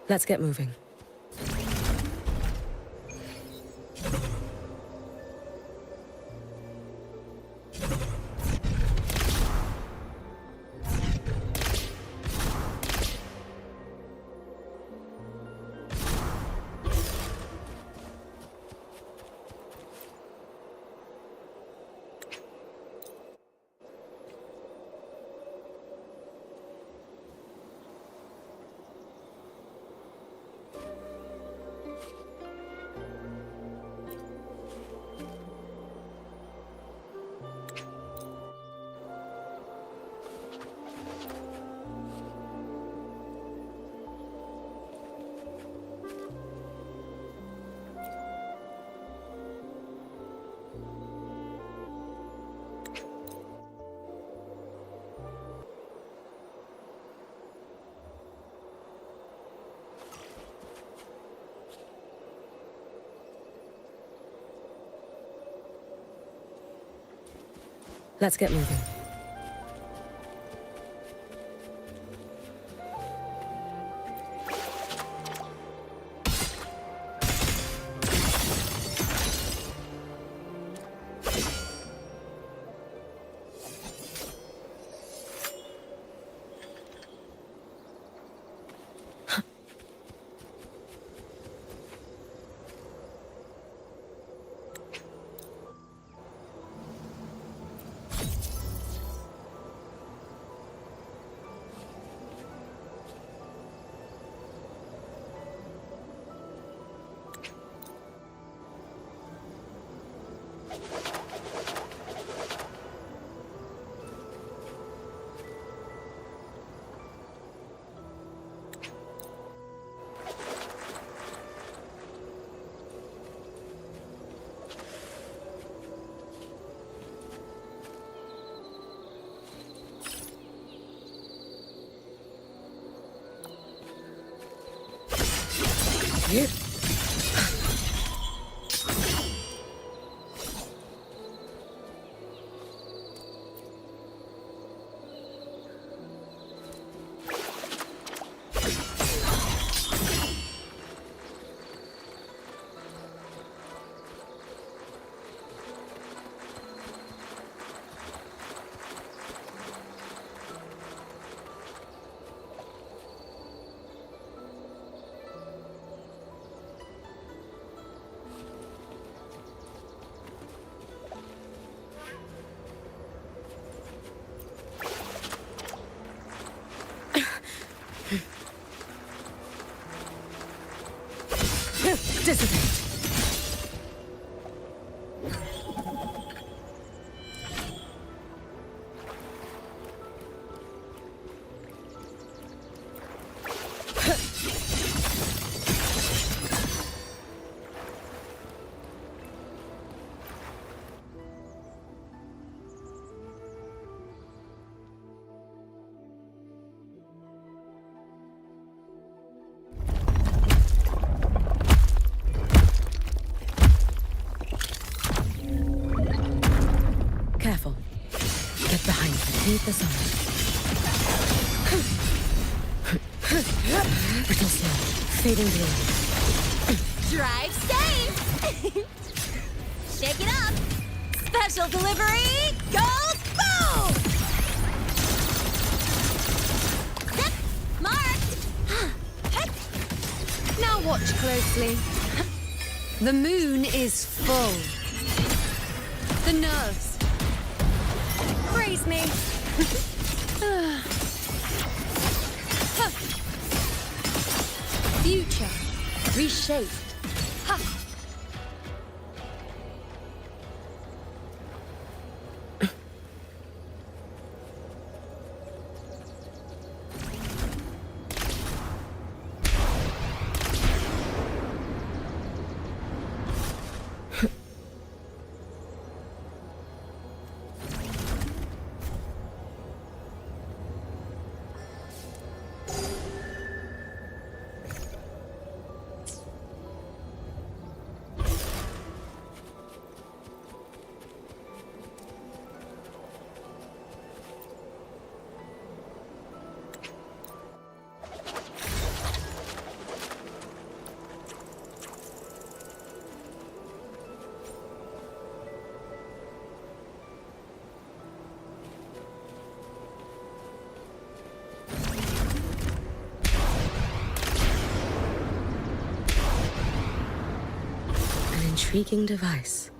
Let's get moving. Let's get moving. Here. Dissipate. Careful. Get behind the teeth of summer. Brittle snow, fading blue. Drive safe! Shake it up! Special delivery goes boom! Zip! Marked! Now watch closely. The moon is full. The nerves. Brace me. Future. Reshaped. Ha! intriguing device.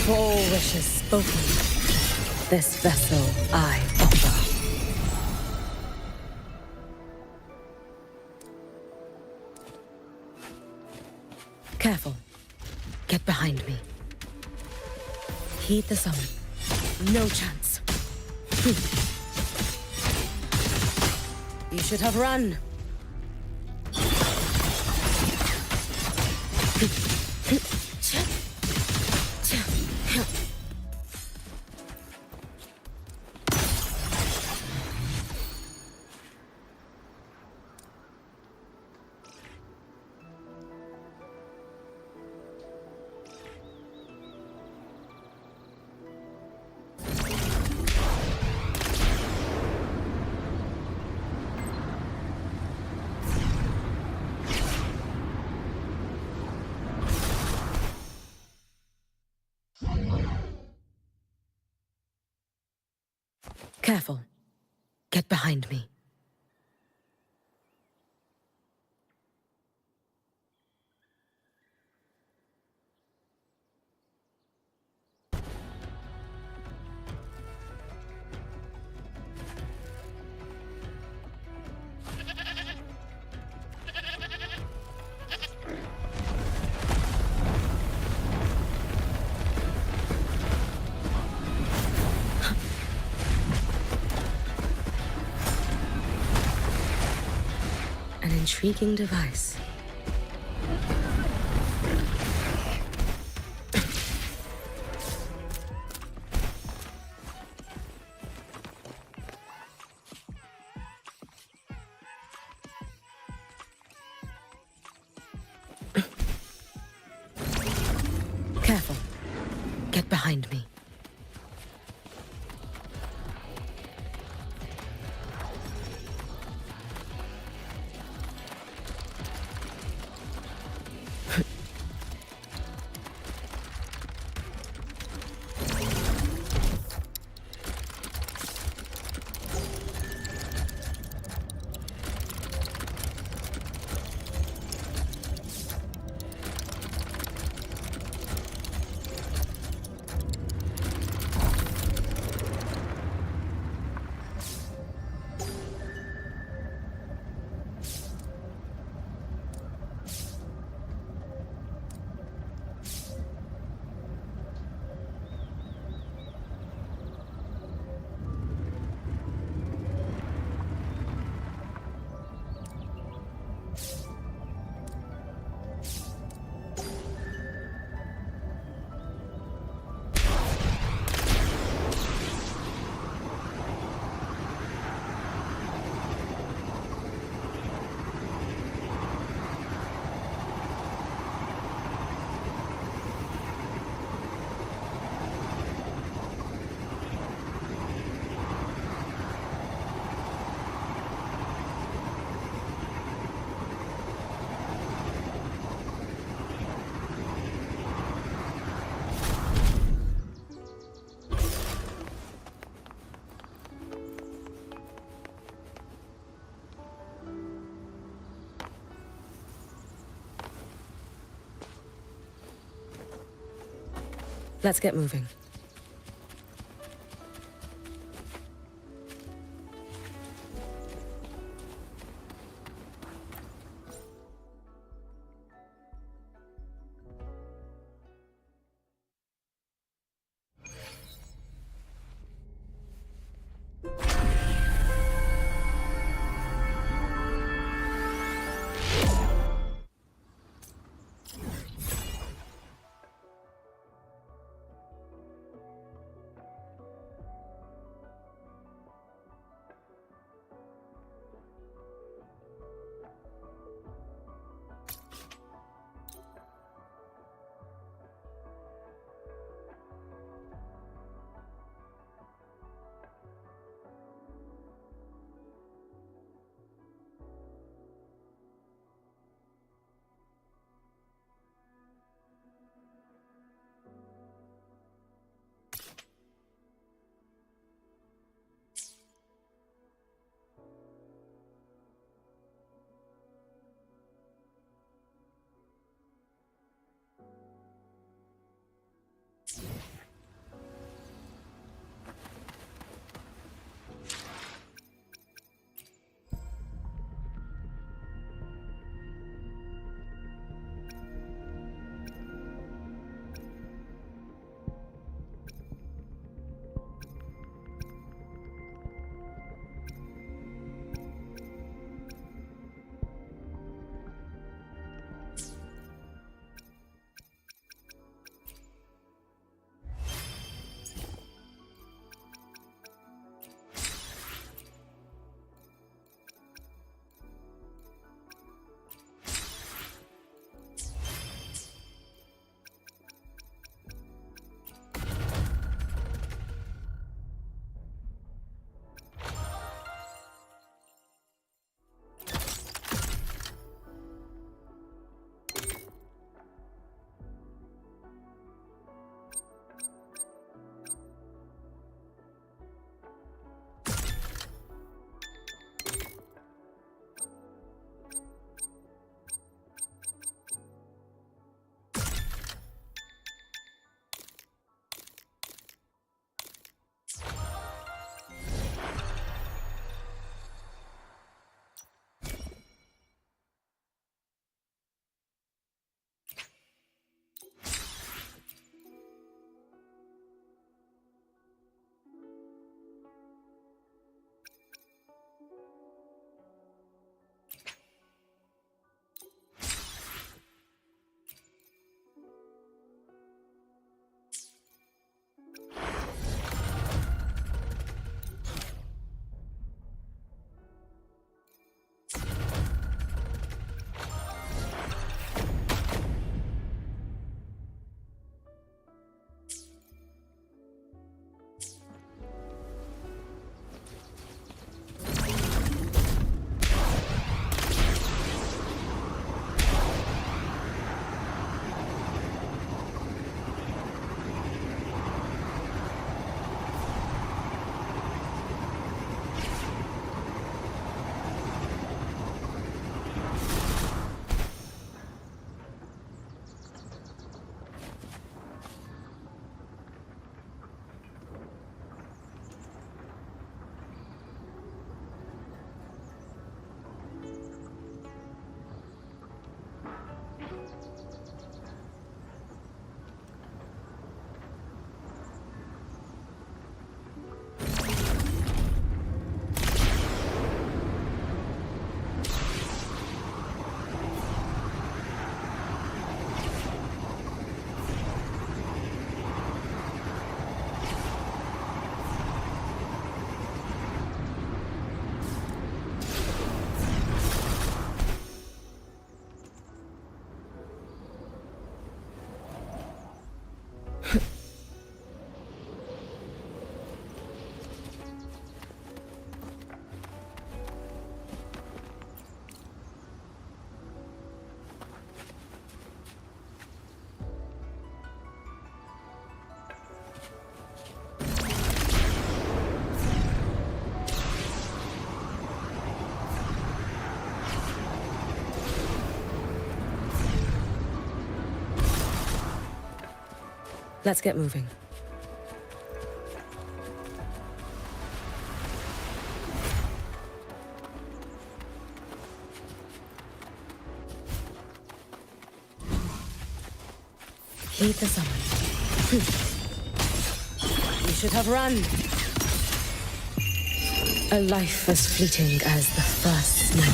All wishes spoken. This vessel I offer. Careful. Get behind me. Heed the summon. No chance. You should have run. Careful. Get behind me. An intriguing device. Careful. Get behind me. Let's get moving. Let's get moving. Heed the summons. You should have run. A life as fleeting as the first snow.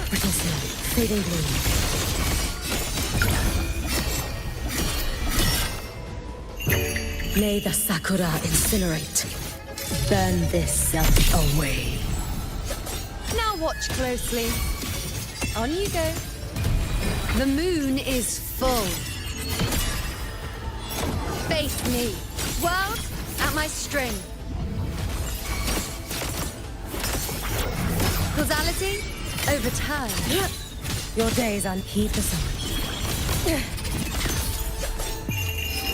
Brittle snow, fading bloom. May the sakura incinerate. Burn this self away. Now watch closely. On you go. The moon is full. Face me. World at my string. Causality overturned. Your days unheed the sun.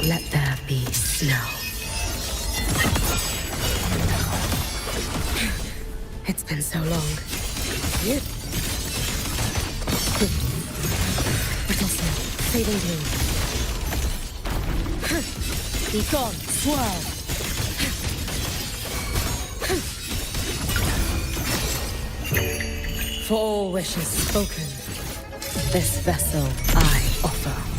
Let there be snow. It's been so long. Brittle snow, fading bloom. Be gone, swirl. For all wishes spoken, this vessel I offer.